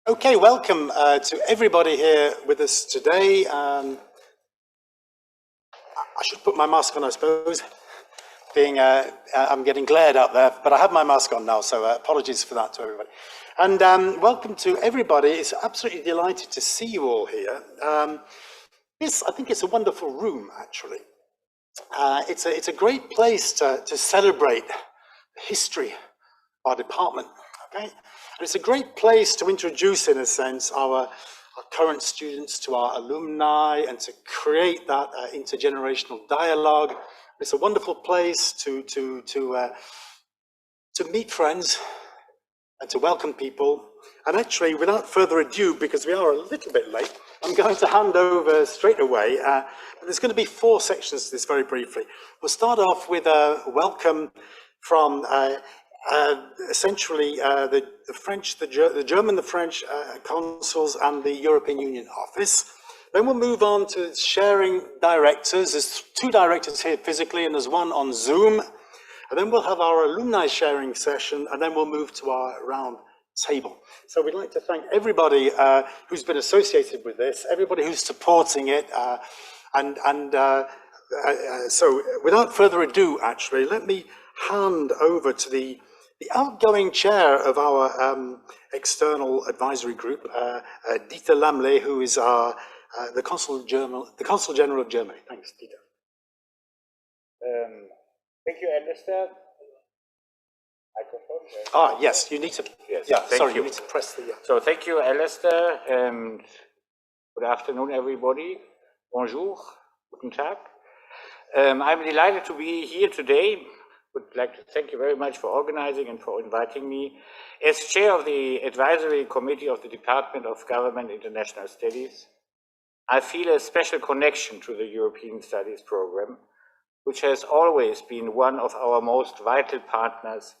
Okay, welcome to everybody here with us today. I should put my mask on, I suppose, being I'm getting glared out there, but I have my mask on now, so apologies for that to everybody. And welcome to everybody. It's absolutely delighted to see you all here. I think it's a wonderful room, actually. It's a great place to celebrate the history of our department, okay? And it's a great place to introduce, in a sense, our current students to our alumni and to create that intergenerational dialogue. It's a wonderful place to meet friends and to welcome people. And actually, without further ado, because we are a little bit late, I'm going to hand over straight away. There's going to be 4 sections to this very briefly. We'll start off with a welcome from essentially the French, the German, the French consuls and the European Union office. Then we'll move on to sharing directors. There's 2 directors here physically and there's 1 on Zoom. And then we'll have our alumni sharing session and then we'll move to our round table. So we'd like to thank everybody who's been associated with this, everybody who's supporting it. So without further ado, actually, let me hand over to the outgoing chair of our external advisory group, Dieter Lamlé, who is the Consul General of Germany. Thanks, Dieter. Thank you, Alistair. Microphone. Yes, you need to. Yes, yeah, sorry, you need to press the. So thank you, Alistair, and good afternoon, everybody. Bonjour, guten Tag. I'm delighted to be here today. Would like to thank you very much for organizing and for inviting me. As chair of the advisory committee of the Department of Government International Studies, I feel a special connection to the European Studies program, which has always been one of our most vital partners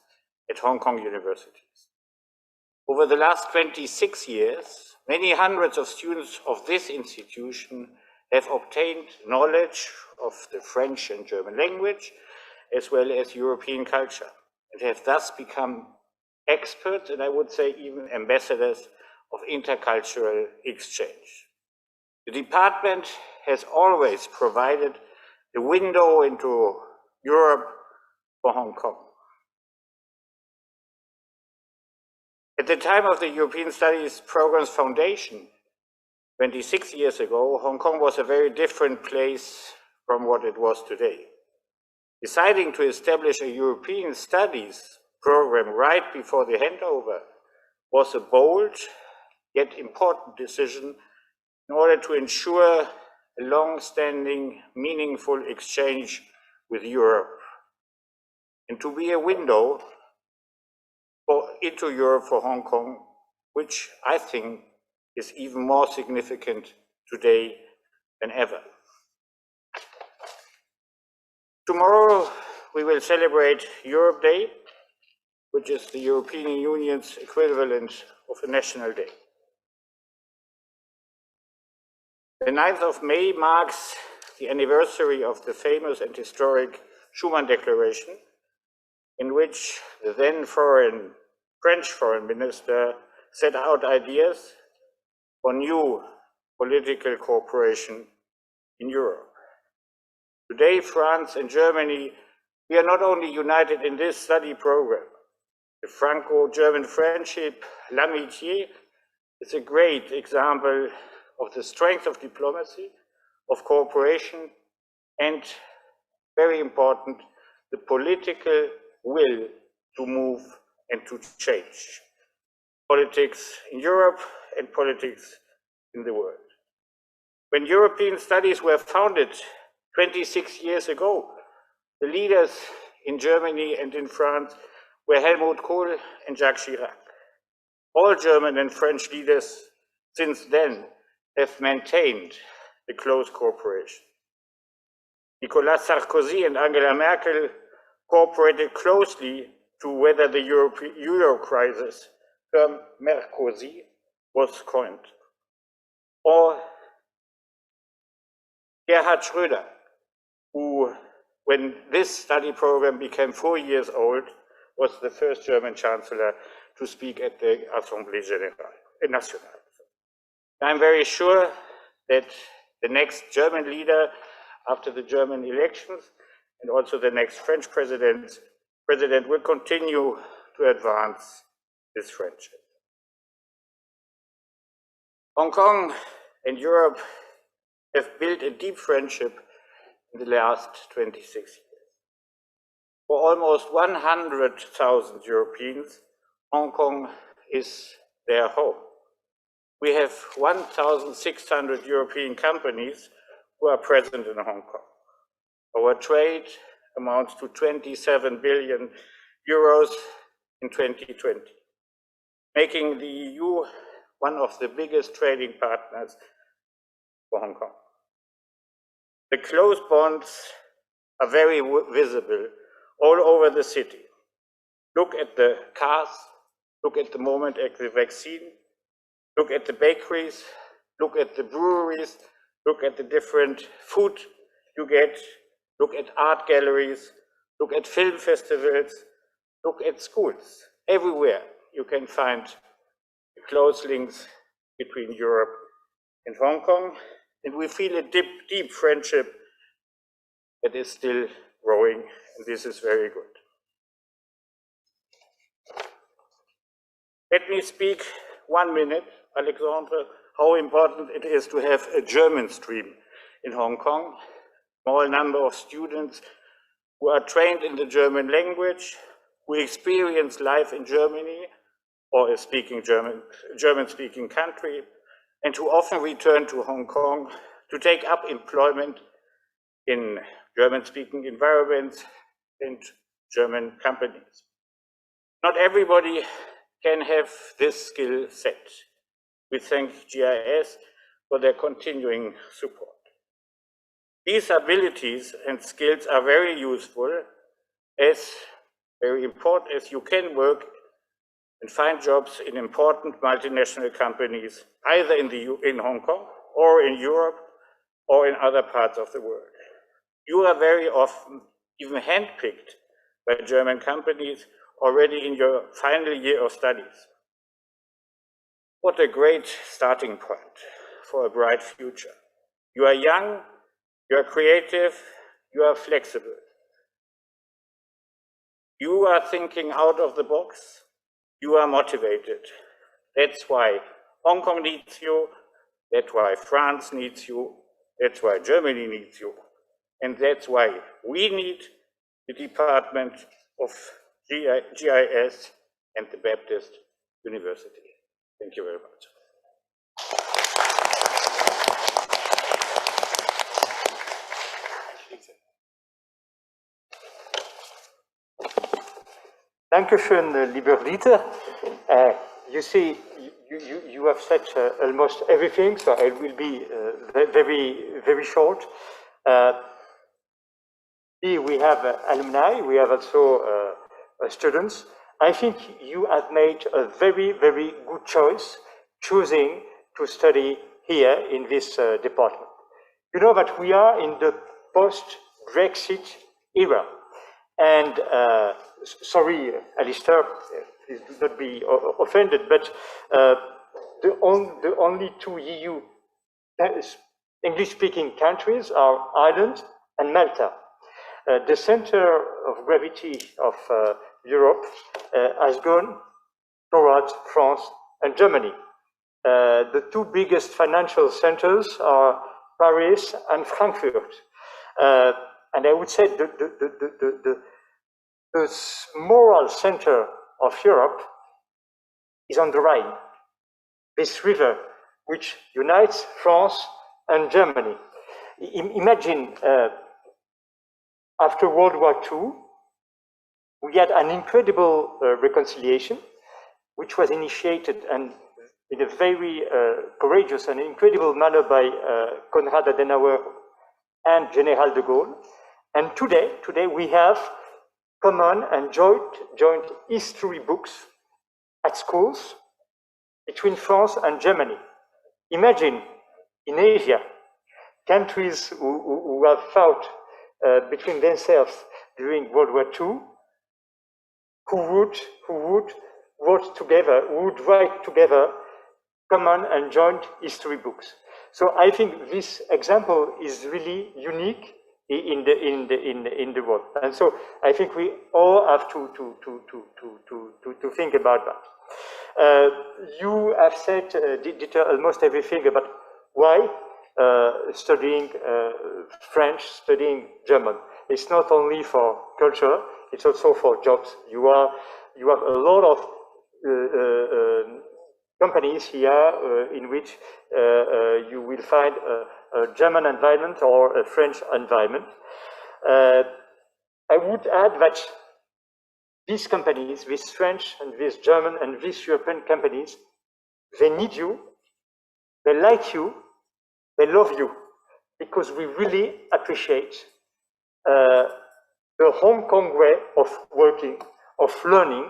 at Hong Kong universities. Over the last 26 years, many hundreds of students of this institution have obtained knowledge of the French and German language, as well as European culture, and have thus become experts, and I would say even ambassadors of intercultural exchange. The department has always provided the window into Europe for Hong Kong. At the time of the European Studies Program's foundation, 26 years ago, Hong Kong was a very different place from what it was today. Deciding to establish a European Studies program right before the handover was a bold yet important decision in order to ensure a long-standing, meaningful exchange with Europe and to be a window into Europe for Hong Kong, which I think is even more significant today than ever. Tomorrow we will celebrate Europe Day, which is the European Union's equivalent of a national day. The 9th of May marks the anniversary of the famous and historic Schuman Declaration, in which the then French foreign minister set out ideas for new political cooperation in Europe. Today, France and Germany, we are not only united in this study program. The Franco-German friendship, L'Amitié, is a great example of the strength of diplomacy, of cooperation, and, very important, the political will to move and to change politics in Europe and politics in the world. When European studies were founded 26 years ago, the leaders in Germany and in France were Helmut Kohl and Jacques Chirac. All German and French leaders since then have maintained a close cooperation. Nicolas Sarkozy and Angela Merkel cooperated closely to weather the Euro crisis, term Merkozy was coined. Or Gerhard Schröder, who, when this study program became 4 years old, was the first German chancellor to speak at the Assemblée Générale. national. I'm very sure that the next German leader after the German elections and also the next French president will continue to advance this friendship. Hong Kong and Europe have built a deep friendship in the last 26 years. For almost 100,000 Europeans, Hong Kong is their home. We have 1,600 European companies who are present in Hong Kong. Our trade amounts to 27 billion euros in 2020, making the EU one of the biggest trading partners for Hong Kong. The close bonds are very visible all over the city. Look at the cars, look at the moment at the vaccine, look at the bakeries, look at the breweries, look at the different food you get, look at art galleries, look at film festivals, look at schools. Everywhere you can find close links between Europe and Hong Kong, and we feel a deep friendship that is still growing, and this is very good. Let me speak 1 minute, Alexandre, how important it is to have a German stream in Hong Kong. Small number of students who are trained in the German language, who experience life in Germany or a German-speaking country, and who often return to Hong Kong to take up employment in German-speaking environments and German companies. Not everybody can have this skill set. We thank GIS for their continuing support. These abilities and skills are very useful, very important, as you can work and find jobs in important multinational companies, either in Hong Kong or in Europe or in other parts of the world. You are very often even handpicked by German companies already in your final year of studies. What a great starting point for a bright future. You are young, you are creative, you are flexible. You are thinking out of the box, you are motivated. That's why Hong Kong needs you, that's why France needs you, that's why Germany needs you, and that's why we need the Department of GIS and the Baptist University. Thank you very much. Dankeschön, lieber Dieter. You see, you have said almost everything, so I will be very short. Here we have alumni, we have also students. I think you have made a very good choice choosing to study here in this department. You know that we are in the post-Brexit era. And sorry, Alistair, please do not be offended, but the only two EU English-speaking countries are Ireland and Malta. The center of gravity of Europe has gone towards France and Germany. The two biggest financial centers are Paris and Frankfurt. And I would say the moral center of Europe is on the Rhine, this river which unites France and Germany. Imagine after World War II, we had an incredible reconciliation, which was initiated and in a very courageous and incredible manner by Konrad Adenauer and General de Gaulle. And today we have common and joint history books at schools between France and Germany. Imagine in Asia, countries who have fought between themselves during World War II, who would write together common and joint history books. So I think this example is really unique in the world, and so I think we all have to think about that. You have said almost everything about why studying French, studying German. It's not only for culture; it's also for jobs. You have a lot of companies here in which you will find a German environment or a French environment. I would add that these companies, these French and these German and these European companies, they need you, they like you, they love you, because we really appreciate the Hong Kong way of working, of learning,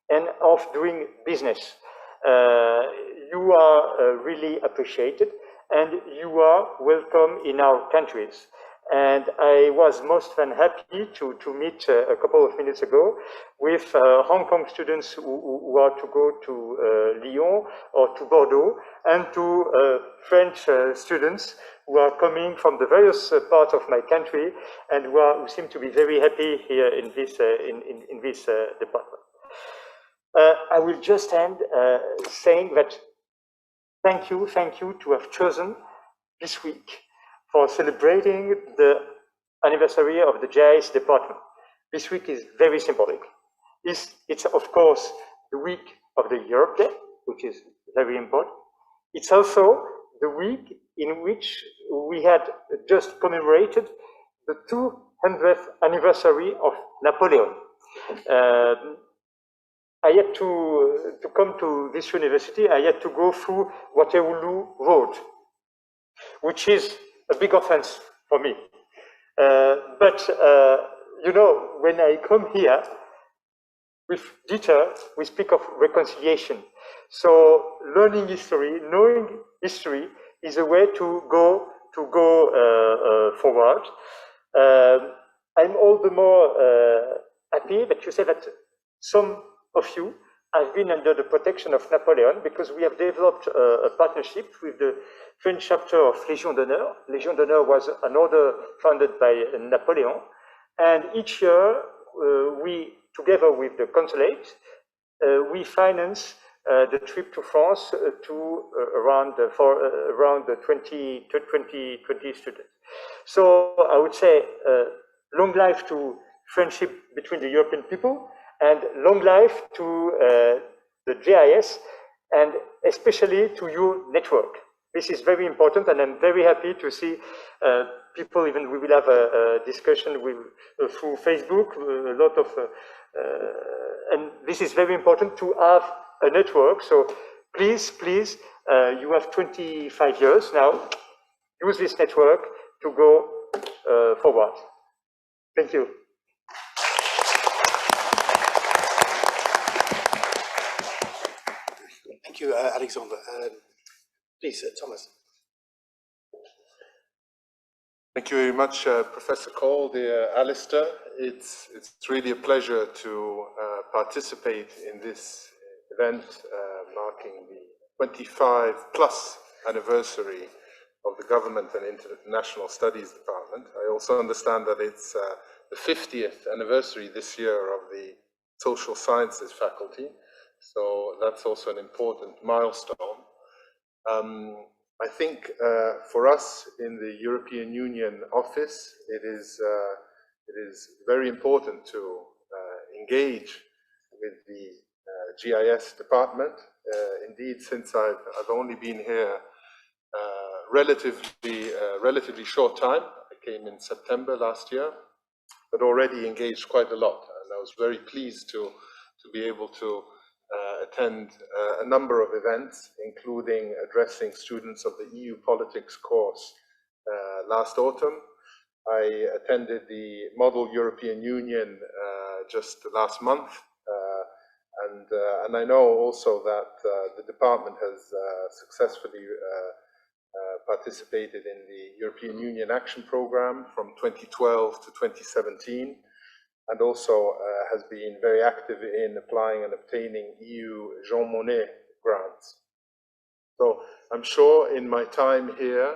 and of doing business. You are really appreciated, and you are welcome in our countries. And I was most than happy to meet a couple of minutes ago with Hong Kong students who are to go to Lyon or to Bordeaux, and to French students who are coming from the various parts of my country and who seem to be very happy here in this department. I will just end saying that thank you to have chosen this week for celebrating the anniversary of the GIS department. This week is very symbolic. It's of course the week of the Europe Day, which is very important. It's also the week in which we had just commemorated the 200th anniversary of Napoleon. I had to come to this university, I had to go through Waterloo Road, which is a big offense for me. But you know, when I come here, with Dieter, we speak of reconciliation. So learning history, knowing history is a way to go forward. I'm all the more happy that you say that some of you have been under the protection of Napoleon, because we have developed a partnership with the French chapter of Légion d'honneur. Légion d'honneur was an order founded by Napoleon, and each year we, together with the consulate, we finance the trip to France to around 20 students. So I would say long life to friendship between the European people, and long life to the GIS, and especially to your network. This is very important, and I'm very happy to see people, even we will have a discussion with, through Facebook, a lot of, and this is very important to have a network. So please, you have 25 years now, use this network to go forward. Thank you. Thank you, Alexandre. Please, Thomas. Thank you very much, Professor Cole, dear Alistair. It's really a pleasure to participate in this event marking the 25+ anniversary of the Government and International Studies Department. I also understand that it's the 50th anniversary this year of the Social Sciences faculty. So that's also an important milestone. I think for us in the European Union office, it is very important to engage with the GIS department. Indeed, since I've only been here relatively short time. I came in September last year, but already engaged quite a lot, and I was very pleased to be able to attend a number of events, including addressing students of the EU Politics course last autumn. I attended the Model European Union just last month, and I know also that the department has successfully participated in the European Union Action Programme from 2012 to 2017, and also has been very active in applying and obtaining EU Jean Monnet grants. So I'm sure in my time here,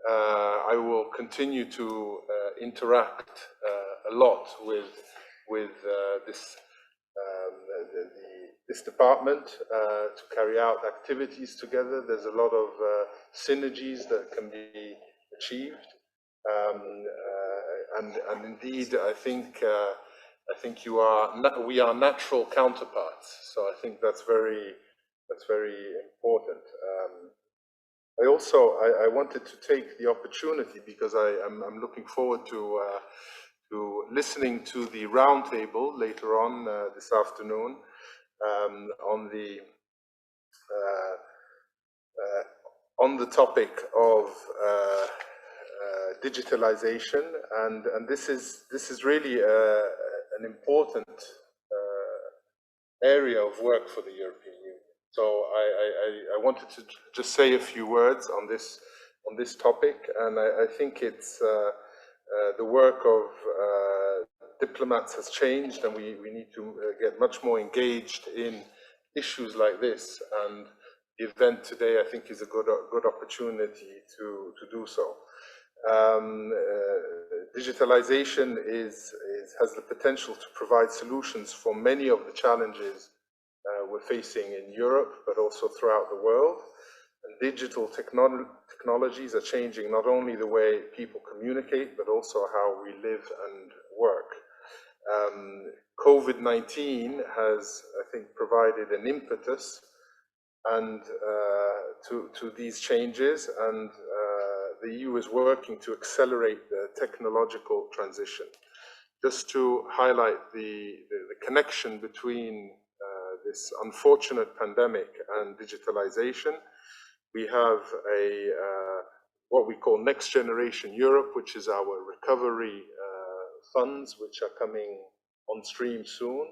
I will continue to interact a lot with this department to carry out activities together. There's a lot of synergies that can be achieved, and indeed, I think we are natural counterparts. So I think that's very important. I wanted to take the opportunity, because I'm looking forward to listening to the roundtable later on this afternoon on the topic of digitalization, and this is really an important area of work for the European Union. So I wanted to just say a few words on this topic, and I think it's the work of diplomats has changed, and we need to get much more engaged in issues like this. And the event today, I think, is a good opportunity to do so. Digitalization has the potential to provide solutions for many of the challenges we're facing in Europe, but also throughout the world. And digital technologies are changing not only the way people communicate, but also how we live and work. COVID-19 has, I think, provided an impetus and to these changes, and the EU is working to accelerate the technological transition. Just to highlight the connection between this unfortunate pandemic and digitalization, we have what we call Next Generation Europe, which is our recovery funds, which are coming on stream soon.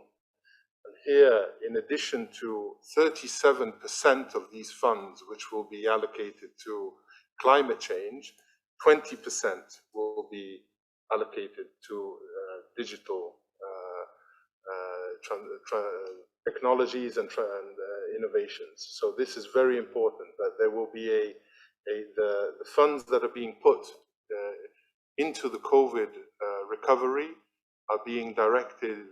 And here, in addition to 37% of these funds, which will be allocated to climate change, 20% will be allocated to digital technologies and innovations. So this is very important, that there will be the funds that are being put into the COVID recovery are being directed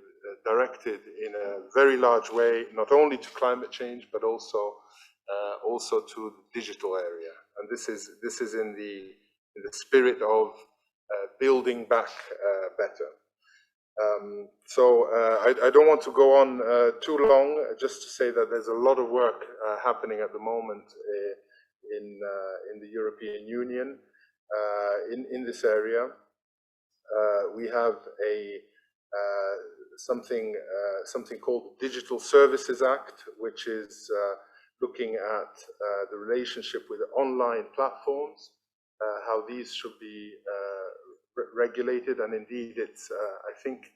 in a very large way, not only to climate change, but also to the digital area. And this is in the spirit of building back better. I don't want to go on too long, just to say that there's a lot of work happening at the moment in the European Union in this area. We have something called the Digital Services Act, which is looking at the relationship with online platforms, how these should be regulated, and indeed it's I think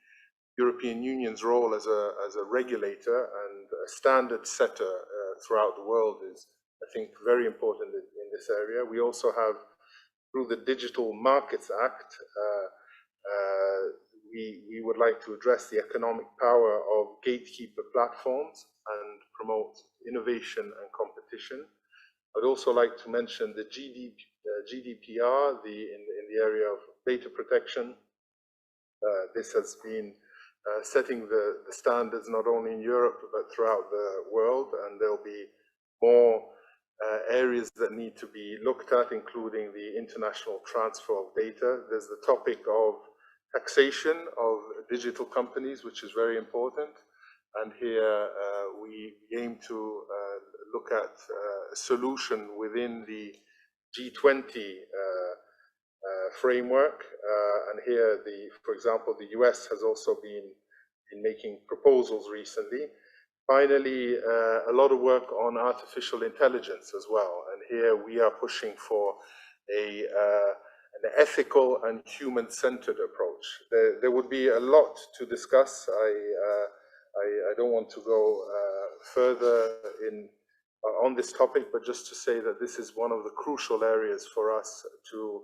European Union's role as a regulator and a standard setter throughout the world is, I think, very important in this area. We also have, through the Digital Markets Act, we would like to address the economic power of gatekeeper platforms and promote innovation and competition. I'd also like to mention the GDPR, in the area of data protection. This has been setting the standards not only in Europe but throughout the world, and there'll be more areas that need to be looked at, including the international transfer of data. There's the topic of taxation of digital companies, which is very important, and here we aim to look at a solution within the G20 framework, and here, for example, the US has also been making proposals recently. Finally, a lot of work on artificial intelligence as well, and here we are pushing for an ethical and human-centered approach. There would be a lot to discuss. I don't want to go further on this topic, but just to say that this is one of the crucial areas for us to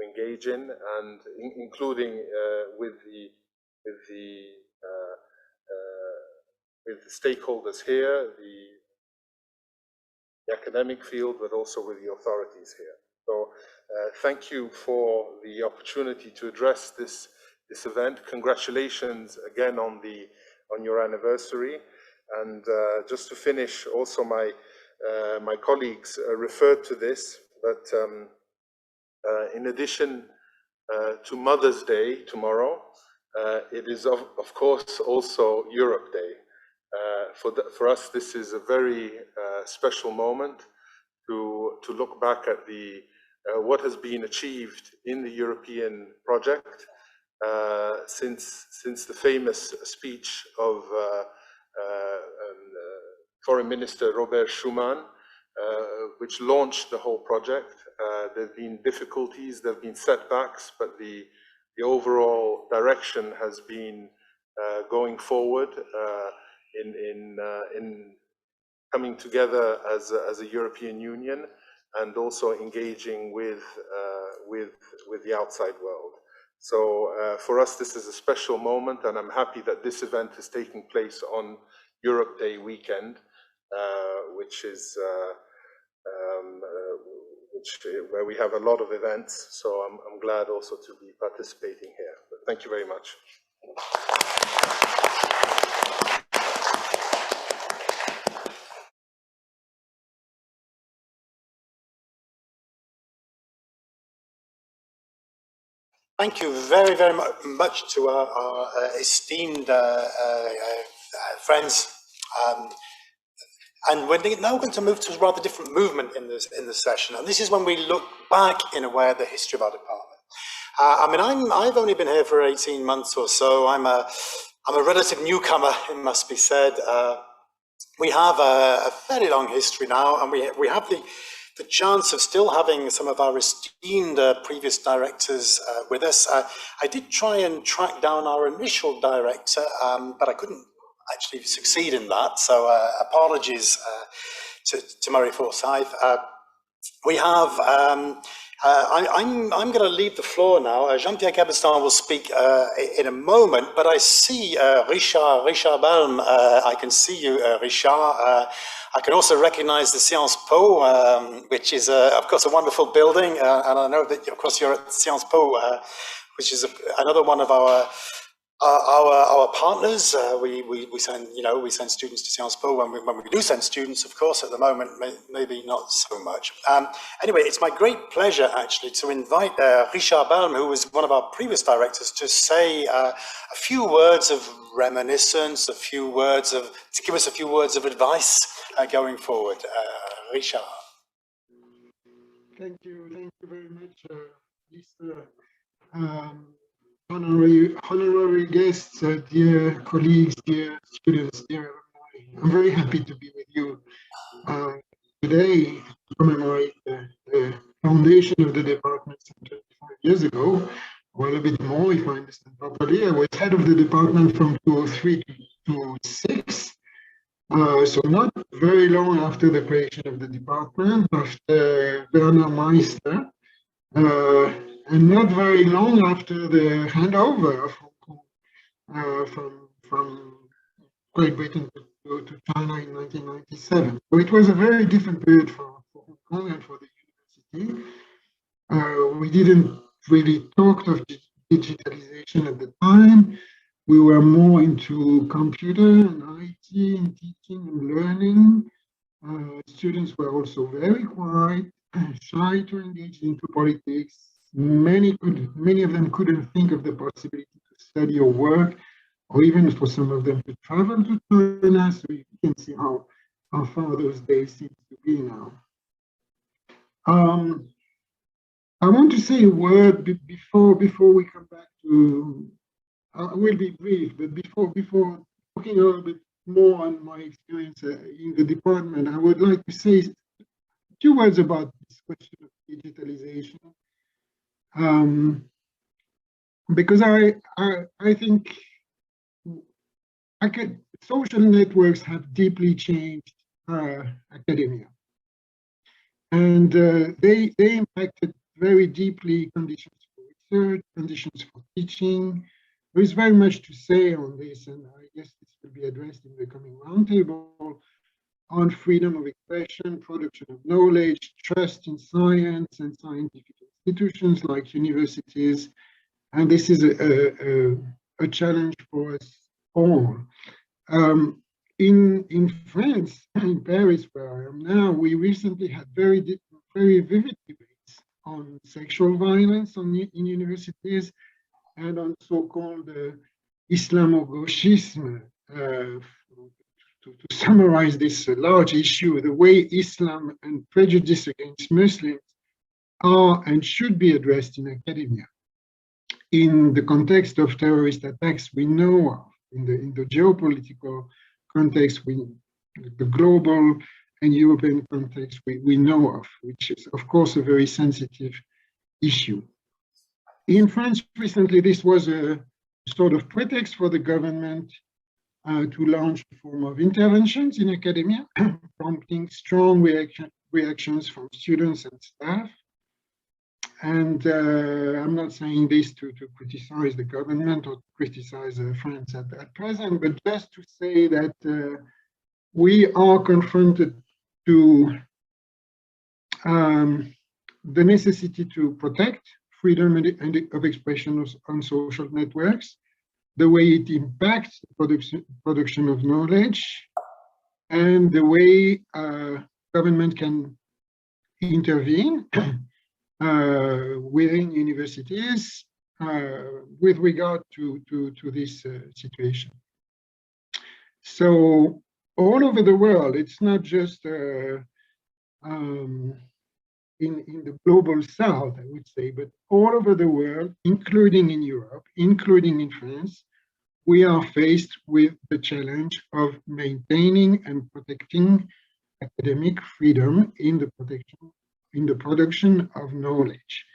engage in, and including with the stakeholders here, the academic field, but also with the authorities here. So thank you for the opportunity to address this event. Congratulations again on your anniversary. And just to finish, also my colleagues referred to this, but in addition to Mother's Day tomorrow, it is of course also Europe Day. For us, this is a very special moment to look back at what has been achieved in the European project since the famous speech of Foreign Minister Robert Schuman, which launched the whole project. There have been difficulties, there have been setbacks, but the overall direction has been going forward in coming together as a European Union and also engaging with the outside world. So for us, this is a special moment, and I'm happy that this event is taking place on Europe Day weekend, where we have a lot of events. So I'm glad also to be participating here. But thank you very much. Thank you very, very much to our esteemed friends. And we're now going to move to a rather different movement in this session. And this is when we look back, in a way, at the history of our department. I mean, I've only been here for 18 months or so. I'm a relative newcomer, it must be said. We have a fairly long history now, and we have the chance of still having some of our esteemed previous directors with us. I did try and track down our initial director, but I couldn't actually succeed in that. So apologies to Murray Forsyth. We have, I'm going to leave the floor now. Jean-Pierre Cabestan will speak in a moment, but I see Richard Balme. I can see you, Richard. I can also recognize the Sciences Po, which is, of course, a wonderful building. And I know that, of course, you're at Sciences Po, which is another one of our partners. We send students to Sciences Po when we do send students, of course. At the moment, maybe not so much. Anyway, it's my great pleasure actually to invite Richard Balme, who was one of our previous directors, to say a few words of reminiscence, to give us a few words of advice going forward. Richard. Thank you very much, Alistair. Honorary guests, dear colleagues, dear students, dear alumni. I'm very happy to be with you today to commemorate the foundation of the department some 25 years ago, or a bit more if I understand properly. I was head of the department from 2003 to 2006, so not very long after the creation of the department, after Bernard Meister. And not very long after the handover of Hong Kong from Great Britain to China in 1997. So it was a very different period for Hong Kong and for the university. We didn't really talk of digitalization at the time. We were more into computer and IT and teaching and learning. Students were also very quiet, shy to engage into politics. Many of them couldn't think of the possibility to study or work, or even for some of them to travel to China. So you can see how far those days seem to be now. I want to say a word before we come back to. I will be brief, but before talking a little bit more on my experience in the department, I would like to say a few words about this question of digitalization. Because I think social networks have deeply changed academia, and they impacted very deeply conditions for research, conditions for teaching. There is very much to say on this, and I guess this will be addressed in the coming roundtable, on freedom of expression, production of knowledge, trust in science and scientific institutions like universities. And this is a challenge for us all. In France, in Paris, where I am now, we recently had very vivid debates on sexual violence in universities and on so-called Islamo-gauchisme. To summarize this large issue, the way Islam and prejudice against Muslims are and should be addressed in academia. In the context of terrorist attacks we know of, in the geopolitical context, the global and European context we know of, which is of course a very sensitive issue. In France recently, this was a sort of pretext for the government to launch a form of interventions in academia, prompting strong reactions from students and staff. And I'm not saying this to criticize the government or to criticize France at present, but just to say that we are confronted to the necessity to protect freedom of expression on social networks, the way it impacts the production of knowledge, and the way government can intervene within universities with regard to this situation. So all over the world, it's not just in the global south, I would say, but all over the world, including in Europe, including in France, we are faced with the challenge of maintaining and protecting academic freedom in the production of knowledge.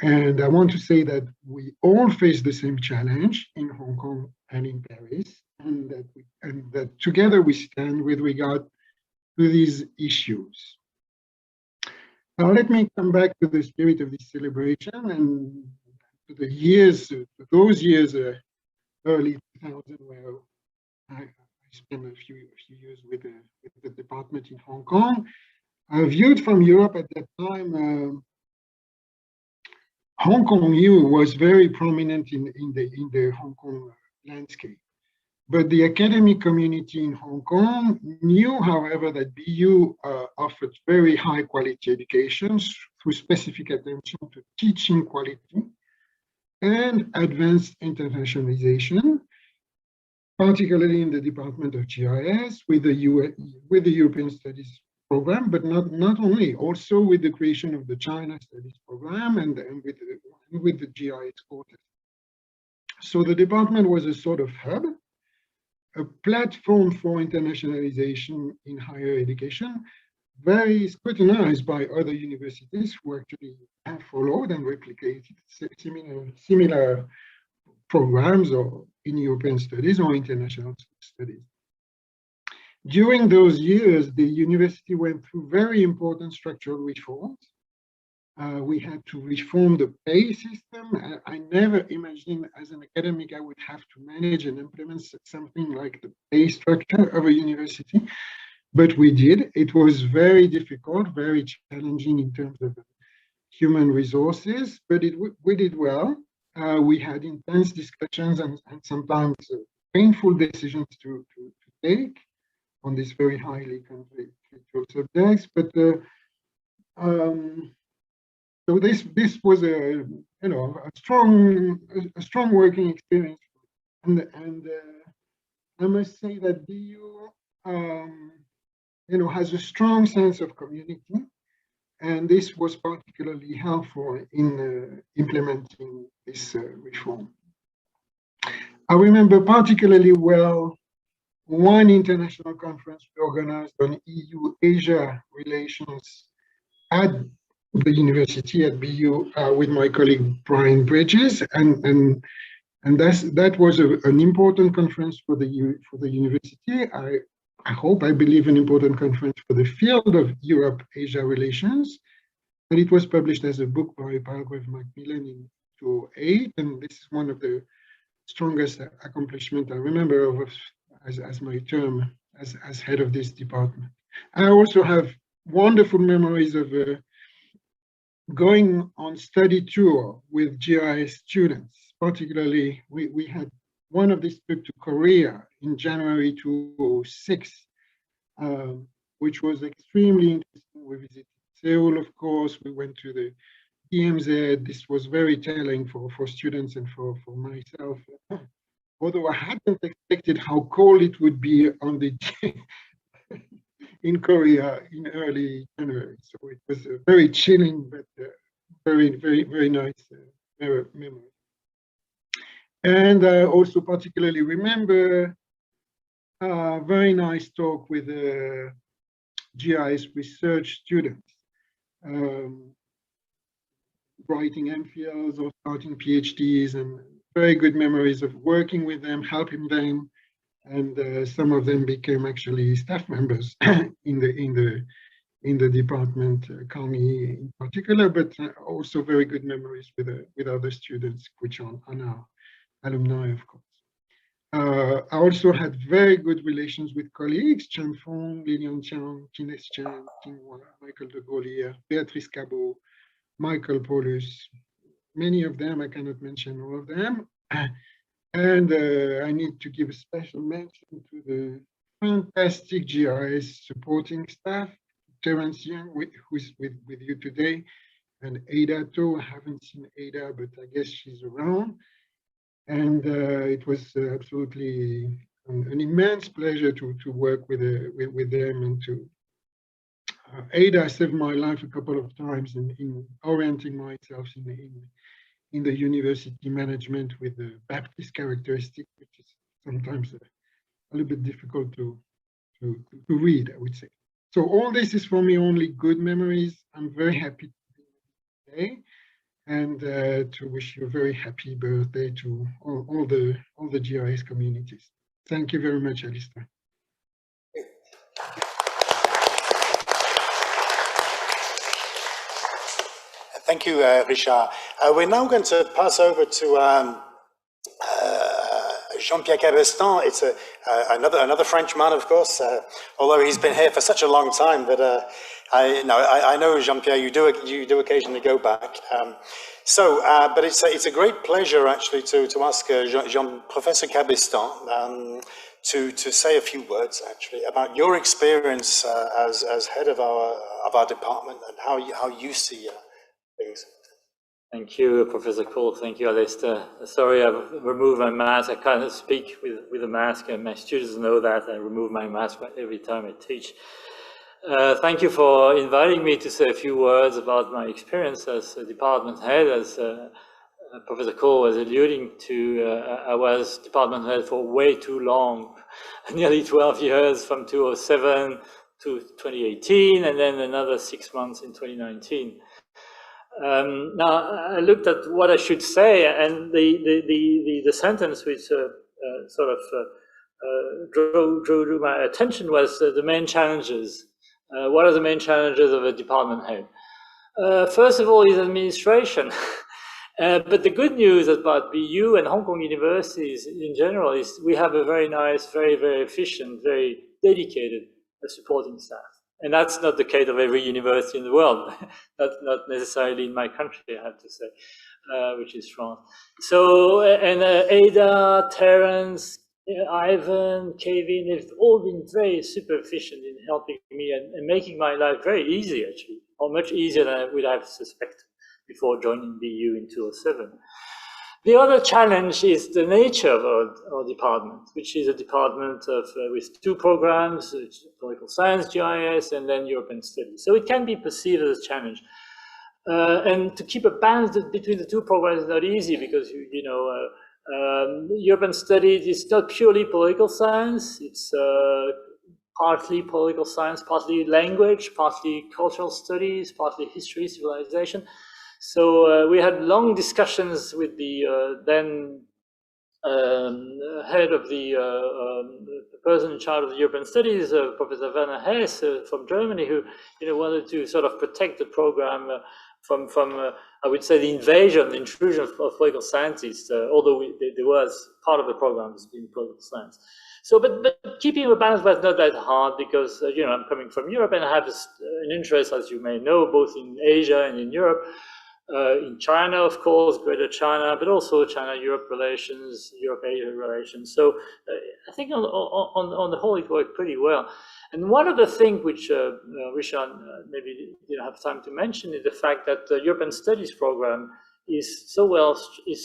And I want to say that we all face the same challenge in Hong Kong and in Paris, and that together we stand with regard to these issues. Now, let me come back to the spirit of this celebration and to the years, those years, early 2000, where I spent a few years with the department in Hong Kong. Viewed from Europe at that time, Hong Kong EU was very prominent in the Hong Kong landscape. But the academic community in Hong Kong knew, however, that BU offered very high quality education through specific attention to teaching quality and advanced internationalization, particularly in the Department of GIS with the European Studies program, but not only, also with the creation of the China Studies program and with the GIS quarter. So the department was a sort of hub, a platform for internationalization in higher education, very scrutinized by other universities who actually have followed and replicated similar programs or in European studies or international studies. During those years, the university went through very important structural reforms. We had to reform the pay system. I never imagined as an academic I would have to manage and implement something like the pay structure of a university, but we did. It was very difficult, very challenging in terms of human resources, but we did well. We had intense discussions and sometimes painful decisions to take on these very highly conflictual subjects, but so this was a strong working experience, and I must say that BU has a strong sense of community, and this was particularly helpful in implementing this reform. I remember particularly well one international conference we organized on EU-Asia relations at the university at BU with my colleague Brian Bridges, and that was an important conference for the university. I believe an important conference for the field of Europe-Asia relations, and it was published as a book by Palgrave Macmillan in 2008, and this is one of the strongest accomplishments I remember of as my term as head of this department. I also have wonderful memories of going on study tour with GIS students. Particularly, we had one of these trips to Korea in January 2006, which was extremely interesting. We visited Seoul, of course. We went to the DMZ. This was very telling for students and for myself. Although I hadn't expected how cold it would be on the in Korea in early January. So it was very chilling, but very nice memory. And I also particularly remember a very nice talk with GIS research students, writing MPhils or starting PhDs, and very good memories of working with them, helping them, and some of them became actually staff members in the department, Kami in particular, but also very good memories with other students, which are now alumni, of course. I also had very good relations with colleagues, Chen Fong, Lilian Chang, Kines Chen, Tinghua, Michael de Gaulier, Beatrice Cabot, Michael Paulus, many of them, I cannot mention all of them. And I need to give a special mention to the fantastic GIS supporting staff, Terence Young, who's with you today, and Ada too. I haven't seen Ada, but I guess she's around. And it was absolutely an immense pleasure to work with them, and to Ada saved my life a couple of times in orienting myself in the university management with the Baptist characteristic, which is sometimes a little bit difficult to read, I would say. So all this is for me only good memories. I'm very happy to be here today, and to wish you a very happy birthday to all the GIS communities. Thank you very much, Alistair. Thank you, Richard. We're now going to pass over to Jean-Pierre Cabestan. It's another Frenchman, of course, although he's been here for such a long time. But I know Jean-Pierre, you do occasionally go back. But it's a great pleasure actually to ask Professor Cabestan to say a few words actually about your experience as head of our department, and how you see things. Thank you, Professor Cole. Thank you, Alistair. Sorry, I've removed my mask. I can't speak with a mask, and my students know that. I remove my mask every time I teach. Thank you for inviting me to say a few words about my experience as a department head. As Professor Cole was alluding to, I was department head for way too long, nearly 12 years, from 2007 to 2018, and then another 6 months in 2019. Now, I looked at what I should say, and the sentence which sort of drew my attention was the main challenges. What are the main challenges of a department head? First of all is administration. But the good news about BU and Hong Kong universities in general is we have a very nice, very efficient, very dedicated supporting staff. And that's not the case of every university in the world. That's not necessarily in my country, I have to say, which is France. So, and Ada, Terence, Ivan, Kevin, they've all been very super efficient in helping me and making my life very easy, actually, or much easier than I would have suspected before joining BU in 2007. The other challenge is the nature of our department, which is a department of with 2 programs, political science, GIS, and then European studies. So it can be perceived as a challenge. And to keep a balance between the 2 programs is not easy, because, European studies is not purely political science. It's partly political science, partly language, partly cultural studies, partly history, civilization. So we had long discussions with the then head of the person in charge of the European studies, Professor Werner Hess from Germany, who wanted to sort of protect the program from I would say the intrusion of political scientists, although there was part of the program being political science. So, but keeping a balance was not that hard because, you know, I'm coming from Europe and I have an interest, as you may know, both in Asia and in Europe, in China, of course, Greater China, but also China-Europe relations, Europe-Asia relations. So I think on the whole, it worked pretty well. And one of the things which Richard maybe didn't have time to mention is the fact that the European Studies program is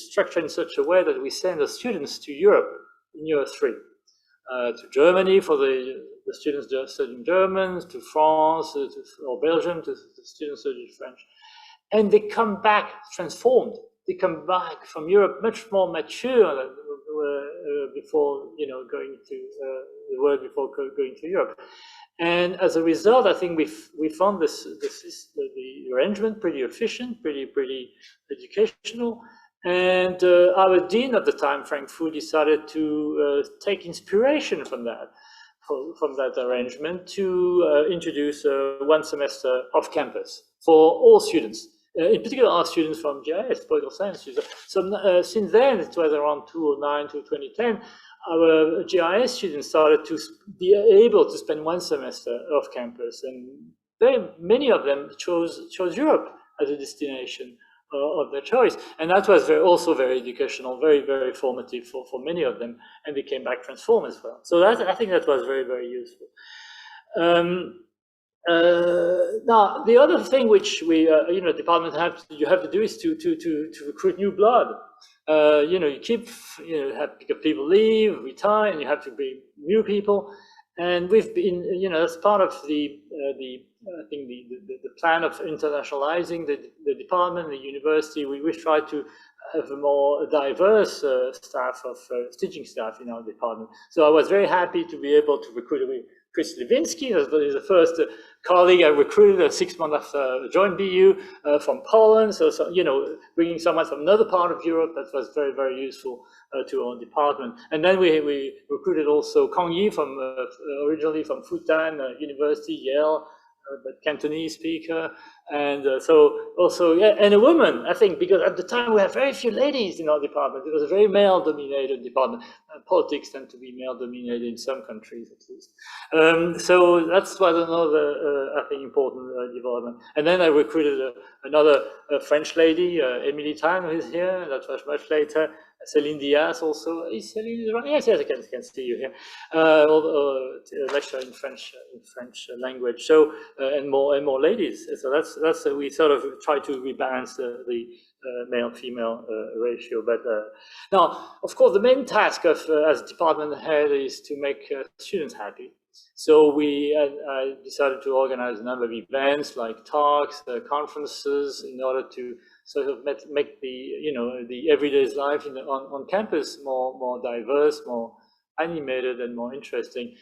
structured in such a way that we send the students to Europe in year 3. To Germany for the students studying German, to France or Belgium to students studying French. And they come back transformed. They come back from Europe much more mature than before, you know, going to the world before going to Europe. And as a result, I think we found the arrangement pretty efficient, pretty educational. And our dean at the time, Frank Fu, decided to take inspiration from that arrangement to introduce 1 semester off campus for all students. In particular, our students from GIS, political science students. So since then, it was around 2009 to 2010, our GIS students started to be able to spend 1 semester off campus, and very many of them chose Europe as a destination of their choice, and that was also very educational, very formative for many of them, and they came back transformed as well. So I think that was very useful. Now, the other thing which we, you know, department you have to do is to recruit new blood. You know, you keep, you know, because people leave, retire, and you have to bring new people. And we've been, you know, as part of the plan of internationalizing the department, the university, we've tried to have a more diverse staff of teaching staff in our department. So I was very happy to be able to recruit Chris Lewinsky, as the first colleague I recruited 6 months after I joined BU from Poland. So, you know, bringing someone from another part of Europe, that was very useful to our department. And then we recruited also Kong Yi from originally from Fudan University, Yale, but Cantonese speaker, and so also, yeah, and a woman, I think, because at the time we had very few ladies in our department. It was a very male-dominated department. Politics tend to be male-dominated in some countries, at least. So that's what another, I think, important development. And then I recruited another French lady, Emily Tan, who is here. That was much later. Céline Diaz also. Is Céline around? Yes, I can see you here. Lecture in French language. So and more ladies. So that's we sort of try to rebalance the male-female ratio. But now, of course, the main task of as department head is to make students happy. So I decided to organize a number of events like talks, conferences, in order to sort of make the everyday life on campus more diverse, more animated, and more interesting.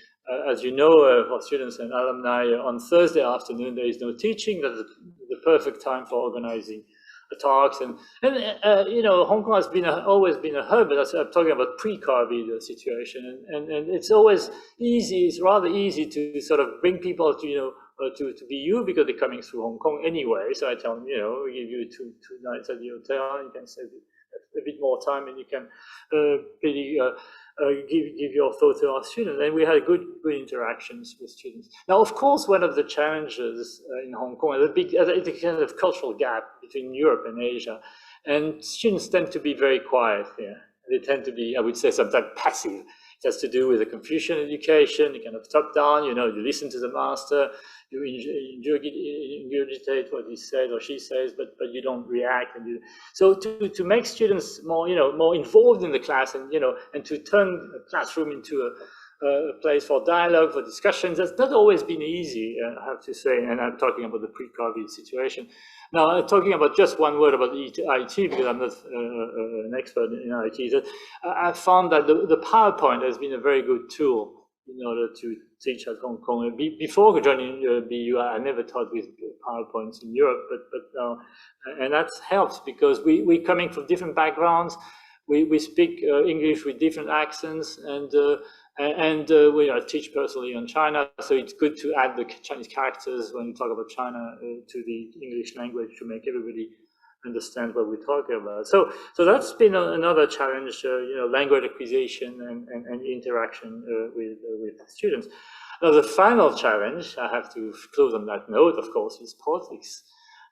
As you know, for students and alumni, on Thursday afternoon there is no teaching. That's the perfect time for organizing talks, and you know, Hong Kong has always been a hub. But I'm talking about pre-COVID situation, and it's always easy. It's rather easy to sort of bring people to, you know, to BU because they're coming through Hong Kong anyway. So I tell them, you know, we give you two nights at the hotel. You can save a bit more time, and you can really give your thoughts to our students. And we had good interactions with students. Now, of course, one of the challenges in Hong Kong is a kind of cultural gap between Europe and Asia. And students tend to be very quiet here. They tend to be, I would say, sometimes passive. It has to do with the Confucian education, you kind of top down, you know, you listen to the master, you ingurgitate what he says or she says, but you don't react. So to make students more, you know, more involved in the class, and, you know, and to turn a classroom into a place for dialogue, for discussions, that's not always been easy, I have to say. And I'm talking about the pre-COVID situation. Now, talking about just one word about IT, because I'm not an expert in IT, that I found that the PowerPoint has been a very good tool in order to teach at Hong Kong. Before joining BU, I never taught with PowerPoints in Europe, but now, and that helps because we're coming from different backgrounds. We speak English with different accents, and we teach personally on China, so it's good to add the Chinese characters when you talk about China to the English language to make everybody understand what we're talking about. So that's been another challenge, language acquisition and interaction with students. Now, the final challenge, I have to close on that note, of course, is politics.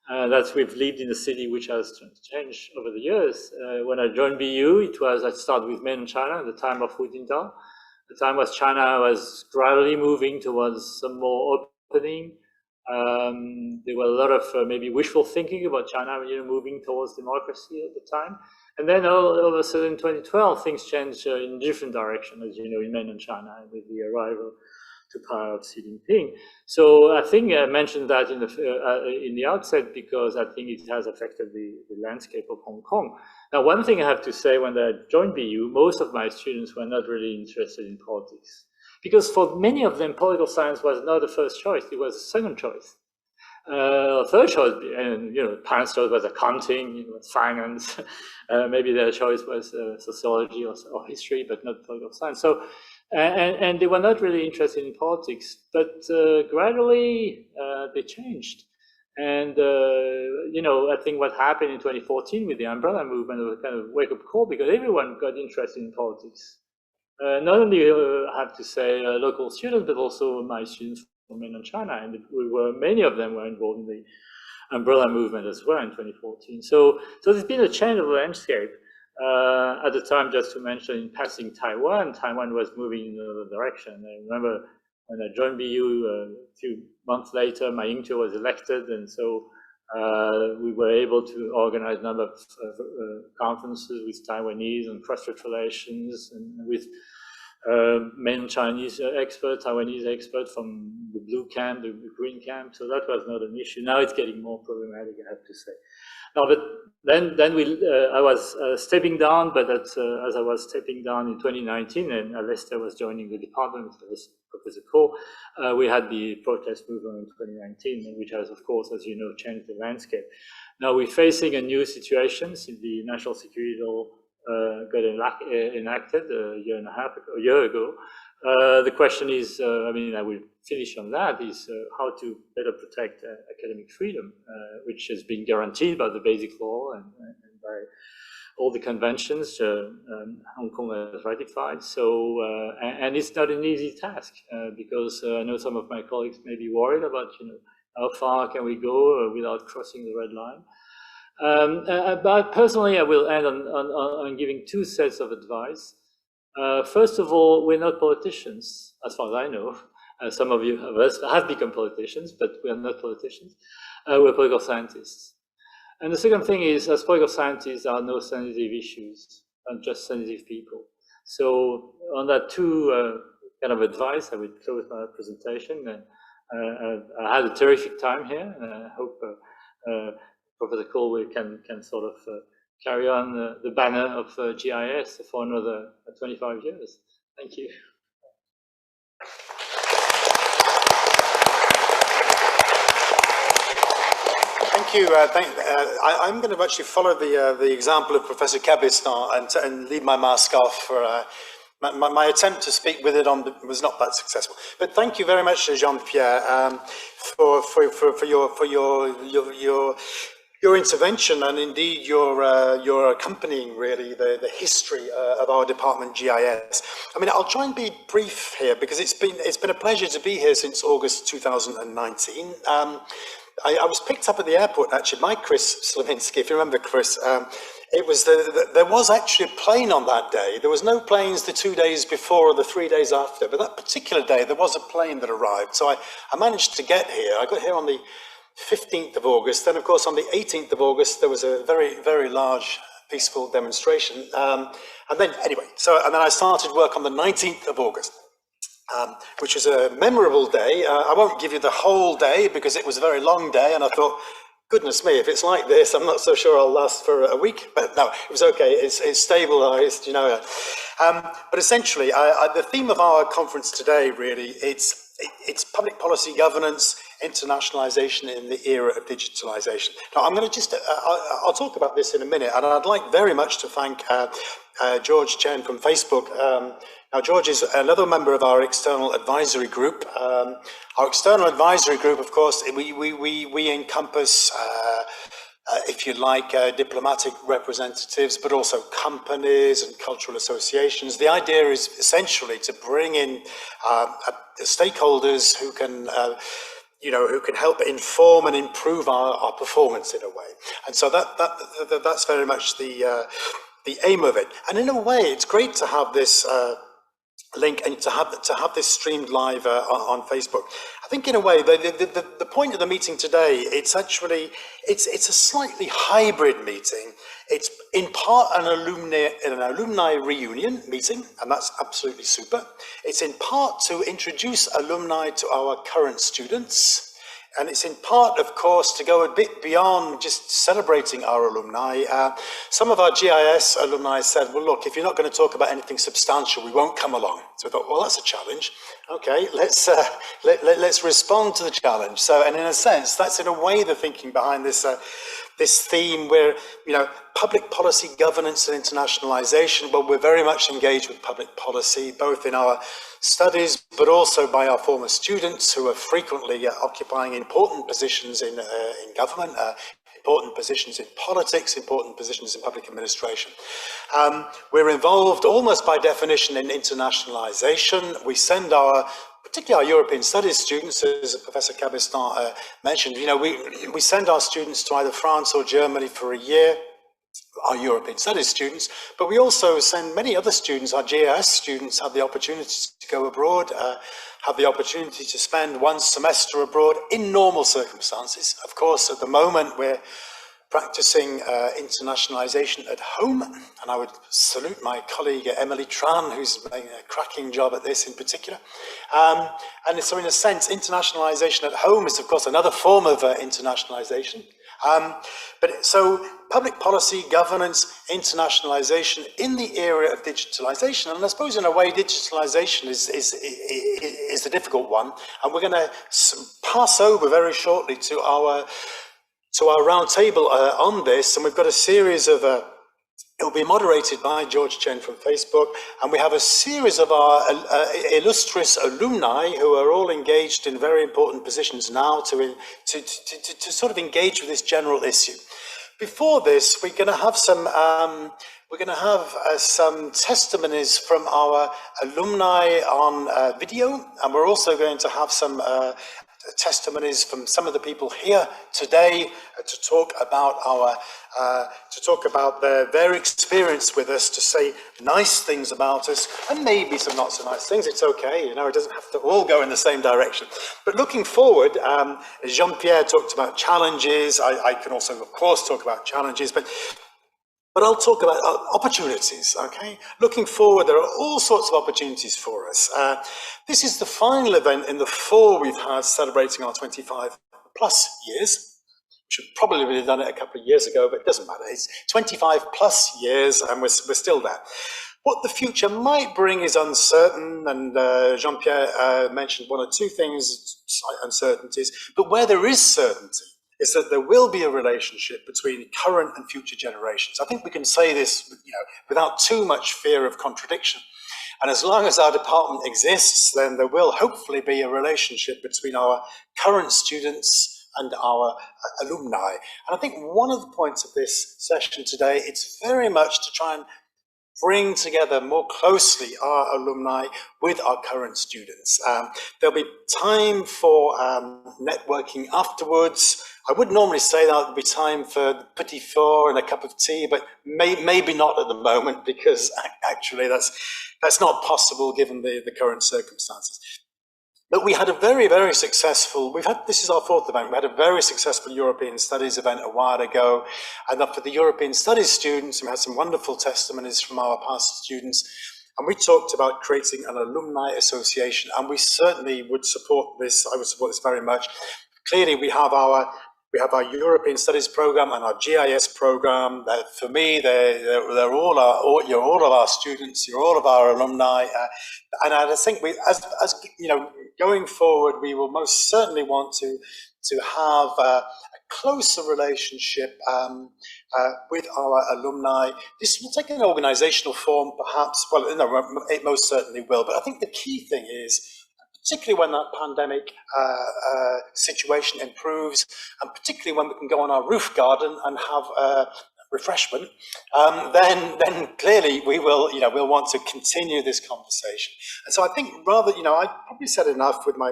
That we've lived in a city which has changed over the years. When I joined BU, I started with mainland China at the time of Hu Jintao. The time was China was gradually moving towards some more opening. There were a lot of maybe wishful thinking about China, moving towards democracy at the time. And then all of a sudden, in 2012, things changed in a different direction, as you know, in mainland China with the arrival to power of Xi Jinping. So I think I mentioned that in the outset because I think it has affected the landscape of Hong Kong. Now, one thing I have to say, when I joined BU, most of my students were not really interested in politics. Because for many of them, political science was not the first choice, it was the second choice. Third choice, and parents' choice was accounting, finance, maybe their choice was sociology or history, but not political science. So, and they were not really interested in politics, but gradually they changed. And, I think what happened in 2014 with the umbrella movement was a kind of wake-up call because everyone got interested in politics. Not only, I have to say, local students, but also my students from mainland China. And many of them were involved in the umbrella movement as well in 2014. So there's been a change of the landscape. At the time, just to mention, in passing Taiwan was moving in another direction. I remember when I joined BU a few months later, my Yingqiu was elected, and so we were able to organize a number of conferences with Taiwanese and cross-strait relations, and with mainland Chinese experts, Taiwanese experts from the blue camp, the green camp. So that was not an issue. Now it's getting more problematic, I have to say. Now, but then I was stepping down, but as I was stepping down in 2019, and Alistair was joining the department, Professor Cole, we had the protest movement in 2019, which has, of course, as you know, changed the landscape. Now we're facing a new situation since the national security law got enacted a year ago. The question is, I will finish on that, is how to better protect academic freedom, which has been guaranteed by the basic law and by all the conventions Hong Kong has ratified. So, and it's not an easy task because I know some of my colleagues may be worried about, how far can we go without crossing the red line. But personally, I will end on giving two sets of advice. First of all, we're not politicians, as far as I know. Some of us have become politicians, but we are not politicians. We're political scientists. And the second thing is, as political scientists, there are no sensitive issues, and just sensitive people. So on that two kind of advice, I would close my presentation. I had a terrific time here, and I hope Professor Cole can sort of carry on the banner of GIS for another 25 years. Thank you. Thank you. I'm going to actually follow the example of Professor Cabestan and leave my mask off. For my attempt to speak with it on was not that successful. But thank you very much, Jean-Pierre, for your intervention, and indeed your accompanying really the history of our department GIS. I mean, I'll try and be brief here because it's been a pleasure to be here since August 2019. I was picked up at the airport actually by Chris Slavinsky, if you remember Chris. It was there was actually a plane on that day. There was no planes the 2 days before or the 3 days after, but that particular day there was a plane that arrived. So I managed to get here. I got here on the 15th of August. Then, of course, on the 18th of August, there was a very, very large peaceful demonstration. And then, anyway, and then I started work on the 19th of August, which was a memorable day. I won't give you the whole day because it was a very long day. And I thought, goodness me, if it's like this, I'm not so sure I'll last for a week. But no, it was okay. It's stabilized, But essentially, the theme of our conference today, really, it's public policy governance, internationalization in the era of digitalization. Now, I'm going to I'll talk about this in a minute, and I'd like very much to thank George Chen from Facebook. Now, George is another member of our external advisory group. Our external advisory group, of course, we encompass if you like, diplomatic representatives, but also companies and cultural associations. The idea is essentially to bring in stakeholders who can who can help inform and improve our performance in a way. And so that's very much the aim of it. And in a way, it's great to have this link and to have this streamed live on Facebook. I think in a way, the point of the meeting today, it's actually, it's a slightly hybrid meeting. It's in part an alumni reunion meeting, and that's absolutely super. It's in part to introduce alumni to our current students. And it's in part, of course, to go a bit beyond just celebrating our alumni. Some of our GIS alumni said, well, look, if you're not going to talk about anything substantial, we won't come along. So I thought, well, that's a challenge. Okay, let's respond to the challenge. So, and in a sense, that's in a way the thinking behind this this theme where, public policy governance and internationalization, well, we're very much engaged with public policy, both in our studies, but also by our former students who are frequently occupying important positions in government, important positions in politics, important positions in public administration. We're involved almost by definition in internationalization. We send particularly our European studies students, as Professor Cabestan mentioned, we send our students to either France or Germany for a year, our European studies students, but we also send many other students. Our GIS students have the opportunity to go abroad, have the opportunity to spend one semester abroad in normal circumstances. Of course, at the moment, we're practicing internationalization at home, and I would salute my colleague Emily Tran, who's making a cracking job at this in particular. And so in a sense, internationalization at home is of course another form of internationalization. But so public policy, governance, internationalization in the area of digitalization, and I suppose in a way digitalization is the difficult one, and we're going to pass over very shortly to our round table on this, and we've got a series of, it will be moderated by George Chen from Facebook, and we have a series of our illustrious alumni who are all engaged in very important positions now to sort of engage with this general issue. Before this, we're going to have some testimonies from our alumni on video, and we're also going to have some testimonies from some of the people here today to talk about their experience with us, to say nice things about us, and maybe some not so nice things. It's okay, it doesn't have to all go in the same direction. But looking forward, Jean-Pierre talked about challenges. I can also, of course, talk about challenges, but I'll talk about opportunities, okay? Looking forward, there are all sorts of opportunities for us. This is the final event in the 4 we've had celebrating our 25 plus years. We should probably have done it a couple of years ago, but it doesn't matter. It's 25 plus years and we're still there. What the future might bring is uncertain, and Jean-Pierre mentioned 1 or 2 things, slight uncertainties, but where there is certainty, is that there will be a relationship between current and future generations. I think we can say this, without too much fear of contradiction. And as long as our department exists, then there will hopefully be a relationship between our current students and our alumni. And I think one of the points of this session today, it's very much to try and bring together more closely our alumni with our current students. There'll be time for networking afterwards. I would normally say that there'd be time for petit four and a cup of tea, but maybe not at the moment, because actually that's not possible given the current circumstances. But we had a very, very successful, this is our 4th event, we had a very successful European Studies event a while ago, and for the European Studies students, we had some wonderful testimonies from our past students, and we talked about creating an alumni association, and we certainly would support this. I would support this very much. Clearly, we have our European Studies program and our GIS program. For me, you're all of our students, you're all of our alumni, and I think as going forward, we will most certainly want to have a closer relationship with our alumni. This will take an organizational form, perhaps. Well, no, it most certainly will. But I think the key thing is, particularly when that pandemic situation improves, and particularly when we can go on our roof garden and have refreshment, then clearly we will, we'll want to continue this conversation. And so I think rather, I probably said enough with my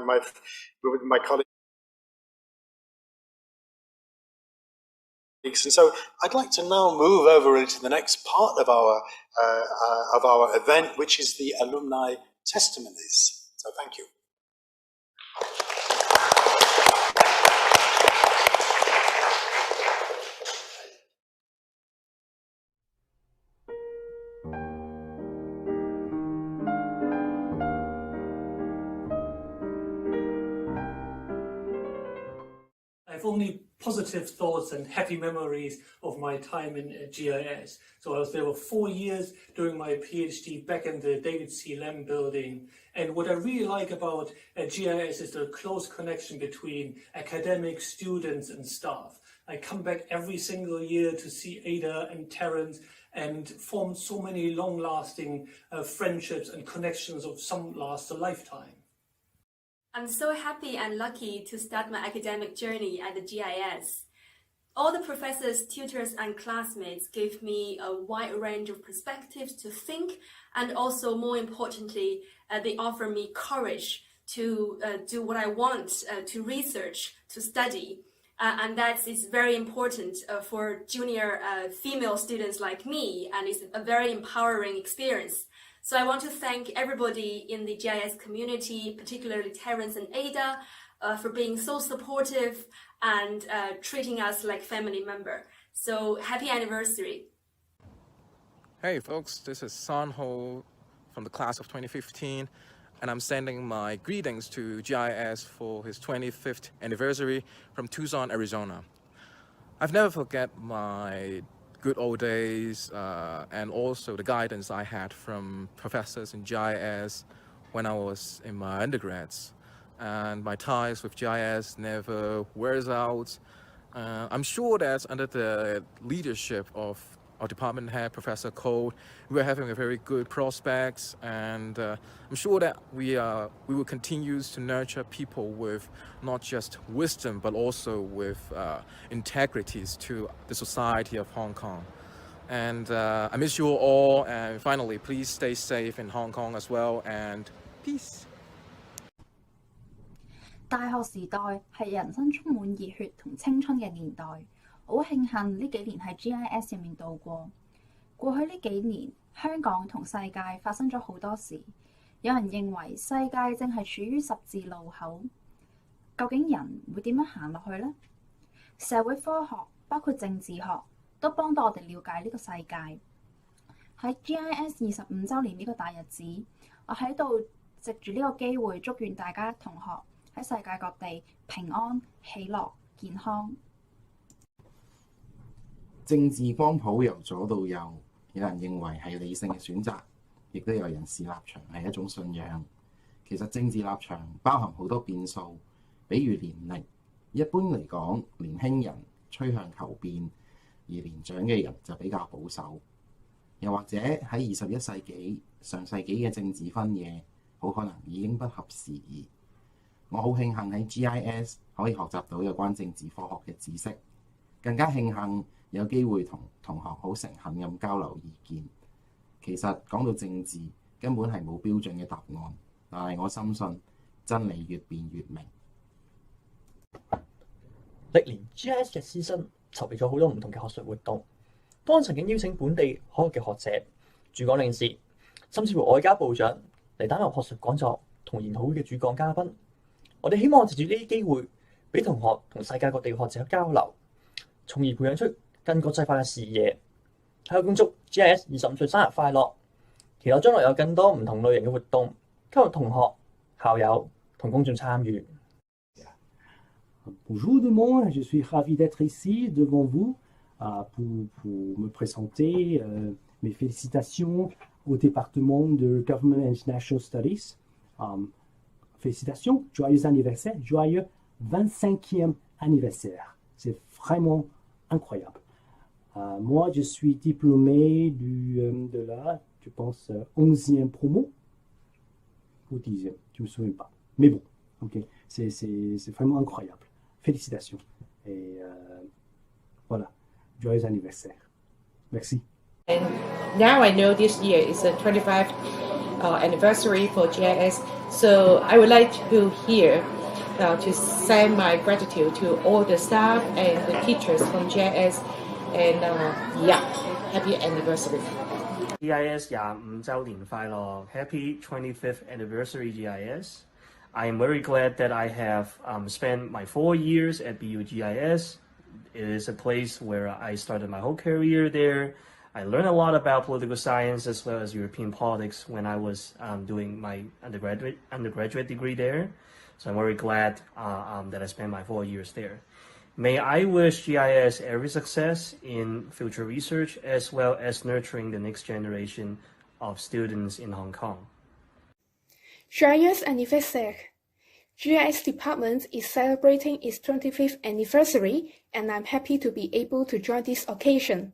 colleagues. And so I'd like to now move over into the next part of our event, which is the alumni testimonies. So thank you. I've only positive thoughts and happy memories of my time in GIS. So I was there for 4 years doing my PhD back in the David C. Lamb building. And what I really like about GIS is the close connection between academics, students, and staff. I come back every single year to see Ada and Terence and form so many long-lasting friendships and connections of some last a lifetime. I'm so happy and lucky to start my academic journey at the GIS. All the professors, tutors, and classmates gave me a wide range of perspectives to think, and also, more importantly, they offer me courage to do what I want, to research, to study. And that is very important for junior female students like me, and it's a very empowering experience. So I want to thank everybody in the GIS community, particularly Terence and Ada, for being so supportive and treating us like family member. So happy anniversary. Hey folks, this is Sanho from the class of 2015, and I'm sending my greetings to GIS for his 25th anniversary from Tucson, Arizona. I've never forget my good old days and also the guidance I had from professors in GIS when I was in my undergrads. And my ties with GIS never wears out. I'm sure that under the leadership of our department head, Professor Cole, we're having a very good prospects, and I'm sure that we will continue to nurture people with not just wisdom, but also with integrities to the society of Hong Kong. And I miss you all, and finally, please stay safe in Hong Kong as well, and peace. 大學時代係人生充滿熱血同青春嘅年代，好慶幸呢幾年喺 GIS 入面度過。過去呢幾年，香港同世界發生咗好多事，有人認為世界正係處於十字路口，究竟人會點樣行落去呢？社會科學包括政治學都幫到我哋了解呢個世界。喺 GIS 25週年呢個大日子，我喺度藉住呢個機會祝願大家同學喺世界各地平安、喜樂、健康。政治光譜由左到右，有人認為係理性嘅選擇，亦都有人視立場係一種信仰。其實政治立場包含好多變數，比如年齡。一般嚟講，年輕人趨向求變，而年長嘅人就比較保守。又或者喺21世紀、上世紀嘅政治分野，好可能已經不合時宜。我好慶幸喺 GIS 可以學習到有關政治科學嘅知識，更加慶幸有機會同同學好誠懇咁交流意見。其實講到政治，根本係冇標準嘅答案，但係我深信真理越辯越明。歷年 GIS 嘅師生籌備咗好多唔同嘅學術活動，當曾經邀請本地可學嘅學者、駐港領事，甚至乎外交部長嚟擔任學術講座同研討會嘅主講嘉賓。我哋希望藉住呢啲機會，俾同學同世界各地嘅學者交流，從而培養出更國際化嘅視野。喺度恭祝 GIS 25歲生日快樂！期待將來有更多唔同類型嘅活動，吸引同學、校友同公眾參與。Bonjour tout le monde, je suis ravi d'être ici devant vous pour me présenter mes félicitations au département de Government and International Studies. Félicitations, joyeux anniversaire, joyeux 25e anniversaire. C'est vraiment incroyable. Moi, je suis diplômé de la, je pense, 11e promo ou 10e, je ne me souviens pas. Mais bon, ok, c'est vraiment incroyable. Félicitations. Et voilà, joyeux anniversaire. Merci. And now I know this year is the 25th anniversary for GIS, so I would like to here to send my gratitude to all the staff and the teachers from GIS, and yeah, happy anniversary. GIS 25週年快樂 Happy 25th anniversary GIS. I am very glad that I have spent my 4 years at BU GIS. It is a place where I started my whole career there. I learned a lot about political science as well as European politics when I was doing my undergraduate degree there. So I'm very glad that I spent my 4 years there. May I wish GIS every success in future research as well as nurturing the next generation of students in Hong Kong. Joyeux anniversaire! GIS department is celebrating its 25th anniversary, and I'm happy to be able to join this occasion.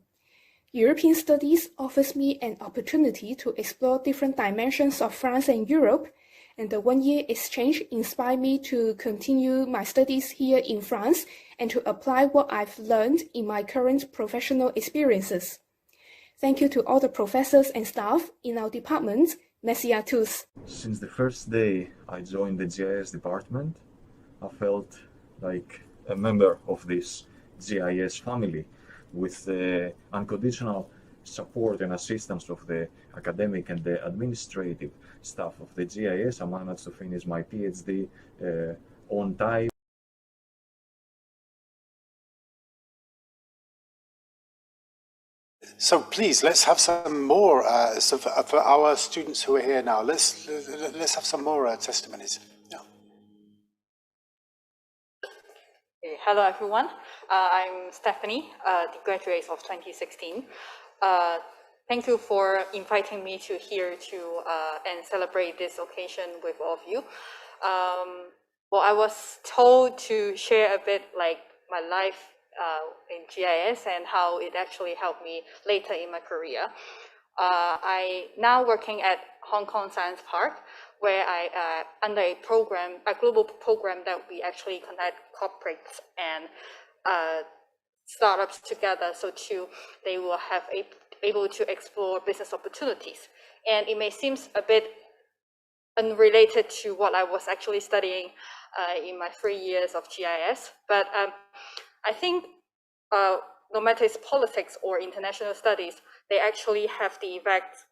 European studies offers me an opportunity to explore different dimensions of France and Europe, and the one-year exchange inspired me to continue my studies here in France and to apply what I've learned in my current professional experiences. Thank you to all the professors and staff in our department. Merci à tous. Since the first day I joined the GIS department, I felt like a member of this GIS family with the unconditional support and assistance of the academic and the administrative staff of the GIS. I managed to finish my PhD on time. So please, let's have some more. So for our students who are here now, let's have some more testimonies. Yeah. Hello, everyone. I'm Stephanie, the graduate of 2016. Thank you for inviting me to here to and celebrate this occasion with all of you. Well, I was told to share a bit like my life in GIS and how it actually helped me later in my career. I now working at Hong Kong Science Park, where I under a global program that we actually connect corporates and startups together, so they will have able to explore business opportunities. And it may seem a bit unrelated to what I was actually studying in my 3 years of GIS, but I think no matter it's politics or international studies, they actually have the effect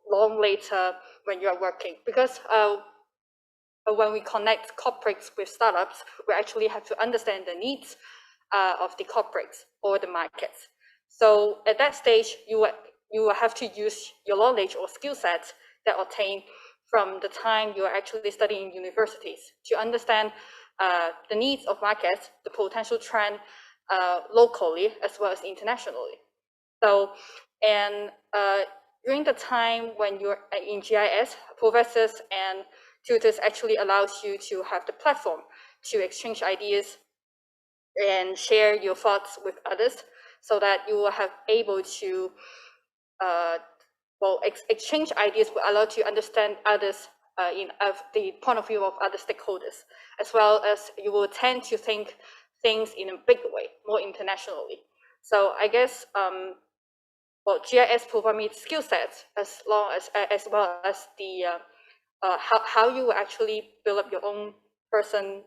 long later when you're working, because when we connect corporates with startups, we actually have to understand the needs of the corporates or the markets. So at that stage, you will have to use your knowledge or skill sets that obtain from the time you are actually studying in universities to understand the needs of markets, the potential trend locally as well as internationally. So, and during the time when you're in GIS, professors and tutors actually allows you to have the platform to exchange ideas and share your thoughts with others, so that you will have able to exchange ideas will allow you to understand others of the point of view of other stakeholders, as well as you will tend to think things in a bigger way, more internationally. So I guess GIS provide me skill sets as well as the how you actually build up your own personal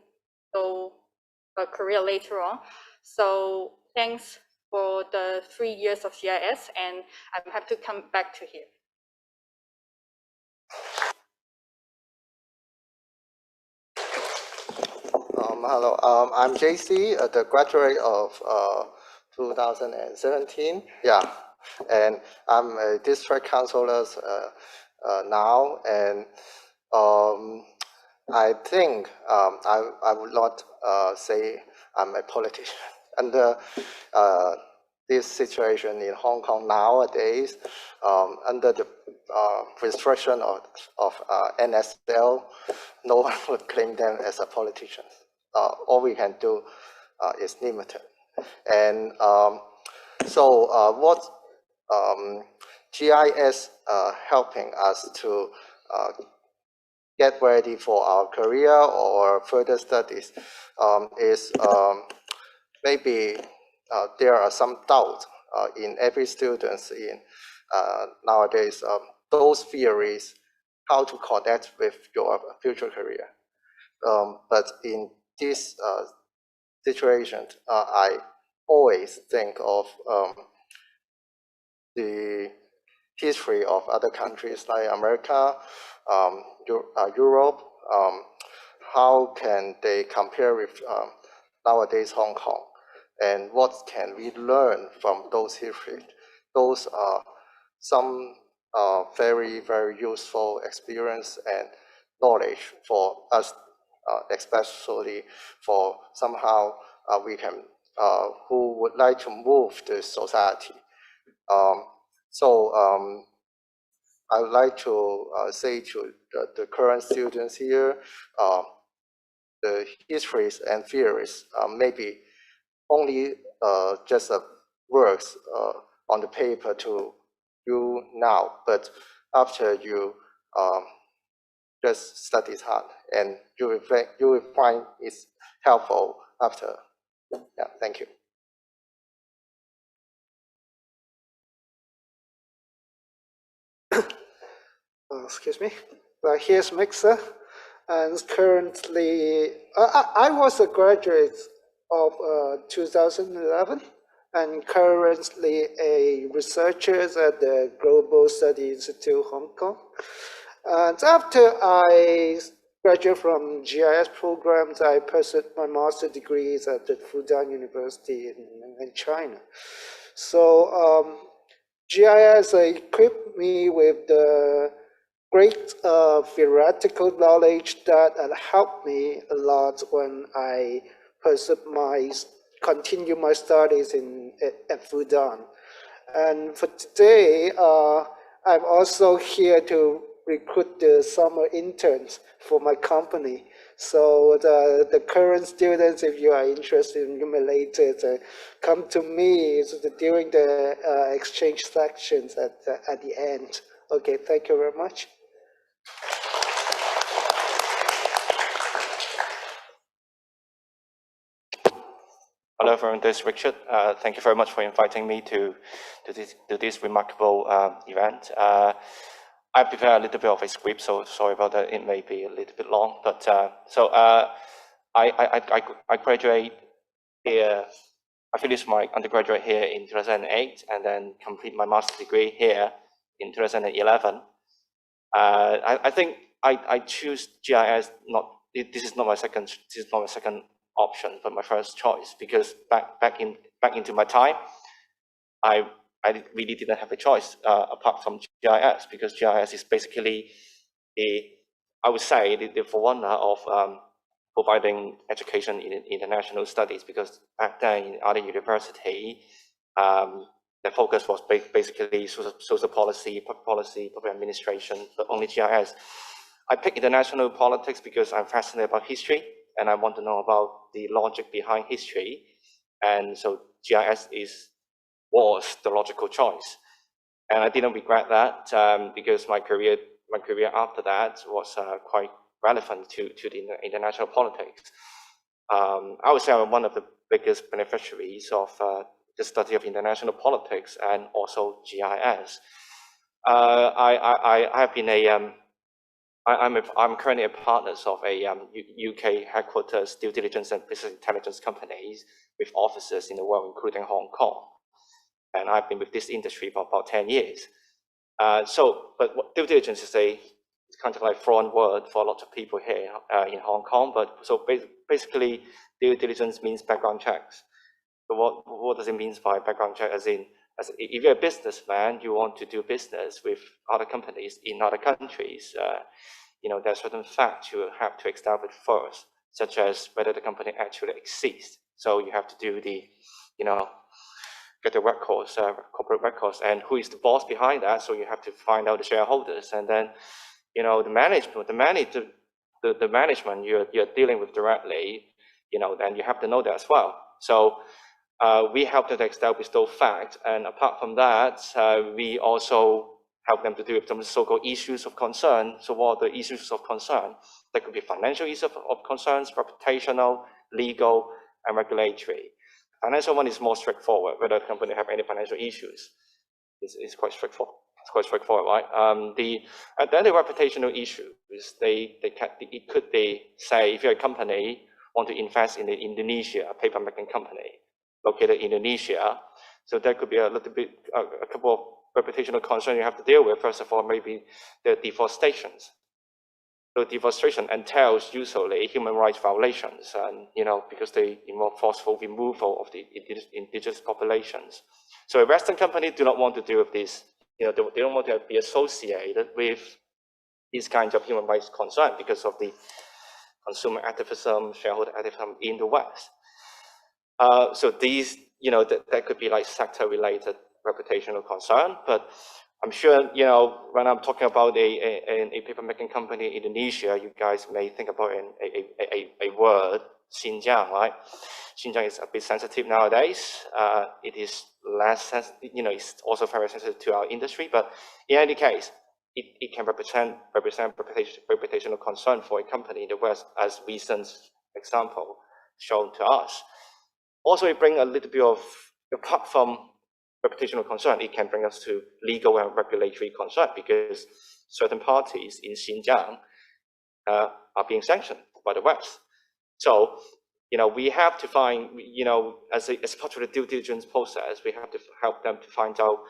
career later on. So thanks for the 3 years of GIS, and I'm happy to come back to here. Hello, I'm Jessie, the graduate of 2017. Yeah, and I'm a district councillor now, and I think I would not say I'm a politician. Under this situation in Hong Kong nowadays, under the restriction of NSL, no one would claim them as a politician. All we can do is limited. And so what GIS helping us to get ready for our career or further studies is maybe there are some doubt in every student in nowadays those theories, how to connect with your future career. But in this situation, I always think of the history of other countries like America, Europe. How can they compare with nowadays Hong Kong? And what can we learn from those history? Those are some very, very useful experience and knowledge for us, especially for somehow we can, who would like to move the society. I would like to say to the current students here, the histories and theories maybe only just works on the paper to you now, but after you just study hard, and you will find it's helpful after. Yeah, thank you. Excuse me. Here's Mixa, and currently I was a graduate of 2011, and currently a researcher at the Global Study Institute Hong Kong. And after I graduated from GIS programs, I pursued my master's degrees at the Fudan University in China. So GIS equipped me with the great theoretical knowledge that helped me a lot when I continue my studies at Fudan. And for today, I'm also here to recruit the summer interns for my company. So the current students, if you are interested in related, come to me during the exchange sections at the end. Okay, thank you very much. Hello everyone, this is Richard. Thank you very much for inviting me to this remarkable event. I prepared a little bit of a script, so sorry about that. It may be a little bit long, but I graduate here. I finished my undergraduate here in 2008, and then complete my master's degree here in 2011. I think I choose GIS. This is not my second option, but my first choice, because back into my time, I really didn't have a choice apart from GIS, because GIS is basically I would say the forerunner of providing education in international studies, because back then in other university, the focus was basically social policy, public administration, but only GIS. I picked international politics because I'm fascinated about history, and I want to know about the logic behind history. And so GIS was the logical choice. And I didn't regret that because my career after that was quite relevant to the international politics. I would say I'm one of the biggest beneficiaries of the study of international politics and also GIS. I'm currently a partner of a UK headquarters due diligence and business intelligence companies with offices in the world, including Hong Kong. And I've been with this industry for about 10 years. But due diligence is it's kind of like foreign word for a lot of people here in Hong Kong. But so basically, due diligence means background checks. So what does it mean by background check? As if you're a businessman, you want to do business with other companies in other countries. There are certain facts you have to establish first, such as whether the company actually exists. So you have to do the, get the records, corporate records, and who is the boss behind that. So you have to find out the shareholders, and then, the management you're dealing with directly, then you have to know that as well. So we help to establish those facts, and apart from that, we also help them to do some so-called issues of concern. So what are the issues of concern? There could be financial issues of concerns, reputational, legal, and regulatory. Financial one is more straightforward. Whether the company have any financial issues is quite straightforward. It's quite straightforward, right? Then the reputational issues, it could be, say, if you're a company want to invest in Indonesia, a paper making company located in Indonesia, so there could be a couple of reputational concerns you have to deal with. First of all, maybe the deforestations. So deforestation entails usually human rights violations, and because they involve forceful removal of the indigenous populations. So a Western company do not want to deal with this. They don't want to be associated with these kinds of human rights concerns because of the consumer activism, shareholder activism in the West. So these, that could be like sector-related reputational concern. But I'm sure, when I'm talking about a paper-making company in Indonesia, you guys may think about a word, Xinjiang, right? Xinjiang is a bit sensitive nowadays. It is less sensitive, it's also very sensitive to our industry. But in any case, it can represent reputational concern for a company in the West, as recent example shown to us. Also, it brings a little bit of, apart from reputational concern, it can bring us to legal and regulatory concern, because certain parties in Xinjiang are being sanctioned by the West. So, we have to find, as part of the due diligence process, we have to help them to find out,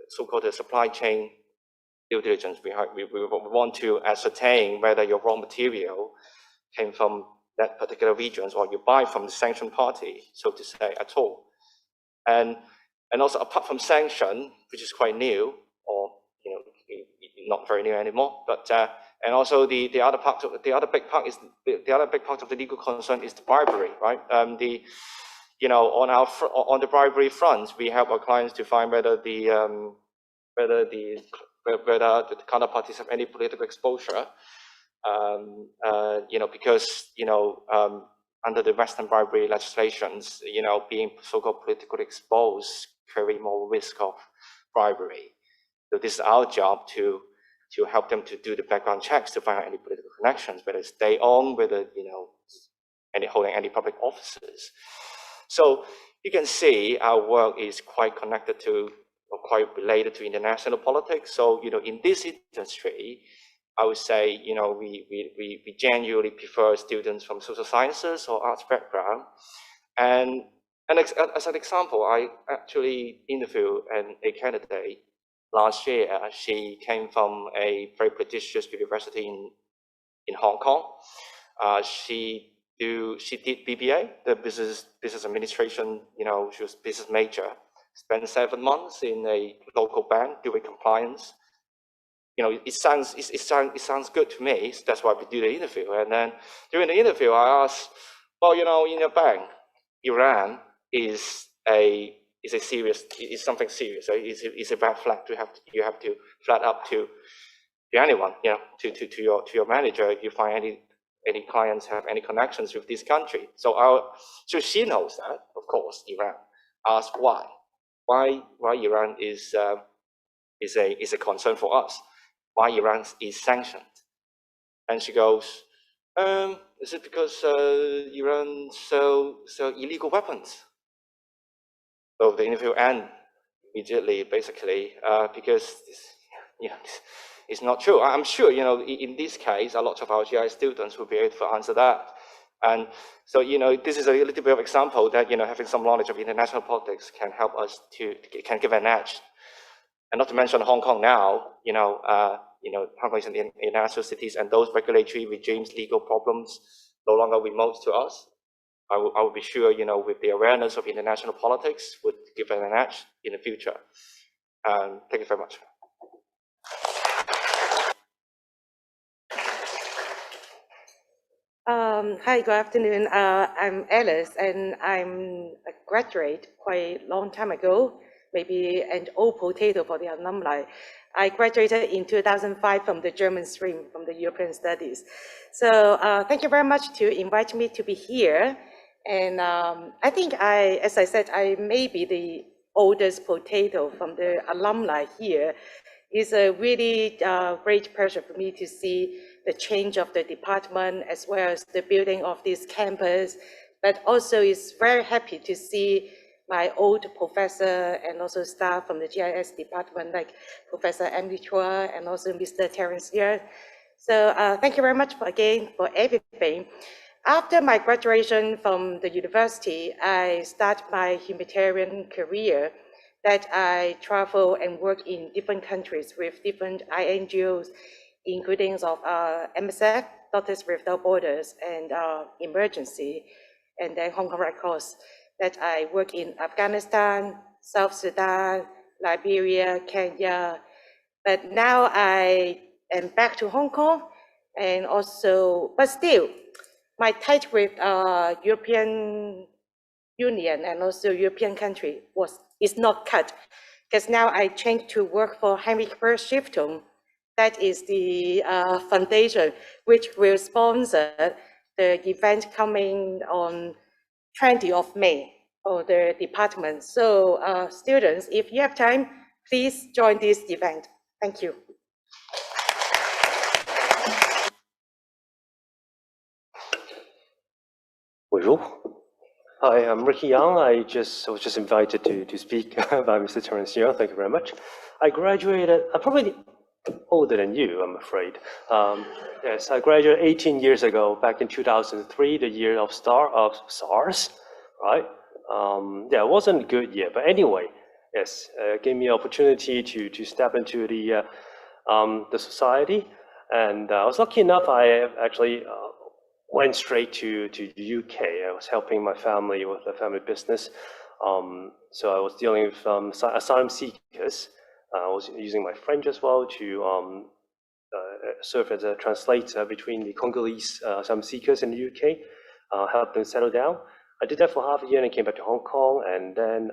so-called the supply chain due diligence. We want to ascertain whether your raw material came from that particular regions or you buy from the sanctioned party, so to say, at all. And also, apart from sanction, which is quite new, or not very new anymore, but and also the other big part of the legal concern is the bribery, right? On the bribery front, we help our clients to find whether the counterparties have any political exposure, because under the Western bribery legislations, being so-called politically exposed carry more risk of bribery. So this is our job to help them to do the background checks to find out any political connections, whether it's they own, whether holding any public offices. So you can see our work is quite connected to, or quite related to, international politics. So in this industry, I would say we genuinely prefer students from social sciences or arts background. And as an example, I actually interviewed a candidate last year. She came from a very prestigious university in Hong Kong. She did BBA, the business administration. She was business major. Spent 7 months in a local bank doing compliance. It sounds good to me. So that's why we do the interview. And then during the interview, I asked, well, in your bank, Iran is something serious. So it's a bad flag you have to flag up to anyone, to your manager if you find any clients have any connections with this country. So she knows that, of course, Iran. Asked why Iran is a concern for us, why Iran is sanctioned. And she goes, is it because Iran sell illegal weapons? So the interview ends immediately, basically, because it's not true. I'm sure, in this case, a lot of our GIS students will be able to answer that. And so, this is a little bit of example that, having some knowledge of international politics can help us can give an edge. And not to mention Hong Kong now, Hong Kong is an international cities, and those regulatory regimes, legal problems, no longer remote to us. I will be sure, with the awareness of international politics, would give an edge in the future. Thank you very much. Hi, good afternoon. I'm Alice, and I'm a graduate quite a long time ago, maybe an old potato for the alumni. I graduated in 2005 from the German stream, from the European Studies. So thank you very much to invite me to be here. And I think as I said, I may be the oldest potato from the alumni here. It's a really great pleasure for me to see the change of the department as well as the building of this campus, but also it's very happy to see my old professor and also staff from the GIS department, like Professor Emily Chua and also Mr. Terence Year. So thank you very much again for everything. After my graduation from the university, I start my humanitarian career that I travel and work in different countries with different NGOs, including of MSF, Doctors Without Borders, and Emergency, and then Hong Kong Red Cross, that I work in Afghanistan, South Sudan, Liberia, Kenya. But now I am back to Hong Kong, and also, but still, my tie with European Union and also European country is not cut, because now I changed to work for Heinrich Böll Stiftung. That is the foundation which will sponsor the event coming on 20th of May for the department. So students, if you have time, please join this event. Thank you. Bonjour. Hi, I'm Ricky Young. I was just invited to speak by Mr. Terence Year. Thank you very much. I graduated, I'm probably older than you, I'm afraid. Yes, I graduated 18 years ago, back in 2003, the year of SARS, right? Yeah, it wasn't a good year, but anyway, yes, it gave me an opportunity to step into the society, and I was lucky enough. I actually went straight to the UK. I was helping my family with a family business, so I was dealing with asylum seekers. I was using my French as well to serve as a translator between the Congolese asylum seekers in the UK, help them settle down. I did that for half a year and I came back to Hong Kong, and then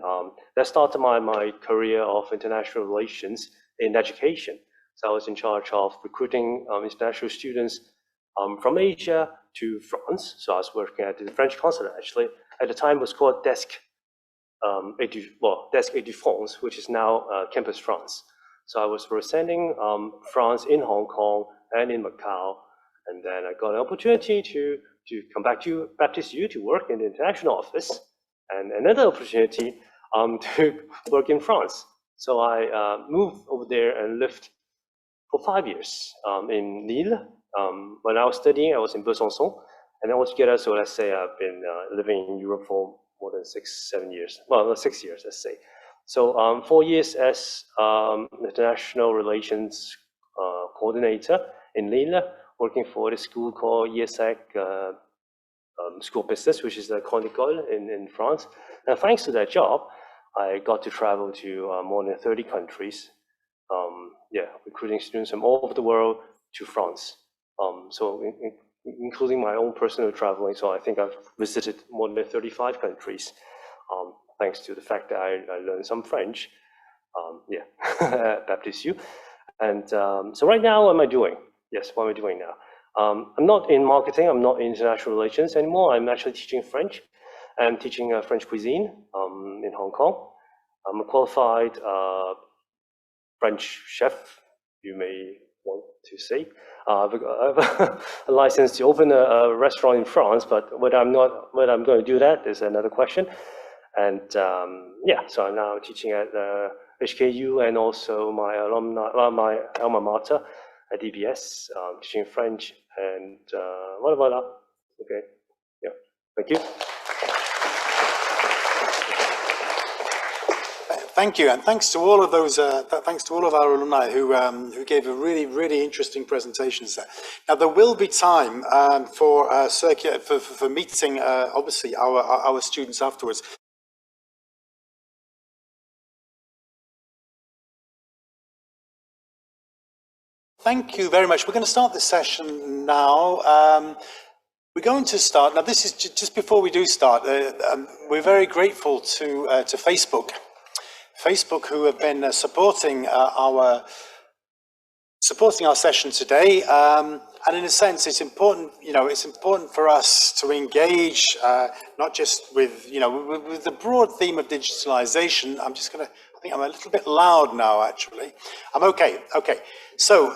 that started my career of international relations in education. So I was in charge of recruiting international students from Asia to France. So I was working at the French consulate, actually. At the time it was called Desk de France, which is now Campus France. So I was representing France in Hong Kong and in Macau, and then I got an opportunity to come back to Baptist U to work in the international office, and another opportunity to work in France. So I moved over there and lived for 5 years in Lille. When I was studying, I was in Besançon, and altogether, so let's say I've been living in Europe for more than 6-7 years. Well, 6 years, let's say. So 4 years as international relations coordinator in Lille, working for the school called ESSEC School of Business, which is the Grande École in France. And thanks to that job, I got to travel to more than 30 countries, recruiting students from all over the world to France. So including my own personal traveling, so I think I've visited more than 35 countries, thanks to the fact that I learned some French, at Baptist U. And so right now, what am I doing? Yes, what am I doing now? I'm not in marketing, I'm not in international relations anymore. I'm actually teaching French. I'm teaching French cuisine in Hong Kong. I'm a qualified French chef, you may want to say. I have a license to open a restaurant in France, but whether I'm going to do that is another question. And so I'm now teaching at HKBU and also my alma mater at DBS, teaching French and voilà. Okay, yeah, thank you. Thank you, and thanks to all of those. Thanks to all of our alumni who gave a really interesting presentations there. Now there will be time for meeting obviously our students afterwards. Thank you very much. We're going to start this session now. We're going to start now. This is just before we do start. We're very grateful to Facebook. Facebook, who have been supporting our session today, and in a sense, it's important. It's important for us to engage not just with with the broad theme of digitalization. I'm I think I'm a little bit loud now, actually. I'm okay. Okay. So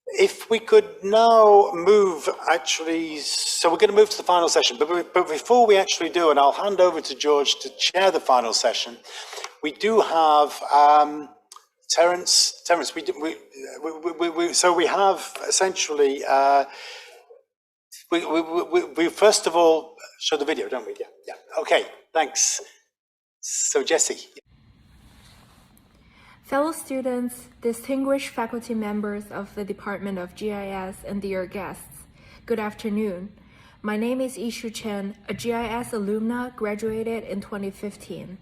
if we could now move, actually, so we're going to move to the final session. But before we actually do, and I'll hand over to George to chair the final session, we do have Terence, so we have essentially, we first of all show the video, don't we? Yeah. Okay, thanks. So Jessie. Fellow students, distinguished faculty members of the Department of GIS, and dear guests, good afternoon. My name is Yishu Chen, a GIS alumna graduated in 2015.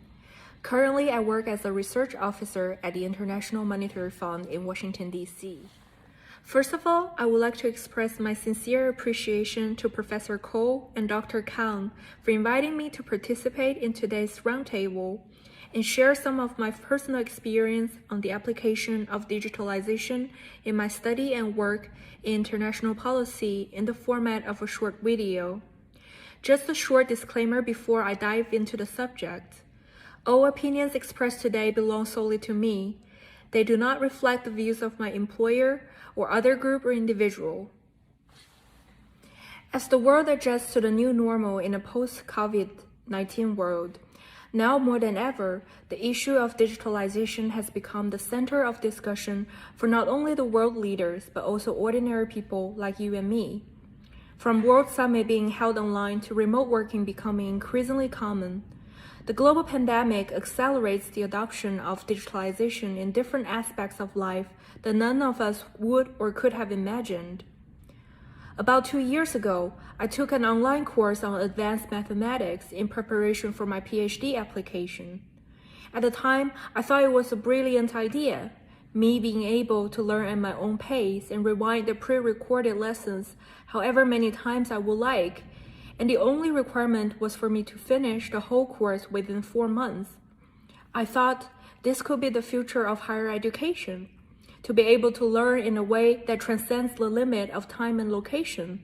Currently, I work as a research officer at the International Monetary Fund in Washington, D.C. First of all, I would like to express my sincere appreciation to Professor Cole and Dr. Kang for inviting me to participate in today's roundtable and share some of my personal experience on the application of digitalization in my study and work in international policy in the format of a short video. Just a short disclaimer before I dive into the subject. All opinions expressed today belong solely to me. They do not reflect the views of my employer or other group or individual. As the world adjusts to the new normal in a post-COVID-19 world, now more than ever, the issue of digitalization has become the center of discussion for not only the world leaders, but also ordinary people like you and me. From World Summit being held online to remote working becoming increasingly common, the global pandemic accelerates the adoption of digitalization in different aspects of life that none of us would or could have imagined. About 2 years ago, I took an online course on advanced mathematics in preparation for my PhD application. At the time, I thought it was a brilliant idea, me being able to learn at my own pace and rewind the pre-recorded lessons however many times I would like, and the only requirement was for me to finish the whole course within 4 months. I thought this could be the future of higher education, to be able to learn in a way that transcends the limit of time and location.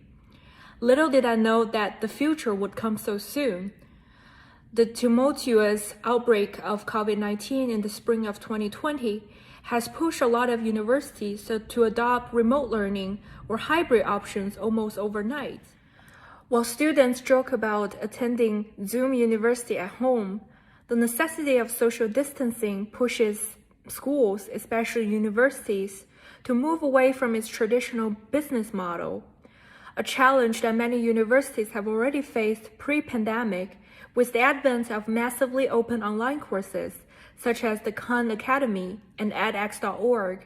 Little did I know that the future would come so soon. The tumultuous outbreak of COVID-19 in the spring of 2020 has pushed a lot of universities to adopt remote learning or hybrid options almost overnight. While students joke about attending Zoom University at home, the necessity of social distancing pushes schools, especially universities, to move away from its traditional business model, a challenge that many universities have already faced pre-pandemic with the advent of massively open online courses, such as the Khan Academy and edX.org.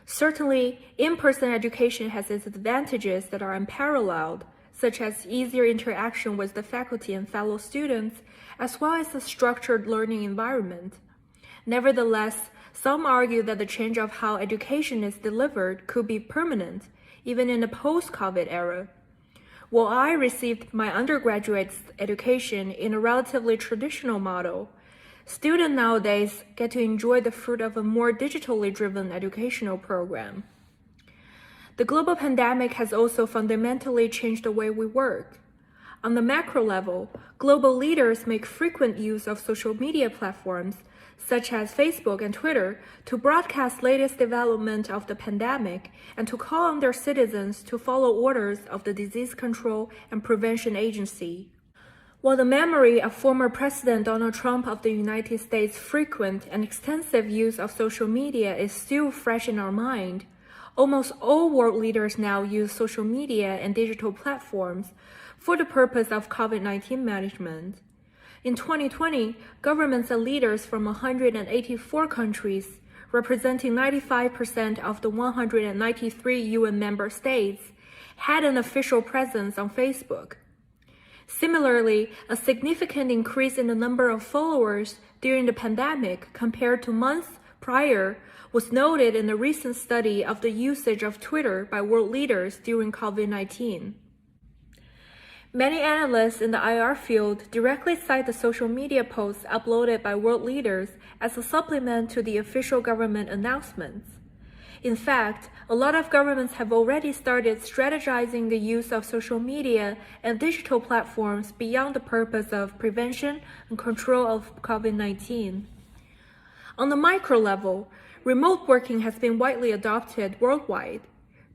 Certainly, in-person education has its advantages that are unparalleled, such as easier interaction with the faculty and fellow students, as well as a structured learning environment. Nevertheless, some argue that the change of how education is delivered could be permanent, even in the post-COVID era. While I received my undergraduate education in a relatively traditional model, students nowadays get to enjoy the fruit of a more digitally driven educational program. The global pandemic has also fundamentally changed the way we work. On the macro level, global leaders make frequent use of social media platforms such as Facebook and Twitter to broadcast latest development of the pandemic and to call on their citizens to follow orders of the Disease Control and Prevention Agency. While the memory of former President Donald Trump of the United States' frequent and extensive use of social media is still fresh in our mind, almost all world leaders now use social media and digital platforms for the purpose of COVID-19 management. In 2020, governments and leaders from 184 countries, representing 95% of the 193 UN member states, had an official presence on Facebook. Similarly, a significant increase in the number of followers during the pandemic compared to months prior was noted in a recent study of the usage of Twitter by world leaders during COVID-19. Many analysts in the IR field directly cite the social media posts uploaded by world leaders as a supplement to the official government announcements. In fact, a lot of governments have already started strategizing the use of social media and digital platforms beyond the purpose of prevention and control of COVID-19. On the micro level, remote working has been widely adopted worldwide.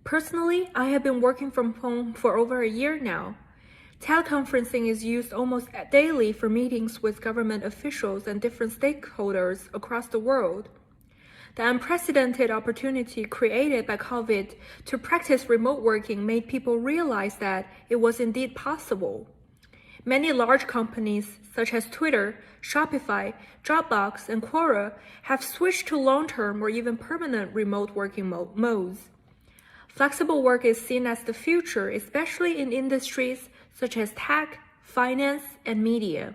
Personally, I have been working from home for over a year now. Teleconferencing is used almost daily for meetings with government officials and different stakeholders across the world. The unprecedented opportunity created by COVID to practice remote working made people realize that it was indeed possible. Many large companies, such as Twitter, Shopify, Dropbox, and Quora, have switched to long-term or even permanent remote working modes. Flexible work is seen as the future, especially in industries such as tech, finance, and media.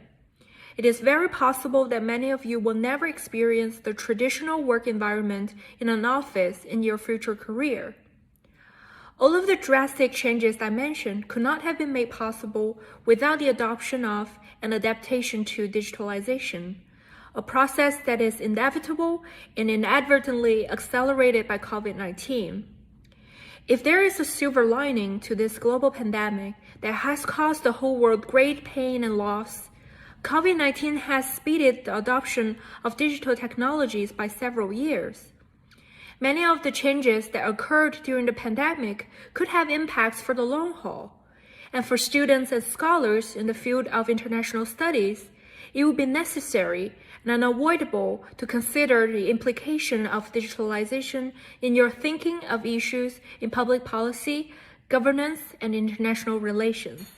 It is very possible that many of you will never experience the traditional work environment in an office in your future career. All of the drastic changes I mentioned could not have been made possible without the adoption of and adaptation to digitalization, a process that is inevitable and inadvertently accelerated by COVID-19. If there is a silver lining to this global pandemic that has caused the whole world great pain and loss, COVID-19 has speeded the adoption of digital technologies by several years. Many of the changes that occurred during the pandemic could have impacts for the long haul. And for students and scholars in the field of international studies, it would be necessary and unavoidable to consider the implication of digitalization in your thinking of issues in public policy, governance, and international relations.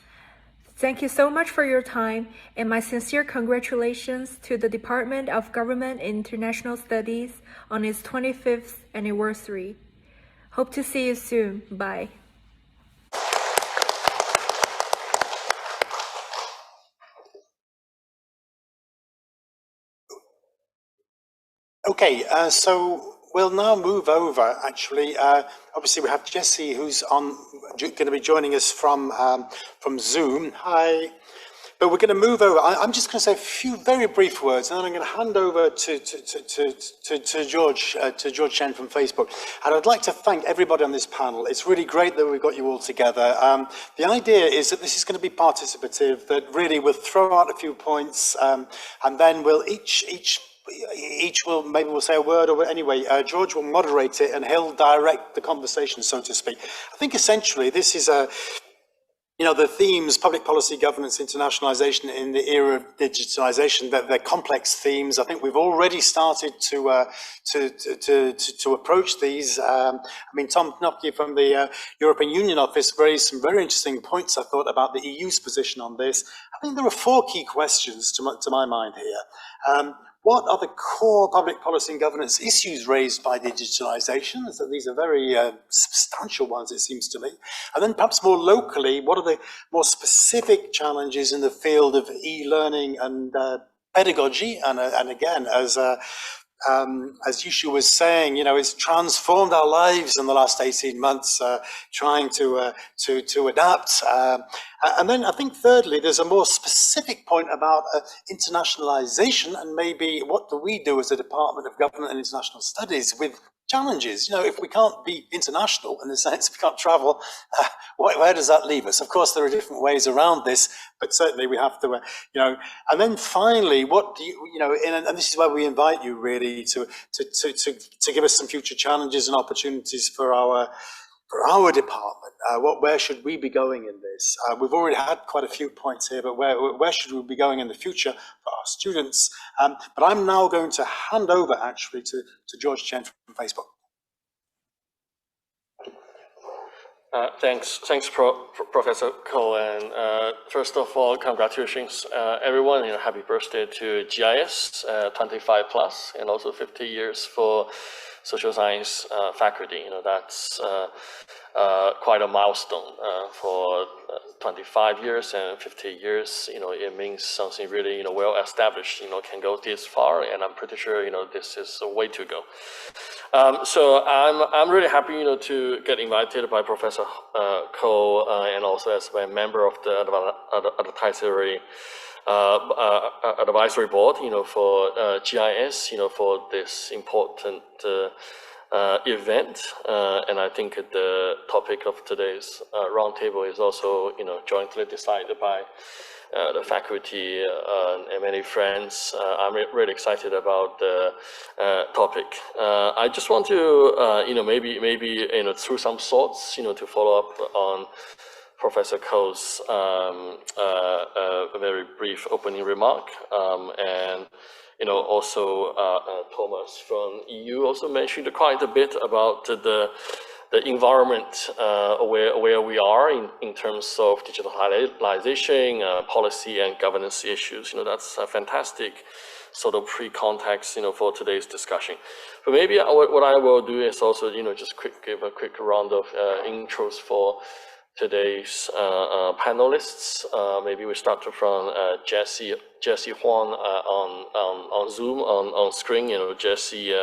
Thank you so much for your time, and my sincere congratulations to the Department of Government and International Studies on its 25th anniversary. Hope to see you soon. Bye. Okay, so we'll now move over, actually. Obviously, we have Jessie, who's going to be joining us from Zoom. Hi. But we're going to move over. I'm just going to say a few very brief words, and then I'm going to hand over to George Chen from Facebook. And I'd like to thank everybody on this panel. It's really great that we've got you all together. The idea is that this is going to be participative, that really we'll throw out a few points, and then we'll each will maybe we'll say a word, or anyway, George will moderate it and he'll direct the conversation, so to speak. I think essentially this is the themes: public policy, governance, internationalization in the era of digitalization. They're complex themes. I think we've already started to approach these. I mean, Tom Gnocchi from the European Union office raised some very interesting points, I thought, about the EU's position on this. I think there are four key questions to my mind here. What are the core public policy and governance issues raised by digitalization? So these are very substantial ones, it seems to me. And then perhaps more locally, what are the more specific challenges in the field of e-learning and pedagogy? And again, as Yishu was saying, it's transformed our lives in the last 18 months, trying to adapt. And then I think thirdly, there's a more specific point about internationalization, and maybe what do we do as a Department of Government and International Studies with challenges? If we can't be international, in the sense we can't travel, where does that leave us? Of course, there are different ways around this, but certainly we have to, and then finally, what do and this is where we invite you really to give us some future challenges and opportunities for our department. Where should we be going in this? We've already had quite a few points here, but where should we be going in the future for our students? But I'm now going to hand over actually to George Chen from Facebook. Thanks, Professor Cole. And first of all, congratulations, everyone, and happy birthday to GIS, 25 plus, and also 50 years for social science faculty. That's quite a milestone for 25 years and 50 years. It means something really well established. Can go this far, and I'm pretty sure this is a way to go. So I'm really happy to get invited by Professor Cole, and also as a member of the advisory board, for GIS, for this important event. And I think the topic of today's roundtable is also, jointly decided by the faculty, and many friends. I'm really excited about the topic. I just want to, maybe through some thoughts, to follow up on Professor Cole's very brief opening remark, and also Thomas from EU also mentioned quite a bit about the environment where we are in terms of digitalization, policy and governance issues. That's a fantastic sort of pre-context, for today's discussion. But maybe what I will do is also, just give a quick round of intros for today's panelists. Maybe we start from Jessie Huang on Zoom on screen. Jessie.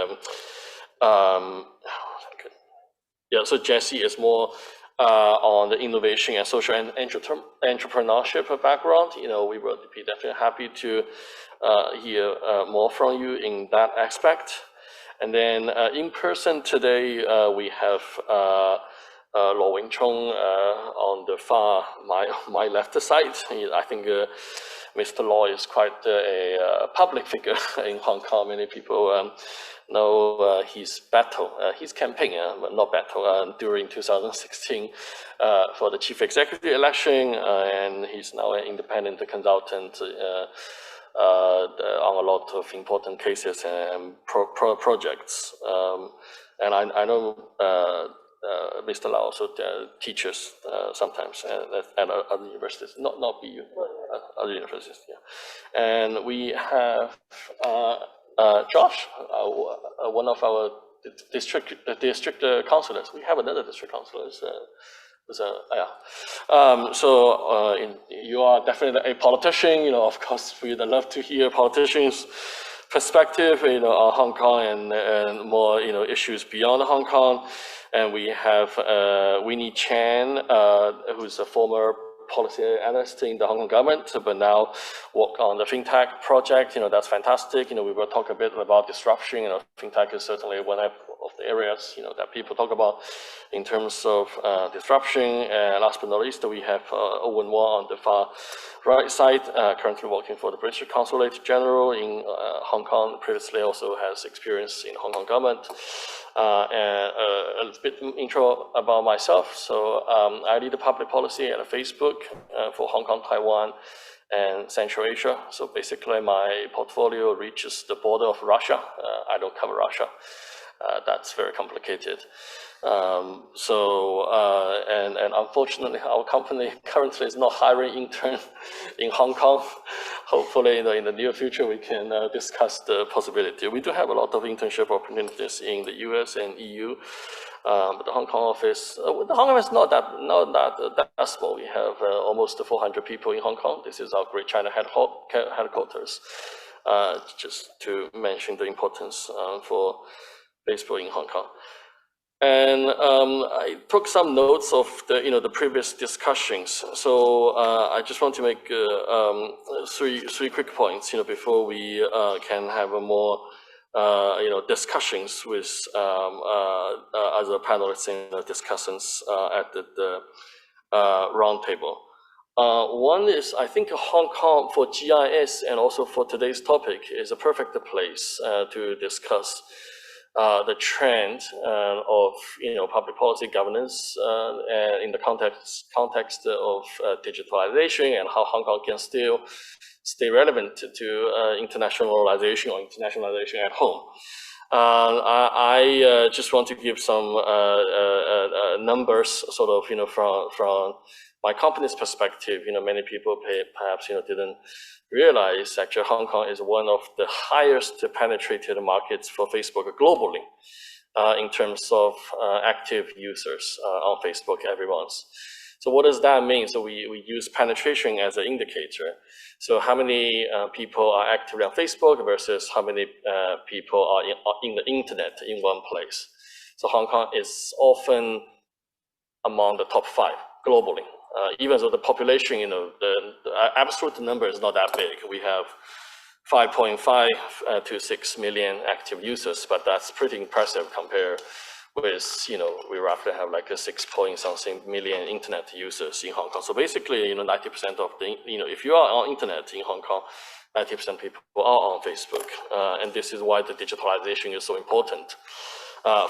So Jessie is more on the innovation and social entrepreneurship background. We will be definitely happy to hear more from you in that aspect. And then in person today, we have Chong on the far my left side. I think Mr. Law is quite a public figure in Hong Kong. Many people know his campaign, but not battle, during 2016 for the chief executive election, and he's now an independent consultant on a lot of important cases and projects. And I know Mr. Lau also teaches sometimes at other universities, not BU, other universities. Yeah. And we have Josh, one of our district councillors. We have another district councillor. You are definitely a politician. Of course, we'd love to hear politicians' perspective, on Hong Kong and more, issues beyond Hong Kong. And we have Winnie Chan, who's a former policy analyst in the Hong Kong government, but now work on the FinTech project. That's fantastic. We will talk a bit about disruption. FinTech is certainly one of the areas, that people talk about in terms of disruption. And last but not least, we have Owen Wong on the far right side, currently working for the British Consulate General in Hong Kong. Previously also has experience in Hong Kong government. And a little bit intro about myself. So I lead the public policy at Facebook for Hong Kong, Taiwan, and Central Asia. So basically my portfolio reaches the border of Russia. I don't cover Russia. That's very complicated. And unfortunately, our company currently is not hiring interns in Hong Kong. Hopefully, in the near future, we can discuss the possibility. We do have a lot of internship opportunities in the US and EU, but the Hong Kong office, is not that small. We have almost 400 people in Hong Kong. This is our Great China headquarters. Just to mention the importance for Facebook in Hong Kong. And I took some notes of the previous discussions. So I just want to make three quick points, before we can have a more discussions with other panelists and discussants at the round table. One is, I think Hong Kong for GIS and also for today's topic is a perfect place to discuss the trend of public policy governance in the context of digitalization, and how Hong Kong can still stay relevant to internationalization or internationalization at home. I just want to give some numbers, sort of, from my company's perspective. Many people perhaps didn't realize actually Hong Kong is one of the highest penetrated markets for Facebook globally in terms of active users on Facebook every month. So what does that mean? So we use penetration as an indicator. So how many people are active on Facebook versus how many people are in the internet in one place. So Hong Kong is often among the top 5 globally. Even though the population, the absolute number is not that big. We have 5.5 to 6 million active users, but that's pretty impressive compared with, we roughly have like a 6-point-something million internet users in Hong Kong. So basically, 90% of the, if you are on internet in Hong Kong, 90% people are on Facebook. And this is why the digitalization is so important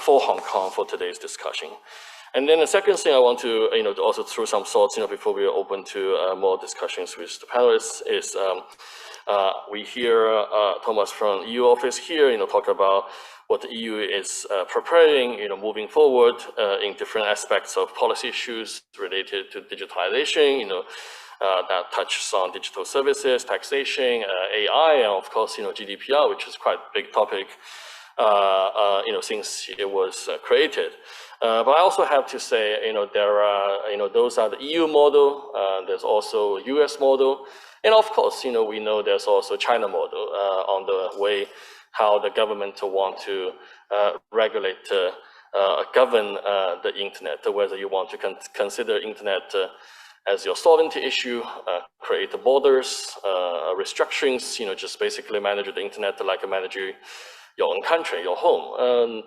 for Hong Kong for today's discussion. And then the second thing I want to, also throw some thoughts, before we open to more discussions with the panelists is we hear Thomas from EU office here, talk about what the EU is preparing, moving forward in different aspects of policy issues related to digitalization, that touches on digital services, taxation, AI, and of course, GDPR, which is quite a big topic, since it was created. But I also have to say, there are, those are the EU model, there's also US model, and of course, we know there's also China model on the way how the government want to regulate, govern the internet, whether you want to consider internet as your sovereignty issue, create the borders, restrictions, just basically manage the internet like manage your own country, your home.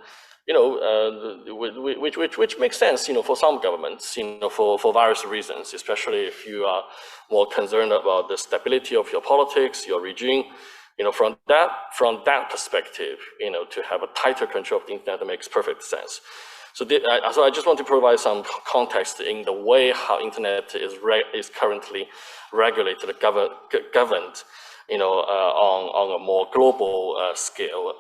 Which makes sense, for some governments, for various reasons, especially if you are more concerned about the stability of your politics, your regime. From that perspective, to have a tighter control of the internet makes perfect sense. So I just want to provide some context in the way how internet is currently regulated, governed, on a more global scale.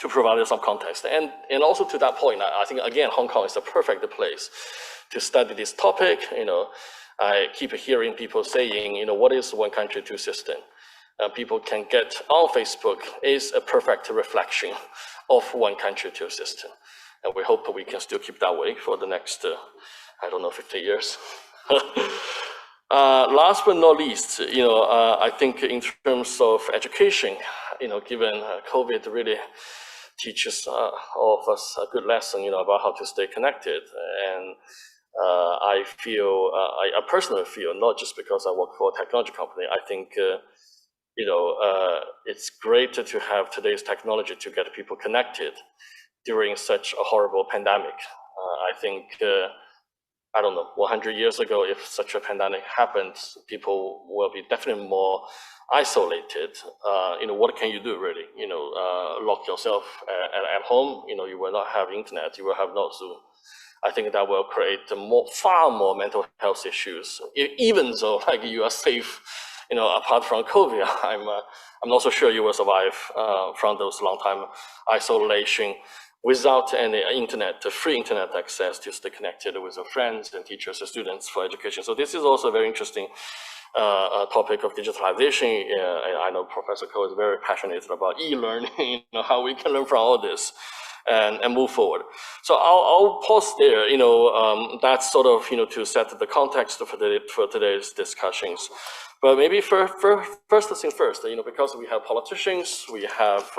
To provide some context. And also to that point, I think, again, Hong Kong is a perfect place to study this topic. I keep hearing people saying, what is one country, two system? People can get on Facebook is a perfect reflection of one country, two system. And we hope we can still keep that way for the next, 50 years. Last but not least, I think in terms of education, given COVID really teaches all of us a good lesson, about how to stay connected. And I feel, I personally feel, not just because I work for a technology company, I think, it's great to have today's technology to get people connected during such a horrible pandemic. I think, 100 years ago, if such a pandemic happened, people will be definitely more isolated. What can you do really? Lock yourself at home, you will not have internet, you will have no Zoom. I think that will create far more mental health issues, even though like you are safe, apart from COVID. I'm not so sure you will survive from those long time isolation without any internet, free internet access to stay connected with your friends and teachers and students for education. So this is also a very interesting topic of digitalization. I know Professor Cole is very passionate about e-learning, how we can learn from all this and move forward. So I'll pause there, that's sort of, to set the context for today's discussions. But maybe first thing first, because we have politicians, we have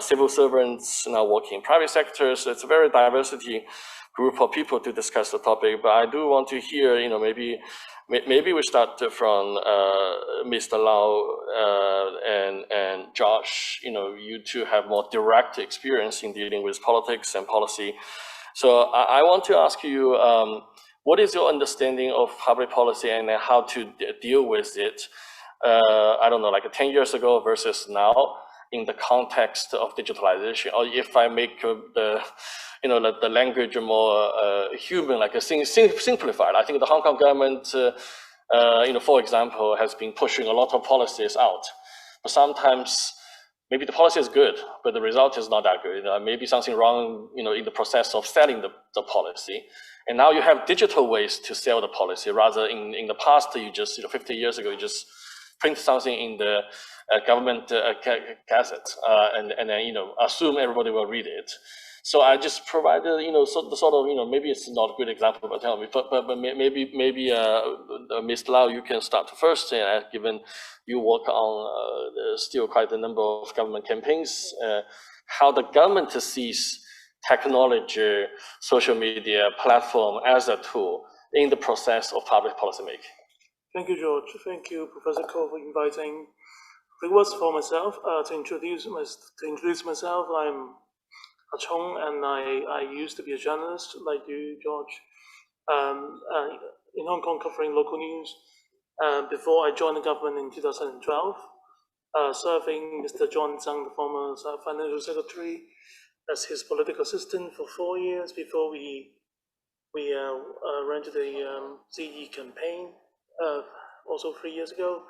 civil servants now working in private sectors. It's a very diversity group of people to discuss the topic. But I do want to hear, maybe we start from Mr. Lau and Josh. You two have more direct experience in dealing with politics and policy. So I want to ask you, what is your understanding of public policy and how to deal with it? Like 10 years ago versus now, in the context of digitalization, or if I make the language more human, like simplified. I think the Hong Kong government, for example, has been pushing a lot of policies out, but sometimes maybe the policy is good, but the result is not that good. Maybe something wrong, in the process of selling the policy. And now you have digital ways to sell the policy, rather in the past, you just, 50 years ago, you just print something in the government gazette and then, assume everybody will read it. So I just provided, maybe it's not a good example, but tell me, but maybe Ms. Lau, you can start first, given you work on still quite a number of government campaigns, how the government sees technology, social media platform as a tool in the process of public policy making. Thank you, George. Thank you, Professor Cole, for inviting Quick words for myself. To introduce myself, I'm Chong, and I used to be a journalist like you, George, in Hong Kong covering local news before I joined the government in 2012, serving Mr. John Tsang, the former financial secretary, as his political assistant for 4 years before we ran to the CE campaign also 3 years ago.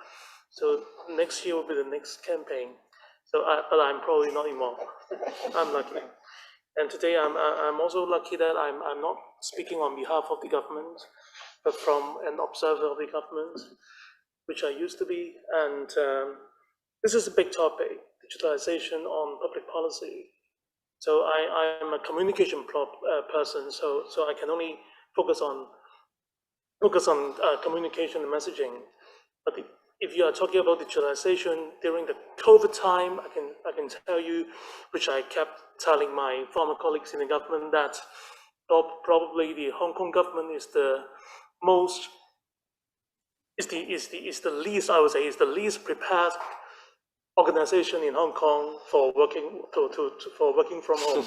So next year will be the next campaign. So, but I'm probably not involved. I'm lucky. And today I'm also lucky that I'm not speaking on behalf of the government, but from an observer of the government, which I used to be. And this is a big topic, digitalization on public policy. So I'm a communication person, so I can only focus on communication and messaging. But if you are talking about digitalization during the COVID time, I can tell you, which I kept telling my former colleagues in the government, that probably the Hong Kong government is the least, I would say, is the least prepared organization in Hong Kong for working from home.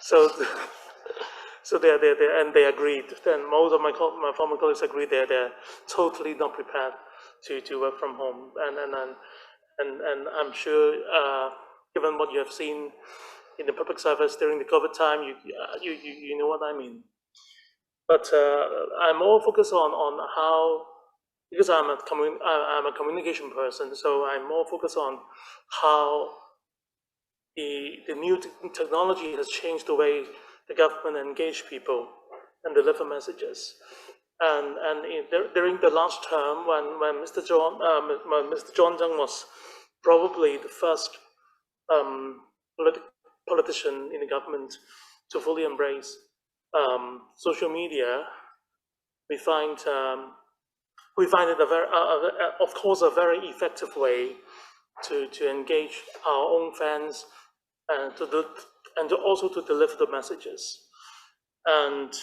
So they agreed. Then most of my former colleagues agreed they're totally not prepared to work from home. And I'm sure, given what you have seen in the public service during the COVID time, you know what I mean. But I'm more focused on how, because I'm a communication person, so I'm more focused on how the new technology has changed the way the government engage people and deliver messages. And during the last term, when Mr. John Tsang was probably the first politician in the government to fully embrace social media, we find it of course a very effective way to engage our own fans and also to deliver the messages. And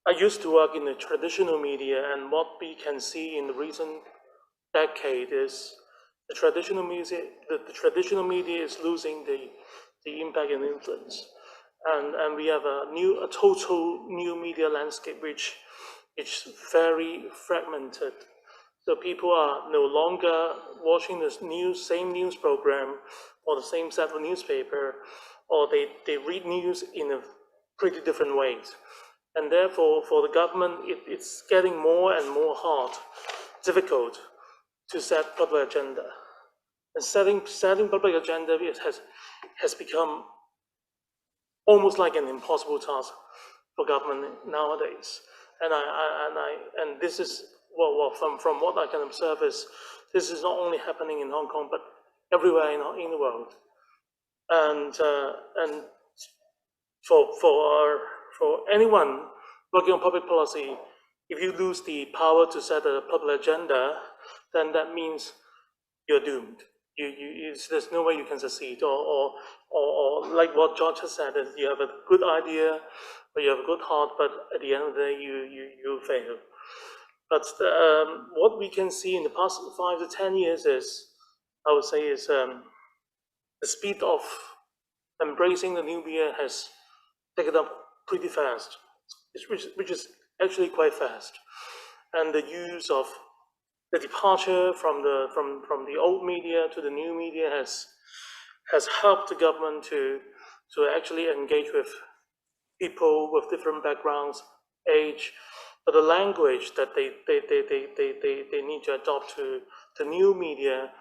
I used to work in the traditional media, and what we can see in the recent decade is the traditional media is losing the impact and influence, and we have a total new media landscape which is very fragmented. So people are no longer watching the same news program or the same set of newspaper, or they read news in a pretty different ways. And therefore, for the government, it's getting more and more difficult to set public agenda. And setting public agenda has become almost like an impossible task for government nowadays. And this is, well, from what I can observe, is this is not only happening in Hong Kong, but everywhere in the world. And for anyone working on public policy, if you lose the power to set a public agenda, then that means you're doomed. There's no way you can succeed. Or like what George has said, is you have a good idea, or you have a good heart, but at the end of the day, you fail. But what we can see in the past 5 to 10 years is, I would say, is the speed of embracing the new media has taken up pretty fast, which is actually quite fast. And the use of the departure from the old media to the new media has helped the government to actually engage with people with different backgrounds, age, but the language that they need to adopt to the new media,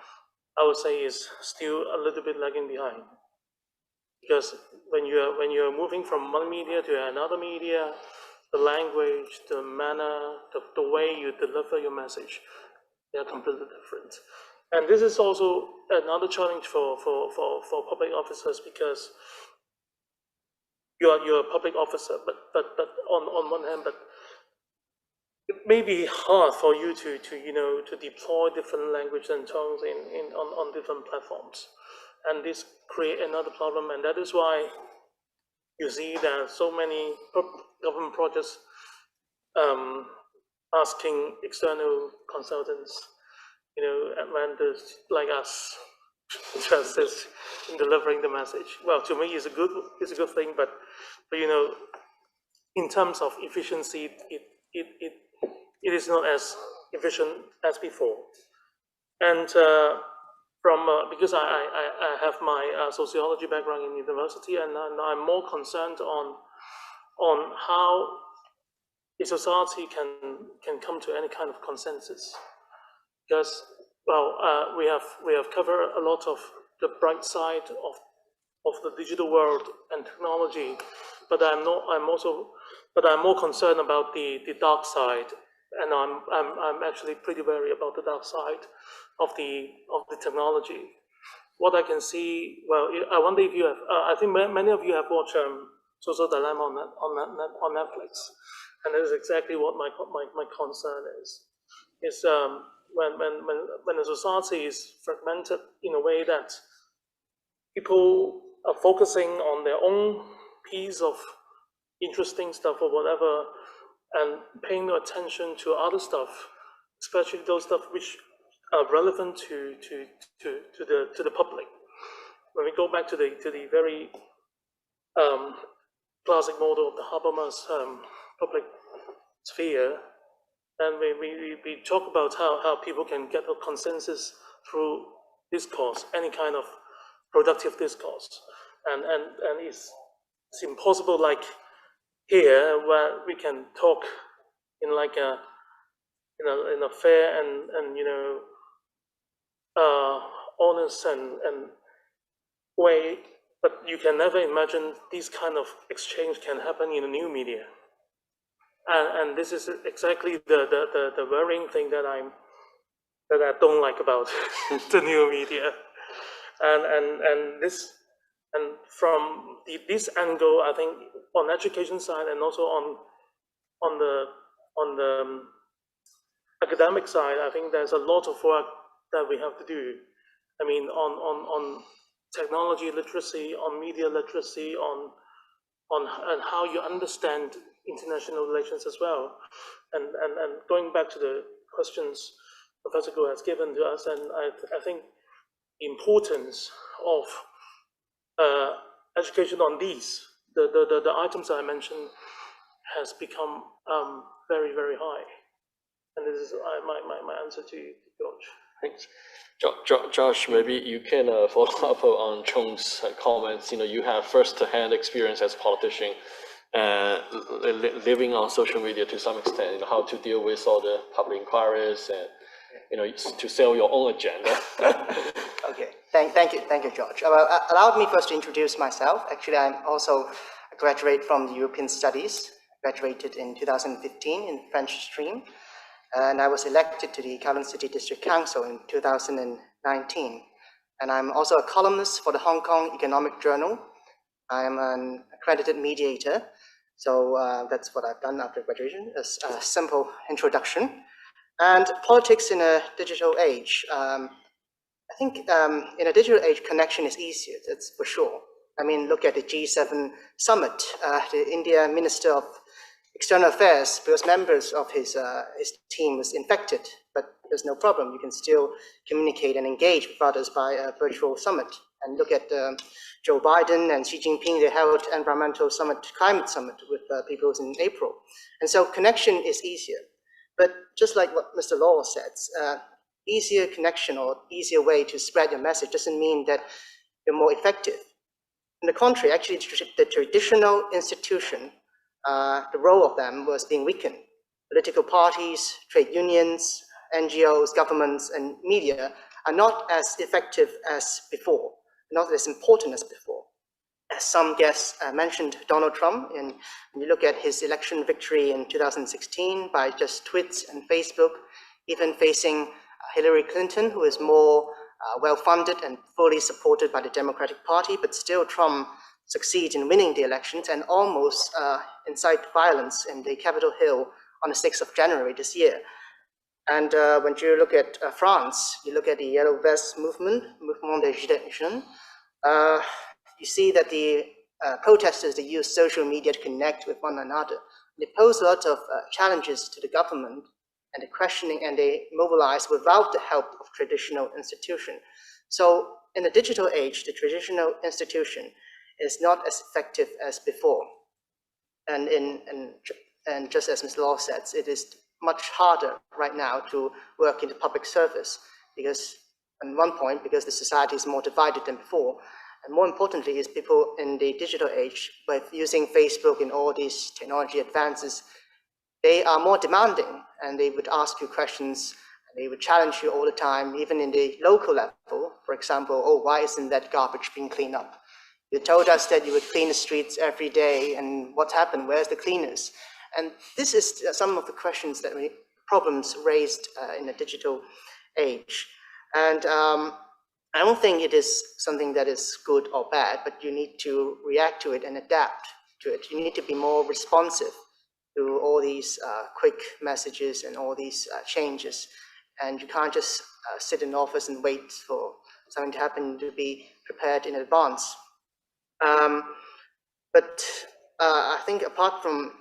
I would say, is still a little bit lagging behind. Because when you're moving from one media to another media, the language, the manner, the way you deliver your message, they are completely different. And this is also another challenge for public officers, because you're a public officer, but on one hand, but it may be hard for you to deploy different language and tones on different platforms, and this create another problem. And that is why you see that so many government projects asking external consultants Atlantis like us just in delivering the message. Well, to me, it's a good thing, but in terms of efficiency, it is not as efficient as before. And because I have my sociology background in university, and I'm more concerned on how a society can come to any kind of consensus. Because we have covered a lot of the bright side of the digital world and technology, but I'm more concerned about the dark side, and I'm actually pretty wary about the dark side of the technology. What I can see, I wonder if you have. I think many of you have watched Social Dilemma on Netflix, and that is exactly what my concern is. Is when a society is fragmented in a way that people are focusing on their own piece of interesting stuff or whatever, and paying no attention to other stuff, especially those stuff which are relevant to the public. When we go back to the very classic model of the Habermas public sphere, and we talk about how people can get a consensus through discourse, any kind of productive discourse, and it's impossible like here, where we can talk in like in a fair and honest and way, but you can never imagine this kind of exchange can happen in a new media. And this is exactly the worrying thing that I don't like about the new media, and from this angle, I think on education side and also on the academic side, I think there's a lot of work that we have to do. I mean, on technology literacy, on media literacy, on how you understand international relations as well, and going back to the questions Professor Cole has given to us, and I think the importance of education on these the items I mentioned has become very, very high, and this is my answer to you, George. Thanks. Josh, maybe you can follow up on Chung's comments. You have first-hand experience as a politician, living on social media to some extent. How to deal with all the public inquiries and to sell your own agenda. Okay, thank you, George. Allow me first to introduce myself. Actually, I'm also a graduate from the European Studies. Graduated in 2015 in French stream. And I was elected to the Kowloon City District Council in 2019. And I'm also a columnist for the Hong Kong Economic Journal. I'm an accredited mediator. So that's what I've done after graduation, a simple introduction. And politics in a digital age. I think in a digital age, connection is easier, that's for sure. I mean, look at the G7 summit. The India Minister of External Affairs, because members of his team was infected, but there's no problem. You can still communicate and engage with others by a virtual summit. And look at Joe Biden and Xi Jinping, they held environmental summit, climate summit with people in April. And so connection is easier. But just like what Mr. Law says, easier connection or easier way to spread your message doesn't mean that you're more effective. On the contrary, actually, the traditional institution, the role of them was being weakened. Political parties, trade unions, NGOs, governments, and media are not as effective as before, not as important as before. As some guests mentioned, Donald Trump, and when you look at his election victory in 2016 by just tweets and Facebook, even facing Hillary Clinton, who is more well-funded and fully supported by the Democratic Party, but still Trump succeeds in winning the elections and almost incite violence in the Capitol Hill on the 6th of January this year. And when you look at France, you look at the Yellow Vest movement, Mouvement des Gilets Jaunes, you see that the protesters, they use social media to connect with one another. They pose a lot of challenges to the government and the questioning, and they mobilize without the help of traditional institution. So in the digital age, the traditional institution is not as effective as before. And just as Ms. Law said, it is much harder right now to work in the public service because, at one point, because the society is more divided than before. And more importantly is people in the digital age, with using Facebook and all these technology advances, they are more demanding and they would ask you questions, and they would challenge you all the time, even in the local level. For example, oh, why isn't that garbage being cleaned up? You told us that you would clean the streets every day, and what happened? Where's the cleaners? And this is some of the questions that problems raised in the digital age. And I don't think it is something that is good or bad, but you need to react to it and adapt to it. You need to be more responsive to all these quick messages and all these changes. And you can't just sit in office and wait for something to happen, to be prepared in advance. But I think apart from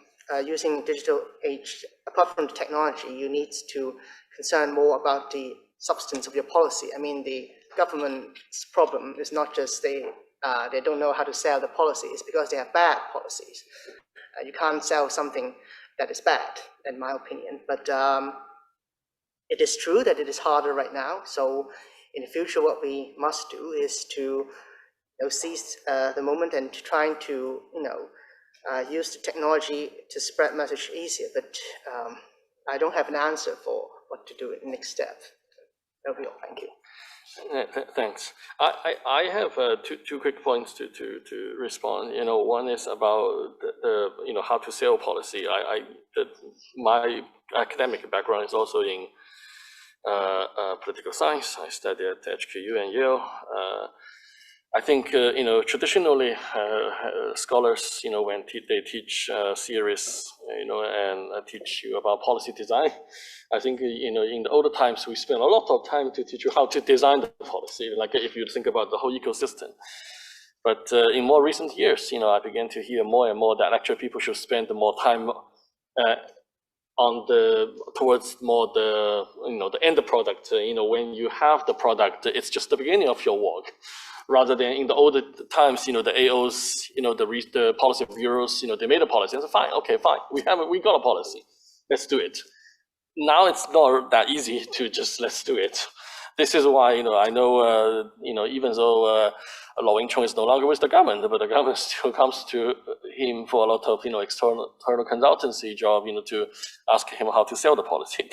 using digital age, apart from the technology, you need to concern more about the substance of your policy. I mean, the government's problem is not just they don't know how to sell the policy, it's because they have bad policies. You can't sell something that is bad, in my opinion. But it is true that it is harder right now. So in the future, what we must do is to seize the moment and trying to use the technology to spread message easier. But I don't have an answer for what to do in the next step. That'll be all. Thank you. Thanks. I have two quick points to respond. One is about the how to sell policy. My academic background is also in political science. I studied at HKBU and Yale. I think traditionally scholars when they teach theories and teach you about policy design, I think in the older times we spent a lot of time to teach you how to design the policy, like if you think about the whole ecosystem. But in more recent years, I began to hear more and more that actually people should spend more time on towards more the end product. When you have the product, it's just the beginning of your work. Rather than in the older times, the AOs, the policy bureaus, they made a policy and said, fine, okay, fine, we got a policy, let's do it. Now it's not that easy to just let's do it. This is why I know even though Y.W.WONG is no longer with the government, but the government still comes to him for a lot of external consultancy job, to ask him how to sell the policy.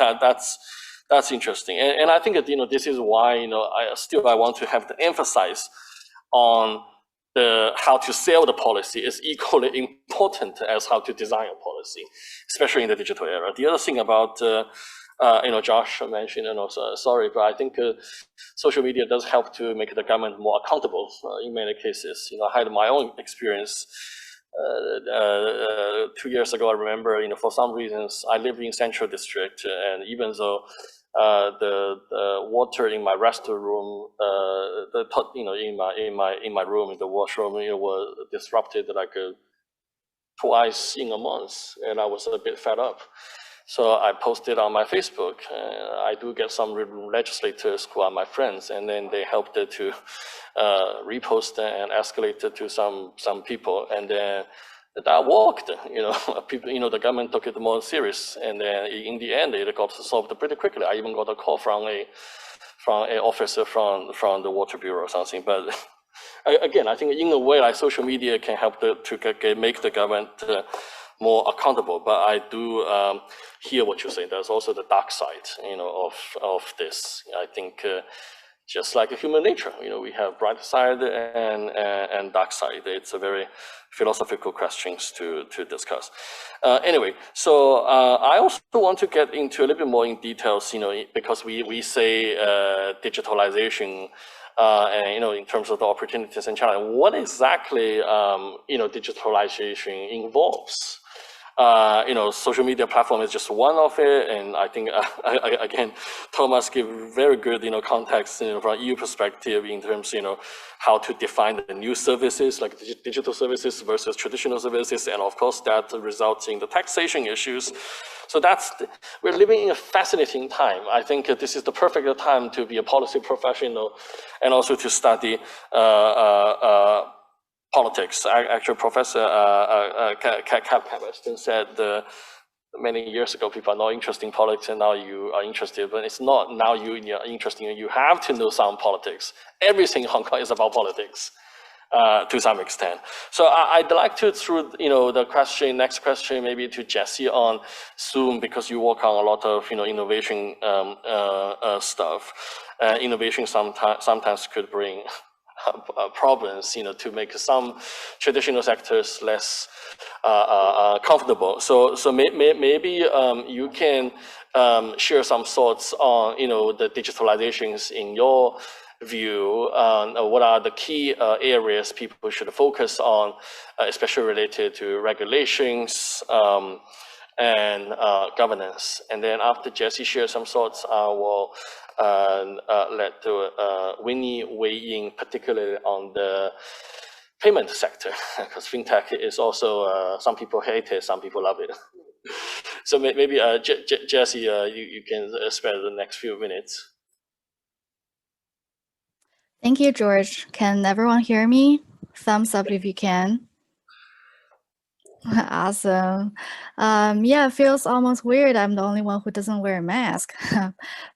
That's interesting, and I think that this is why I want to have the emphasis on how to sell the policy is equally important as how to design a policy, especially in the digital era. The other thing about Josh mentioned, and also sorry, but I think social media does help to make the government more accountable in many cases. I had my own experience. 2 years ago, I remember, for some reasons, I live in Central District, and even though the water in my restroom, in my room, in the washroom, was disrupted like twice in a month, and I was a bit fed up. So I posted on my Facebook. I do get some legislators who are my friends, and then they helped to repost and escalate to some people, and then that worked. People, the government took it more serious, and then in the end, it got solved pretty quickly. I even got a call from an officer from the Water Bureau or something. But again, I think in a way, like social media can help to make the government more accountable. But I do hear what you're saying. There's also the dark side, of this. I think just like human nature, we have bright side and dark side. It's a very philosophical questions to discuss. Anyway, so I also want to get into a little bit more in details, because we say digitalization, and in terms of the opportunities and challenges. What exactly digitalization involves? social media platform is just one of it, and I think again, Thomas gave very good context from EU perspective in terms how to define the new services like digital services versus traditional services, and of course that results in the taxation issues. So we're living in a fascinating time. I think this is the perfect time to be a policy professional and also to study politics. Actually, Professor Cabestan said many years ago, people are not interested in politics, and now you are interested. But it's not now you're interested. You have to know some politics. Everything in Hong Kong is about politics to some extent. So I'd like to through the next question maybe to Jessie on Zoom, because you work on a lot of innovation stuff. Innovation sometimes could bring problems, to make some traditional sectors less comfortable. So maybe you can share some thoughts on the digitalizations in your view. What are the key areas people should focus on, especially related to regulations and governance? And then after Jessie shares some thoughts, I will let Winnie weigh in, particularly on the payment sector, because fintech is also, some people hate it, some people love it. So maybe Jessie, you can spare the next few minutes. Thank you, George. Can everyone hear me? Thumbs up if you can. Awesome. Yeah, it feels almost weird. I'm the only one who doesn't wear a mask,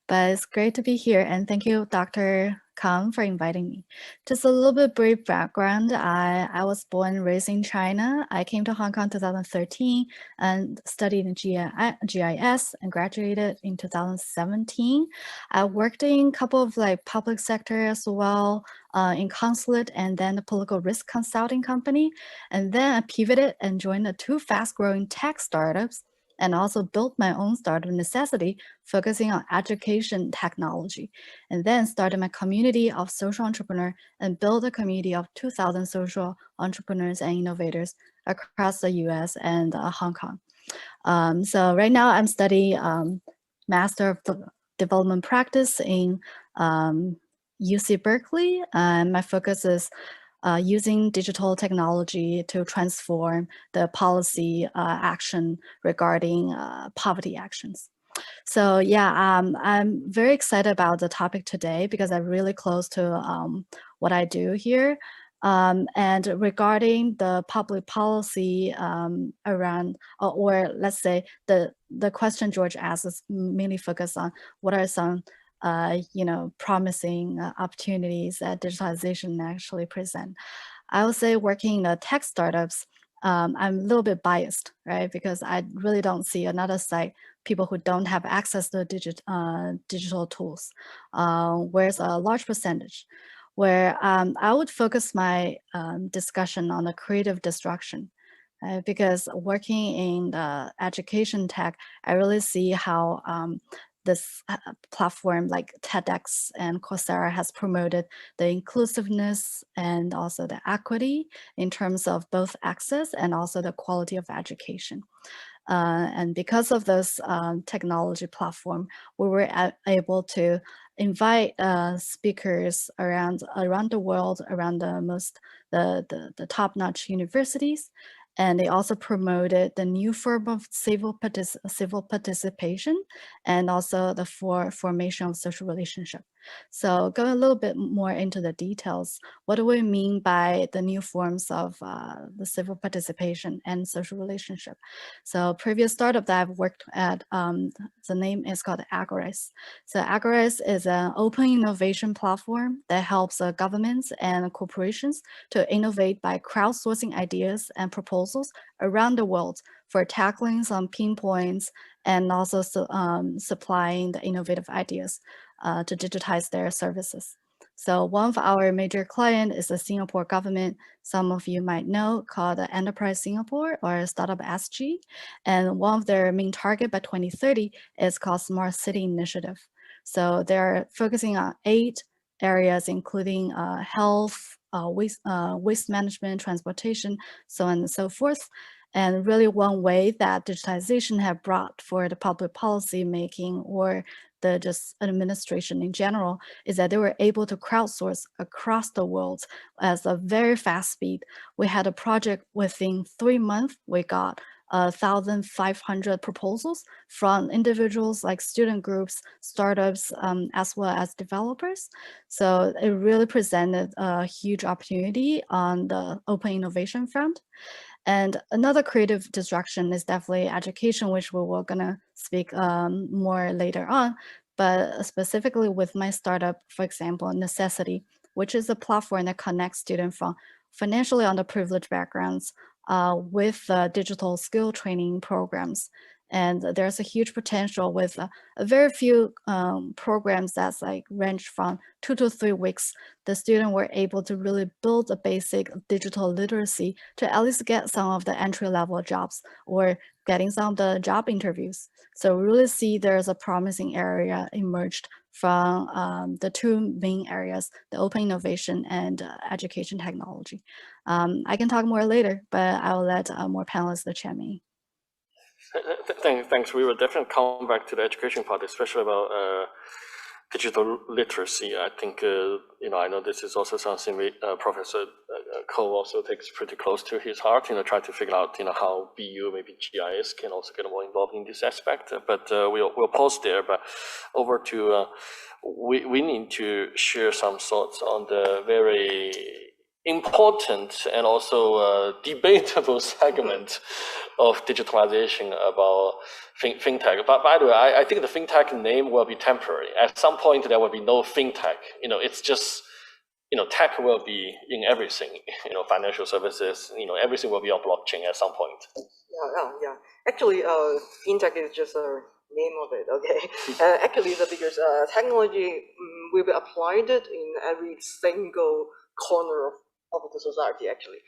but it's great to be here. And thank you, Dr. Kang, for inviting me. Just a little bit brief background. I was born and raised in China. I came to Hong Kong in 2013 and studied in GIS and graduated in 2017. I worked in a couple of public sector as well, in consulate and then the political risk consulting company. And then I pivoted and joined the two fast-growing tech startups and also built my own startup necessity, focusing on education technology. And then started my community of social entrepreneurs and built a community of 2,000 social entrepreneurs and innovators across the US and Hong Kong. So right now I'm studying Master of Development Practice in UC Berkeley. My focus is using digital technology to transform the policy action regarding poverty actions. So yeah, I'm very excited about the topic today because I'm really close to what I do here. And regarding the public policy around, or let's say the question George asked is mainly focused on what are some promising opportunities that digitalization actually present. I would say working in the tech startups, I'm a little bit biased, right? Because I really don't see another site, people who don't have access to digital tools, whereas a large percentage, where I would focus my discussion on the creative destruction. Because working in the education tech, I really see how this platform like TEDx and Coursera has promoted the inclusiveness and also the equity in terms of both access and also the quality of education. And because of this technology platform, we were able to invite speakers around the world, around the top-notch universities. And they also promoted the new form of civil participation and also the formation of social relationship. So going a little bit more into the details, what do we mean by the new forms of the civil participation and social relationship? So previous startup that I've worked at, the name is called Agoris. So Agoris is an open innovation platform that helps governments and corporations to innovate by crowdsourcing ideas and proposals around the world for tackling some pinpoints and also supplying the innovative ideas to digitize their services. So one of our major clients is the Singapore government, some of you might know, called Enterprise Singapore or Startup SG. And one of their main target by 2030 is called Smart City Initiative. So they're focusing on 8 areas, including health, waste management, transportation, so on and so forth. And really one way that digitization have brought for the public policy making or the just administration in general is that they were able to crowdsource across the world at a very fast speed. We had a project within 3 months, we got 1,500 proposals from individuals like student groups, startups, as well as developers. So it really presented a huge opportunity on the open innovation front. And another creative disruption is definitely education, which we were gonna speak more later on. But specifically with my startup, for example, Necessity, which is a platform that connects students from financially underprivileged backgrounds with digital skill training programs. And there's a huge potential with a very few programs that's like range from 2 to 3 weeks. The students were able to really build a basic digital literacy to at least get some of the entry-level jobs or getting some of the job interviews. So we really see there's a promising area emerged from the two main areas, the open innovation and education technology. I can talk more later, but I will let more panelists the chat me. Thanks. We will definitely come back to the education part, especially about digital literacy. I think, I know this is also something Professor Cole also takes pretty close to his heart, try to figure out, how BU, maybe GIS can also get more involved in this aspect. But we'll pause there, but over to, we need to share some thoughts on the very important and also debatable segment of digitalization about fintech. But by the way, I think the fintech name will be temporary. At some point, there will be no fintech. It's just, tech will be in everything. Financial services. Everything will be on blockchain at some point. Yeah. Actually, fintech is just a name of it. Okay. Actually, because technology will be applied in every single corner of the society, actually.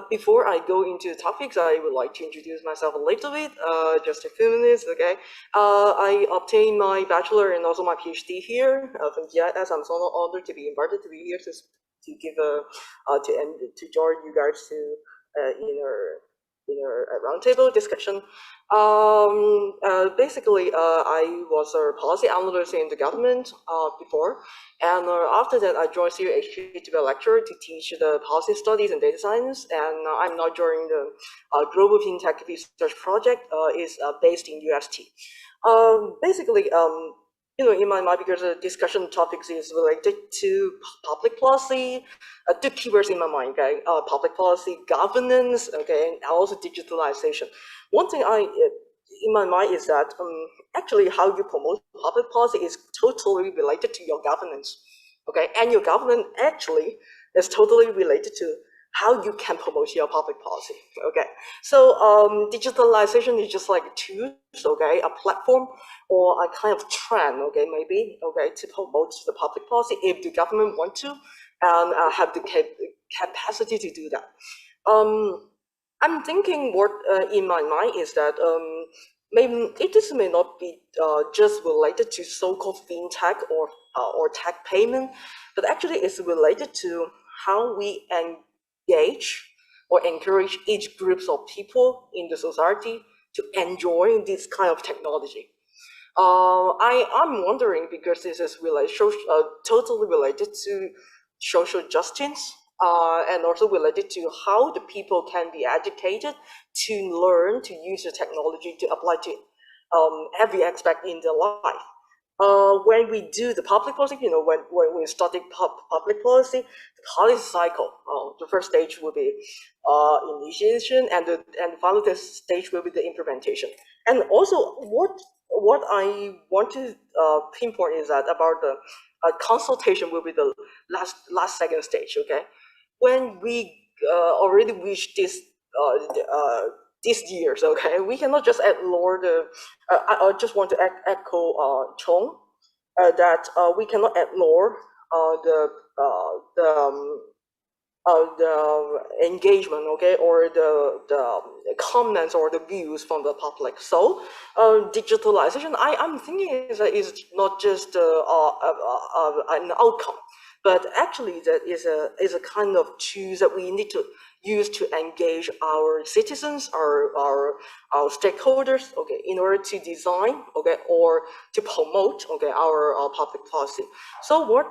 Before I go into the topics, I would like to introduce myself a little bit, just a few minutes, okay? I obtained my bachelor and also my PhD here from GIS. I'm so honored to be invited to be here to give to join you guys to in a roundtable discussion. Basically, I was a policy analyst in the government before, and after that, I joined CHEN to be a lecturer to teach the policy studies and data science. And I'm now joining the Global FinTech Research Project. Is based in UST. Basically, in my mind, because the discussion topics is related to public policy, two keywords in my mind, okay? Public policy, governance, okay, and also digitalization. One thing in my mind is that actually how you promote public policy is totally related to your governance, okay? And your governance actually is totally related to how you can promote your public policy, okay? So digitalization is just like tools, okay? A platform or a kind of trend, okay, maybe, okay, to promote the public policy if the government want to and have the capacity to do that. I'm thinking what in my mind is that maybe this may not be just related to so-called fintech or tech payment, but actually it's related to how we engage or encourage each groups of people in the society to enjoy this kind of technology. I'm wondering, because this is totally related to social justice and also related to how the people can be educated to learn to use the technology to apply to every aspect in their life. When we do the public policy, when we study public policy, the policy cycle, the first stage will be initiation, and the final stage will be the implementation. And also, what I want to pinpoint is that about the consultation will be the last second stage. Okay, when we already reached this years, okay, we cannot just ignore the. I just want to echo Chong that we cannot ignore the engagement, okay, or the comments or the views from the public. So digitalization, I'm thinking is not just an outcome, but actually that is a kind of tools that we need to use to engage our citizens, our stakeholders, okay, in order to design, okay, or to promote, okay, our public policy. So what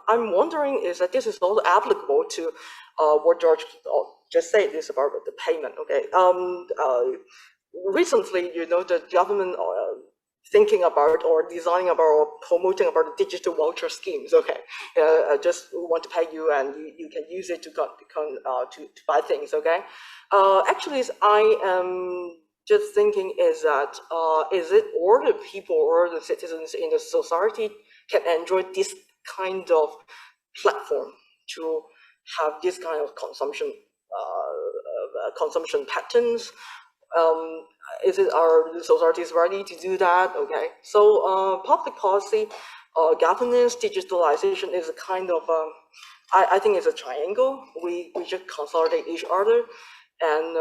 I'm wondering is that this is also applicable to what George just said is about the payment, okay. Recently, you know, the government thinking about or designing about or promoting about the digital voucher schemes. Okay, I just want to pay you and you can use it to buy things. Okay, actually, I am just thinking is that is it all the people or the citizens in the society can enjoy this kind of platform to have this kind of consumption patterns? Is it our societies ready to do that? Okay, so public policy, governance, digitalization is a kind of I think it's a triangle. We just consolidate each other, and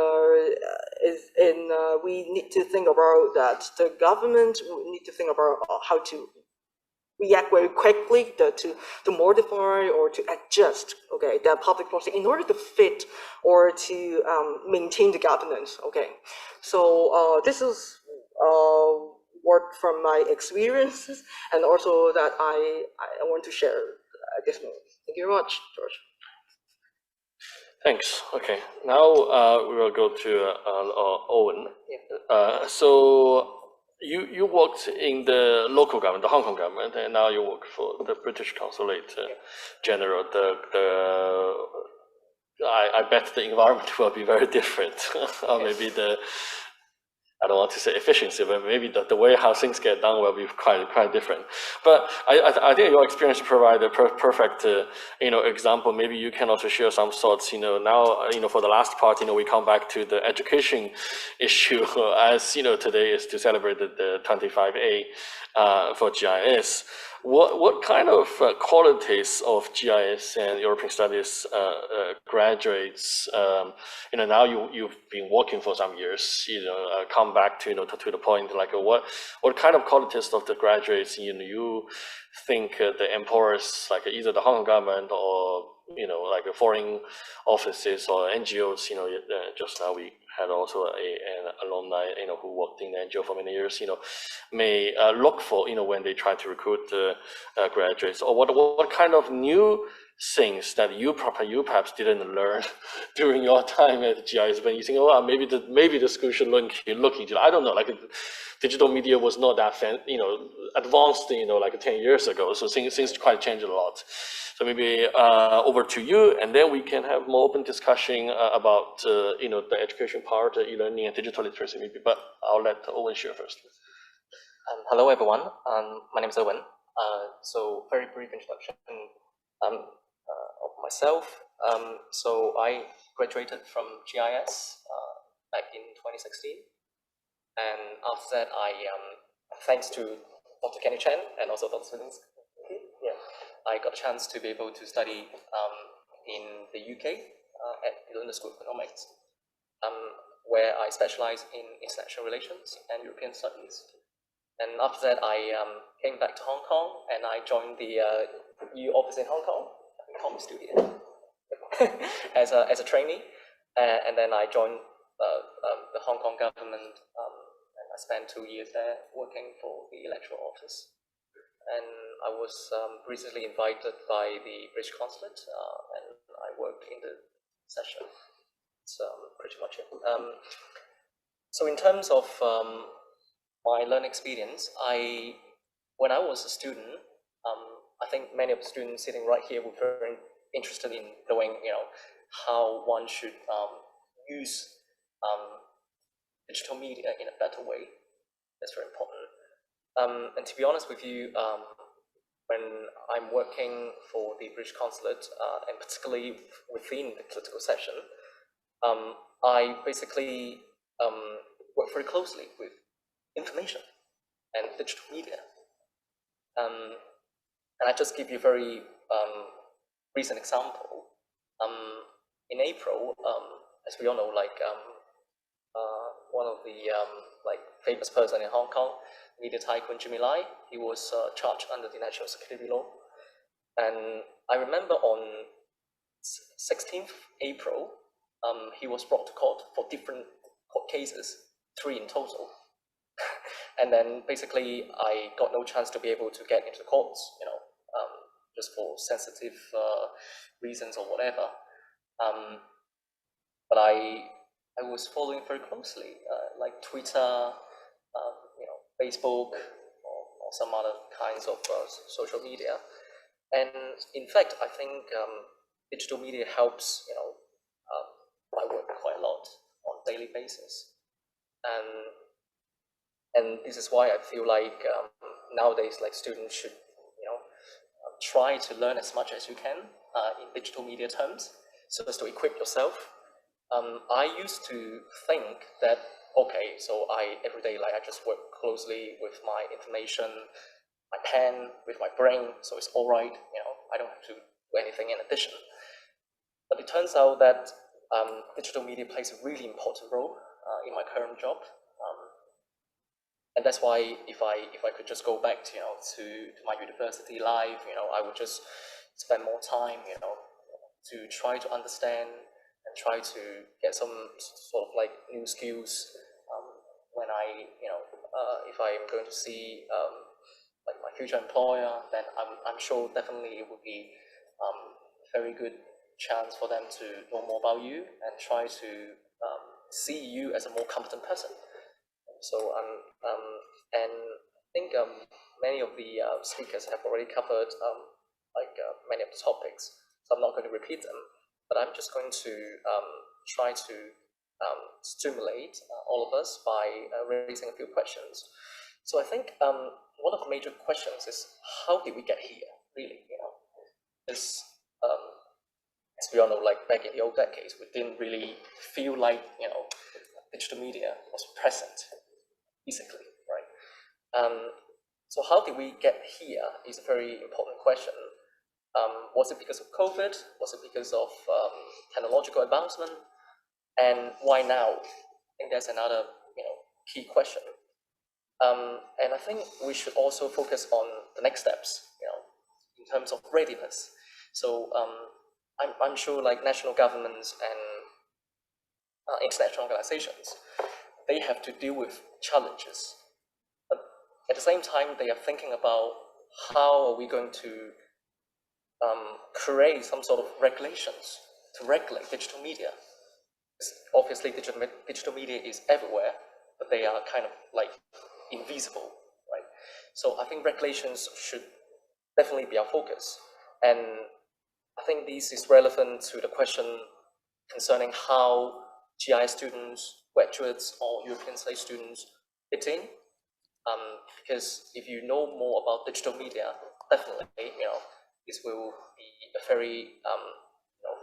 we need to think about that. The government need to think about how to react very quickly to modify or to adjust, okay, the public policy in order to fit or to maintain the governance, okay. So this is work from my experiences, and also that I want to share at this moment. Thank you very much, George. Thanks. Okay, now we will go to Owen. Yeah. So you worked in the local government, the Hong Kong government, and now you work for the British Consulate General. I bet the environment will be very different, or maybe I don't want to say efficiency, but maybe the way how things get done will be quite different. But I think your experience provide a perfect example. Maybe you can also share some thoughts. Now for the last part, we come back to the education issue, as today is to celebrate the 25A for GIS. What kind of qualities of GIS and European Studies graduates? Now you've been working for some years. Come back to to the point, like what kind of qualities of the graduates you think the employers, like either the Hong Kong government or like foreign offices or NGOs. Just now we had also an alumni who worked in the NGO for many years. May look for when they try to recruit graduates, or what kind of new things that you perhaps didn't learn during your time at GIS, when you think, oh, maybe the school should look into. I don't know, like digital media was not that advanced, like 10 years ago. So things quite changed a lot. So maybe over to you, and then we can have more open discussion about the education part, e-learning and digital literacy maybe. But I'll let Owen share first. Hello everyone. My name is Owen. So very brief introduction of myself. So I graduated from GIS back in 2016, and after that thanks to Dr. Kenny Chen and also Dr. Students, I got a chance to be able to study in the UK at the London School of Economics, where I specialize in international relations and European studies. And after that, I came back to Hong Kong and I joined the EU office in Hong Kong, Hong Studio, as a trainee. And then I joined the Hong Kong government, and I spent 2 years there working for the electoral office. And I was recently invited by the British Consulate, and I worked in the session. That's pretty much it. So in terms of my learning experience, when I was a student, I think many of the students sitting right here were very interested in knowing, how one should use digital media in a better way. That's very important. And to be honest with you, when I'm working for the British Consulate, and particularly within the political session, I basically work very closely with information and digital media. And I just give you a very recent example. In April, as we all know, one of the famous person in Hong Kong, media tycoon Jimmy Lai, he was charged under the national security law. And I remember on 16th April, he was brought to court for different court cases, 3 in total. And then basically I got no chance to be able to get into the courts, just for sensitive reasons or whatever. But I was following very closely, like Twitter, Facebook, or some other kinds of social media. And in fact, I think digital media helps, my work quite a lot on a daily basis. And this is why I feel like nowadays, like students should, try to learn as much as you can in digital media terms, so as to equip yourself. I used to think that, okay, so every day, like I just work closely with my information, my pen, with my brain, so it's all right, I don't have to do anything in addition. But it turns out that digital media plays a really important role in my current job. And that's why if I could just go back to, to my university life, I would just spend more time, to try to understand and try to get some sort of like new skills when if I'm going to see like my future employer, then I'm sure definitely it would be a very good chance for them to know more about you and try to see you as a more competent person. So and I think many of the speakers have already covered many of the topics, so I'm not going to repeat them, but I'm just going to try to stimulate all of us by raising a few questions. So I think one of the major questions is, how did we get here, really? This, as we all know, like back in the old decades, we didn't really feel like, digital media was present physically, right? So how did we get here is a very important question. Was it because of COVID? Was it because of technological advancement? And why now? I think that's another key question. And I think we should also focus on the next steps, in terms of readiness. So I'm sure like national governments and international organizations, they have to deal with challenges. But at the same time, they are thinking about how are we going to create some sort of regulations to regulate digital media. Obviously, digital media is everywhere, but they are kind of like invisible, right? So I think regulations should definitely be our focus. And I think this is relevant to the question concerning how GIS students, graduates, or European studies students fit in. Because if you know more about digital media, definitely, this will be a very,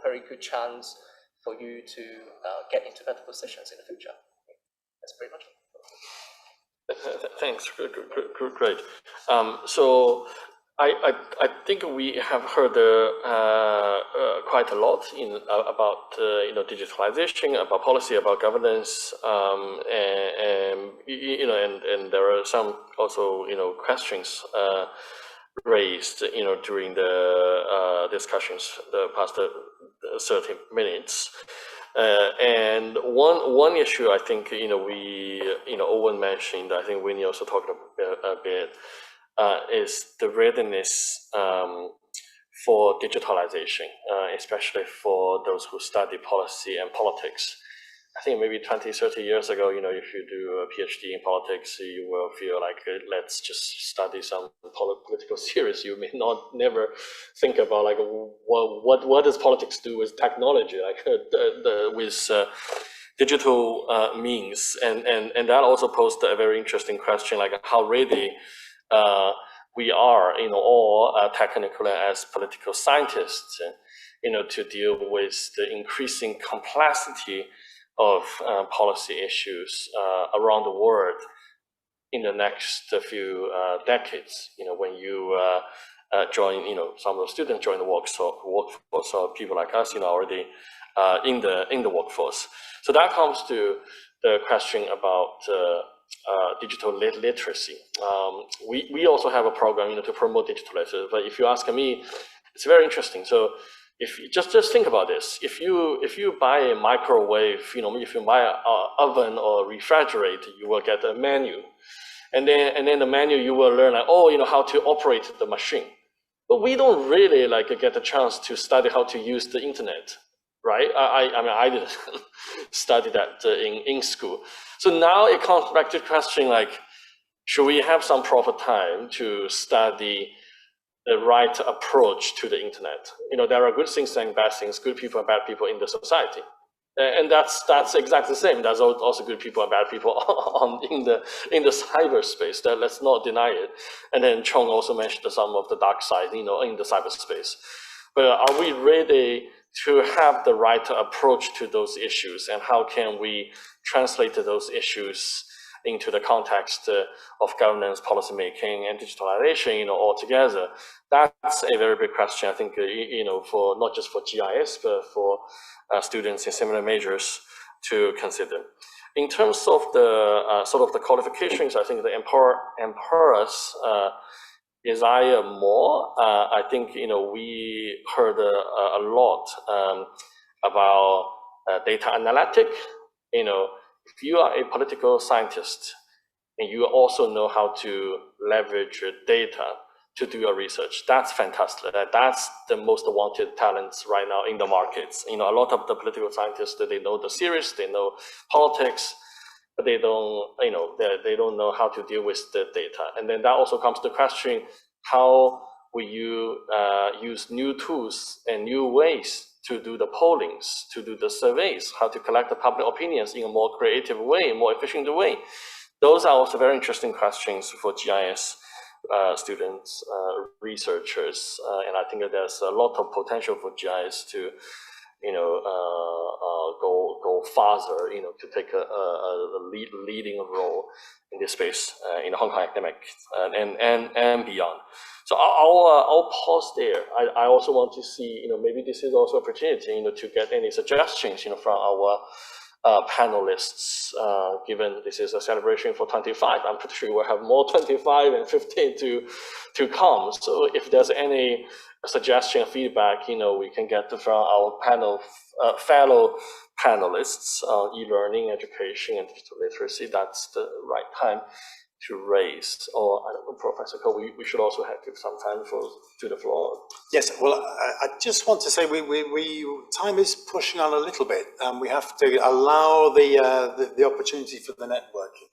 very good chance for you to get into better positions in the future. That's pretty much it. Thanks, great. So I think we have heard quite a lot about digitalization, about policy, about governance, and there are some also questions raised during the discussions the past 30 minutes. And one issue I think Owen mentioned, I think Winnie also talked a bit, is the readiness for digitalization, especially for those who study policy and politics. I think maybe 20, 30 years ago, if you do a PhD in politics, you will feel like, let's just study some political series. You may never think about like, what does politics do with technology, like with digital means. And that also posed a very interesting question, like how ready we are, all technically as political scientists, to deal with the increasing complexity of policy issues around the world in the next few decades. When you join, some of the students join the workforce, or people like us, already in the workforce. So that comes to the question about digital literacy. We also have a program, to promote digital literacy. But if you ask me, It's very interesting. So if you just think about this, if you buy a microwave, if you buy an oven or refrigerator, you will get a menu, and then the menu you will learn how to operate the machine. But we don't really get a chance to study how to use the internet, right? I didn't study that in school. So now it comes back to the question should we have some proper time to study the right approach to the internet? There are good things and bad things, good people and bad people in the society. And that's exactly the same. There's also good people and bad people in the cyberspace. Let's not deny it. And then Chong also mentioned some of the dark side, in the cyberspace. But are we ready to have the right approach to those issues, and how can we translate those issues into the context of governance, policymaking, and digitalization, all together? That's a very big question, I think, for not just for GIS, but for students in similar majors to consider. In terms of the sort of the qualifications, I think the employers desire more. I think we heard a lot about data analytic. If you are a political scientist and you also know how to leverage data to do your research, that's fantastic. That's the most wanted talents right now in the markets. A lot of the political scientists, they know the theories, they know politics, but they don't, they don't know how to deal with the data. And then that also comes to the question, how will you use new tools and new ways to do the pollings, to do the surveys, how to collect the public opinions in a more creative way, more efficient way? Those are also very interesting questions for GIS students, researchers, and I think that there's a lot of potential for GIS to, go farther, to take a leading role in this space in Hong Kong academic and beyond. So I'll pause there. I also want to see, maybe this is also an opportunity, to get any suggestions, from our panelists, given this is a celebration for 25. I'm pretty sure we'll have more 25 and 15 to come. So if there's any suggestion, feedback, we can get from our fellow panelists on e-learning, education, and digital literacy, that's the right time to raise. Or I don't know, Professor Cole, we should also have give some time to the floor. Yes, well, I just want to say time is pushing on a little bit, and we have to allow the opportunity for the networking.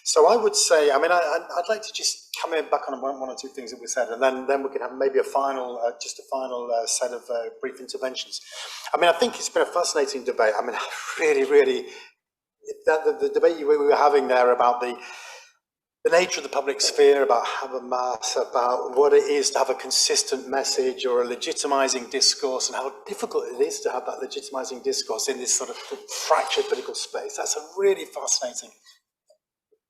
So I would say, I'd like to just come in back on one or two things that we said, and then we can have maybe a final set of brief interventions. I think it's been a fascinating debate. Really, the debate we were having there about the nature of the public sphere, about Habermas, about what it is to have a consistent message or a legitimizing discourse, and how difficult it is to have that legitimizing discourse in this sort of fractured political space. That's a really fascinating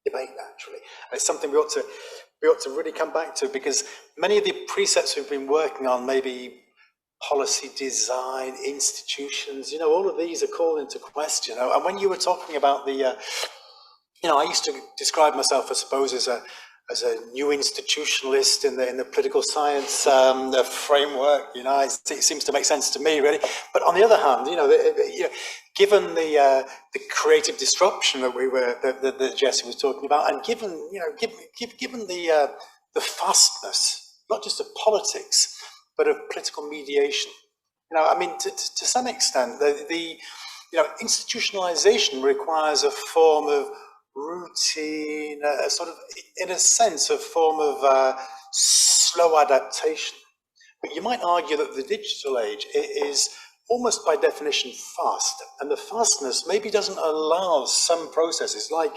debate, actually. And it's something we ought to really come back to, because many of the precepts we've been working on, maybe policy design, institutions, all of these are called into question. And when you were talking about the I used to describe myself, I suppose, as a new institutionalist in the political science framework. It seems to make sense to me, really. But on the other hand, given the creative disruption that Jessie was talking about, and given the fastness, not just of politics, but of political mediation. To some extent, the institutionalization requires a form of routine, in a sense, a form of slow adaptation. But you might argue that the digital age is almost by definition fast, and the fastness maybe doesn't allow some processes like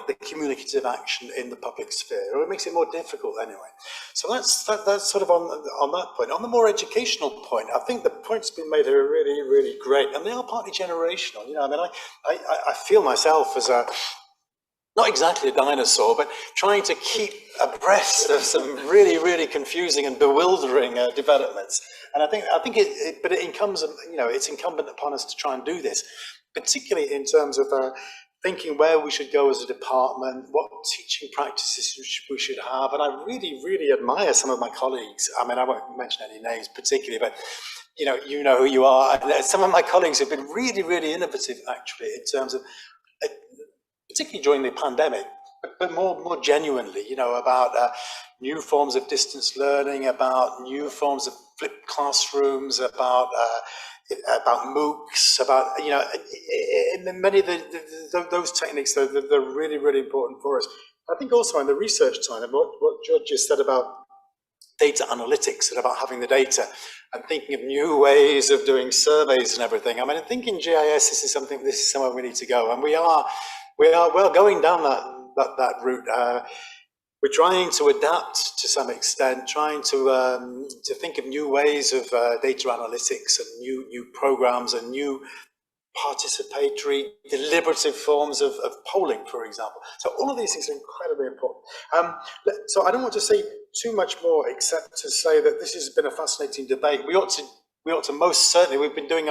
the communicative action in the public sphere, or it makes it more difficult anyway. So that's sort of on that point. On the more educational point, I think the points being made are really, really great, and they are partly generational. I feel myself as not exactly a dinosaur, but trying to keep abreast of some really, really confusing and bewildering developments. And I think it's incumbent upon us to try and do this, particularly in terms of thinking where we should go as a department, what teaching practices we should have. And I really, really admire some of my colleagues. I mean, I won't mention any names particularly, but you know who you are. And some of my colleagues have been really, really innovative, actually, in terms of, particularly during the pandemic, but more genuinely, you know, about new forms of distance learning, about new forms of flipped classrooms, about MOOCs, about, you know, many of those techniques, they're really, really important for us. I think also on the research side, and what George just said about data analytics and about having the data and thinking of new ways of doing surveys and everything. I mean, I think in GIS, this is somewhere we need to go. And we are going down that route. We're trying to adapt to some extent, trying to think of new ways of data analytics and new programs and new participatory, deliberative forms of polling, for example. So all of these things are incredibly important. So I don't want to say too much more, except to say that this has been a fascinating debate. We ought to most certainly, we've been doing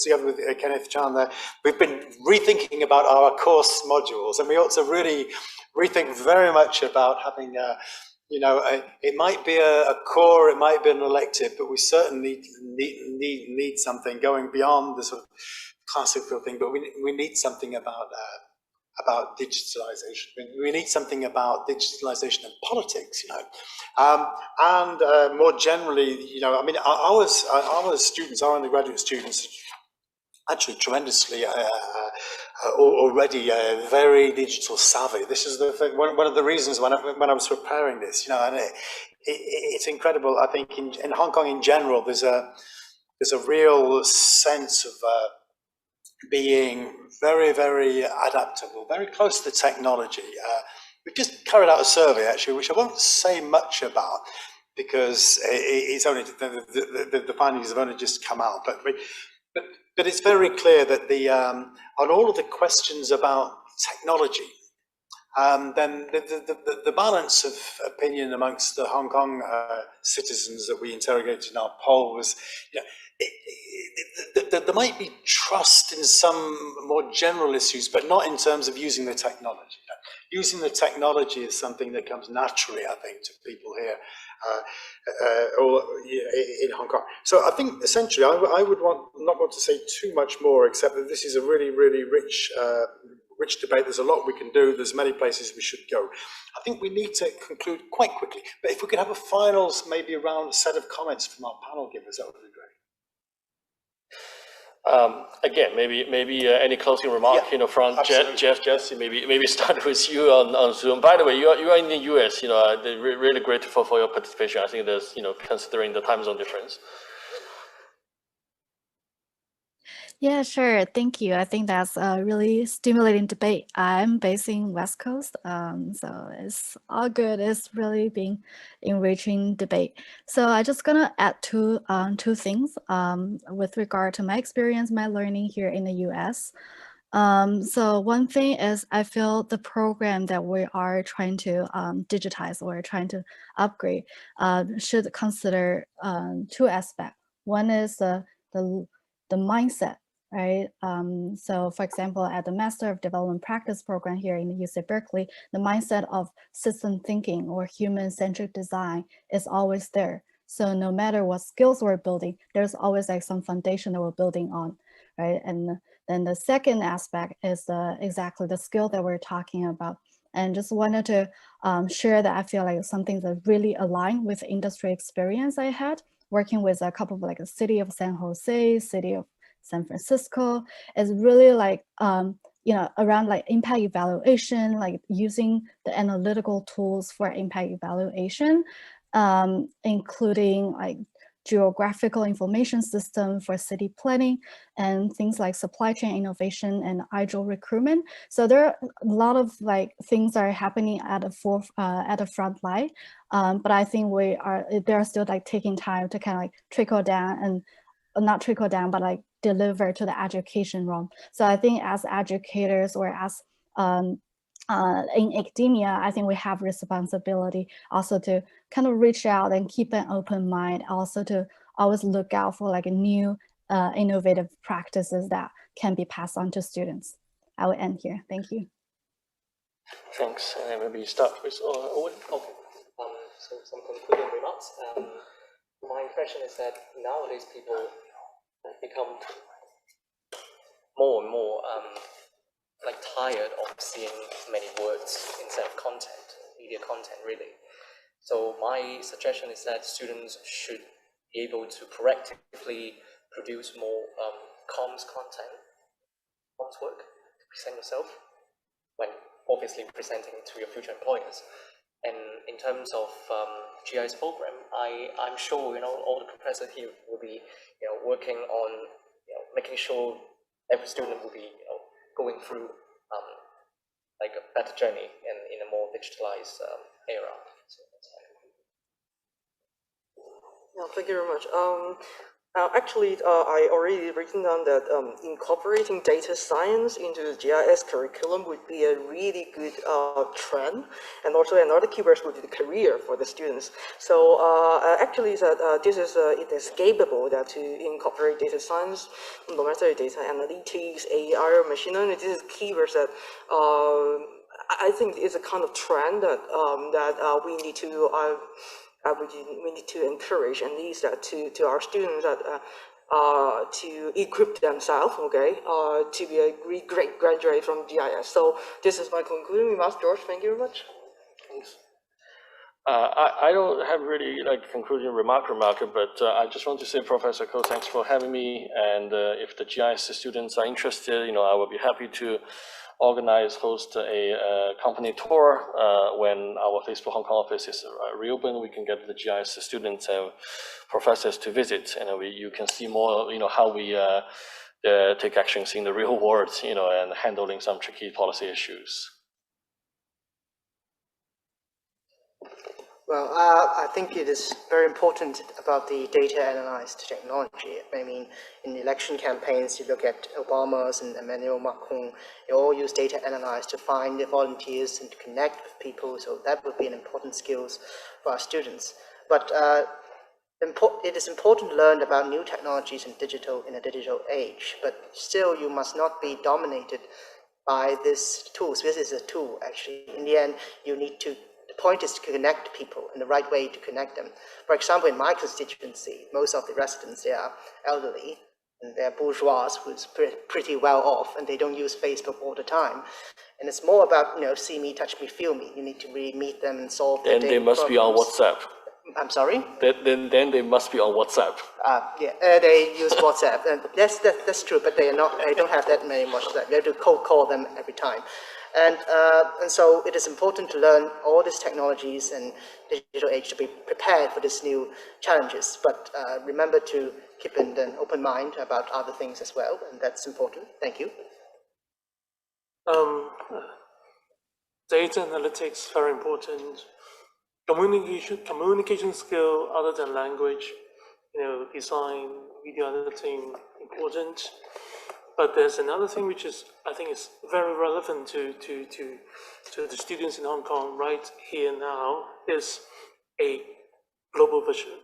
together with Kenneth Chan there, we've been rethinking about our course modules, and we ought to really rethink very much about having, you know, it might be a core, it might be an elective, but we certainly need something going beyond the sort of classical thing, but we need something about digitalization. We need something about digitalization and politics, you know, and more generally, you know, I mean, our students, our undergraduate students, actually tremendously already very digital savvy. This is the thing, one of the reasons when I was preparing this, you know, and it's incredible. I think in Hong Kong in general, there's a real sense of being very, very adaptable, very close to the technology. We've just carried out a survey, actually, which I won't say much about because it's only the findings have only just come out. But it's very clear that on all of the questions about technology, then the balance of opinion amongst the Hong Kong citizens that we interrogated in our poll was, you know, there might be trust in some more general issues, but not in terms of using the technology. Using the technology is something that comes naturally, I think, to people here or in Hong Kong. So I think essentially I would not want to say too much more, except that this is a really, really rich debate. There's a lot we can do. There's many places we should go. I think we need to conclude quite quickly, but if we could have a final, maybe around a set of comments from our panel givers, that would be great. Again, maybe any closing remark, you know, from Jessie, maybe start with you on Zoom. By the way, you are in the US, you know, really grateful for your participation. I think there's, you know, considering the time zone difference. Yeah, sure. Thank you. I think that's a really stimulating debate. I'm based in West Coast, so it's all good. It's really been enriching debate. So I just gonna add two things with regard to my experience, my learning here in the US. So one thing is I feel the program that we are trying to digitize or trying to upgrade should consider two aspects. One is the mindset. Right. So, for example, at the Master of Development Practice program here in UC Berkeley, the mindset of system thinking or human-centric design is always there. So no matter what skills we're building, there's always like some foundation that we're building on, right? And then the second aspect is exactly the skill that we're talking about. And just wanted to share that I feel like something that really aligned with industry experience I had working with a couple of like the city of San Jose, city of San Francisco, is really like, you know, around like impact evaluation, like using the analytical tools for impact evaluation, including like geographical information system for city planning and things like supply chain innovation and agile recruitment. So there are a lot of like things that are happening at the front line, but I think they're still like taking time to kind of like trickle down and not trickle down, but like deliver to the education realm. So I think as educators or as in academia, I think we have responsibility also to kind of reach out and keep an open mind, also to always look out for like a new innovative practices that can be passed on to students. I will end here. Thank you. Thanks. And then maybe you start with Owen. Okay. So some concluding remarks. My impression is that nowadays people become more and more like tired of seeing many words instead of content, media content really. So my suggestion is that students should be able to proactively produce more comms content, comms work to present yourself when obviously presenting to your future employers. And in terms of GIS program, I'm sure all the professors here will be working on making sure every student will be going through like a better journey and in a more digitalized era. So that's Yeah, thank you very much. Actually, I already written down that incorporating data science into the GIS curriculum would be a really good trend, and also another keyword would be the career for the students. So actually, that this is inescapable that to incorporate data science, no matter data analytics, AI, or machine learning. This is keywords that I think is a kind of trend that we need to. We need to encourage and lead that to our students that to equip themselves, okay, to be a great graduate from GIS. So this is my concluding remarks. George, thank you very much. Thanks. I don't have really like concluding remark, but I just want to say, Professor Cole, thanks for having me. And if the GIS students are interested, I will be happy to host a company tour when our Facebook Hong Kong office is reopened. We can get the GIS students and professors to visit, and you can see more, how we take actions in the real world, and handling some tricky policy issues. Well, I think it is very important about the data analyzed technology. I mean, in election campaigns, you look at Obama's and Emmanuel Macron, they all use data analyzed to find the volunteers and to connect with people. So that would be an important skills for our students. But it is important to learn about new technologies in a digital age. But still, you must not be dominated by these tools. This is a tool, actually. In the end, you need to. The point is to connect people in the right way to connect them. For example, in my constituency, most of the residents, they are elderly and they're bourgeois who's pretty well off, and they don't use Facebook all the time. And it's more about, see me, touch me, feel me. You need to really meet them and solve their daily problems. Then they must be on WhatsApp. I'm sorry? Then they must be on WhatsApp. Yeah, they use WhatsApp, and that's true, but they don't have that many WhatsApp. You have to cold call them every time. And so it is important to learn all these technologies and digital age to be prepared for these new challenges. But remember to keep an open mind about other things as well, and that's important. Thank you. Data analytics, very important. Communication skill other than language, design, video editing, important. But there's another thing which I think is very relevant to the students in Hong Kong right here now, is a global vision.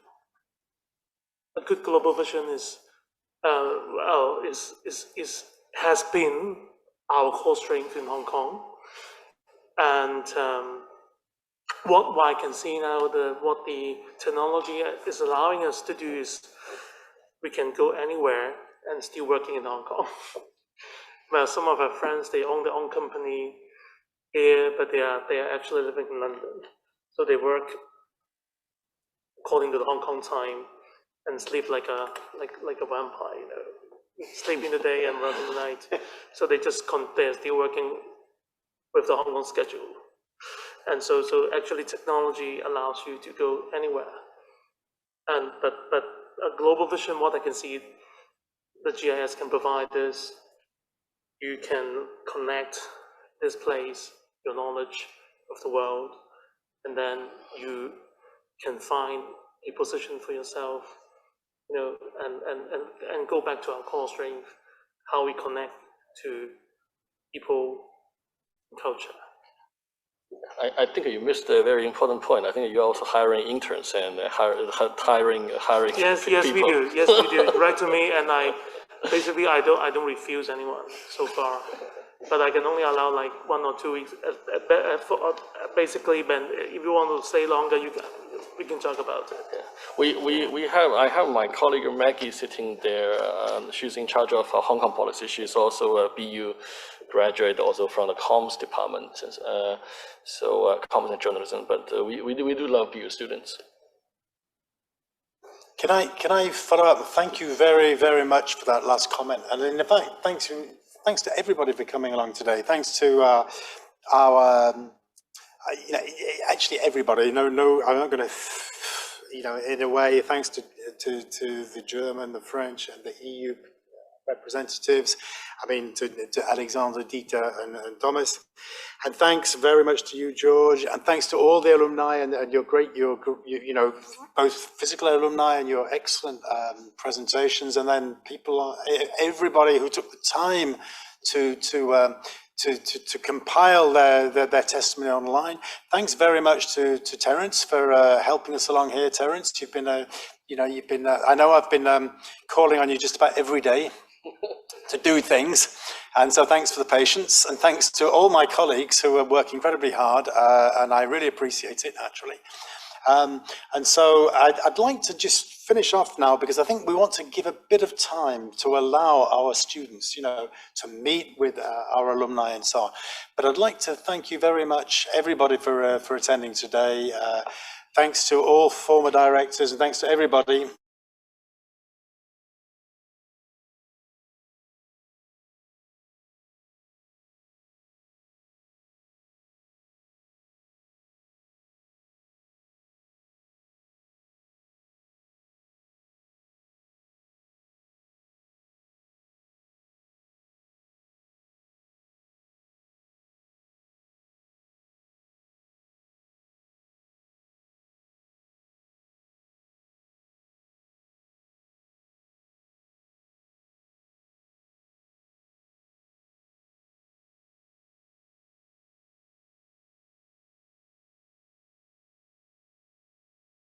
A good global vision has been our core strength in Hong Kong. And what I can see now, what the technology is allowing us to do is we can go anywhere and still working in Hong Kong. Well, some of our friends, they own their own company here, but they are actually living in London. So they work according to the Hong Kong time and sleep like a vampire, sleep in the day and work in the night. So they're still working with the Hong Kong schedule. And so actually technology allows you to go anywhere. But a global vision, what I can see the GIS can provide is you can connect this place, your knowledge of the world, and then you can find a position for yourself, and go back to our core strength, how we connect to people and culture. I think you missed a very important point. I think you're also hiring interns and hiring Yes, people. we do. Yes, we do. Write to me, and I don't refuse anyone so far. but I can only allow like 1 or 2 weeks. Basically, Ben, if you want to stay longer, we can talk about it. Yeah. I have my colleague Maggie sitting there. She's in charge of Hong Kong policy. She's also a BU graduate, also from the comms department. Comms and journalism. But we do love BU students. Can I follow up? Thank you very, very much for that last comment. And in fact, thanks to everybody for coming along today. Thanks to our actually everybody. No, I'm not going to, in a way, thanks to the German, the French, and the EU representatives. I mean, to Alexandre, Dieter, and Thomas. And thanks very much to you, George. And thanks to all the alumni and your both physical alumni and your excellent presentations. And then everybody who took the time to compile their testimony online. Thanks very much to Terence for helping us along here. Terence, you've been I know I've been calling on you just about every day to do things, and so thanks for the patience, and thanks to all my colleagues who are working incredibly hard, and I really appreciate it, naturally. And so I'd like to just finish off now, because I think we want to give a bit of time to allow our students, to meet with our alumni and so on. But I'd like to thank you very much, everybody, for attending today. Thanks to all former directors, and thanks to everybody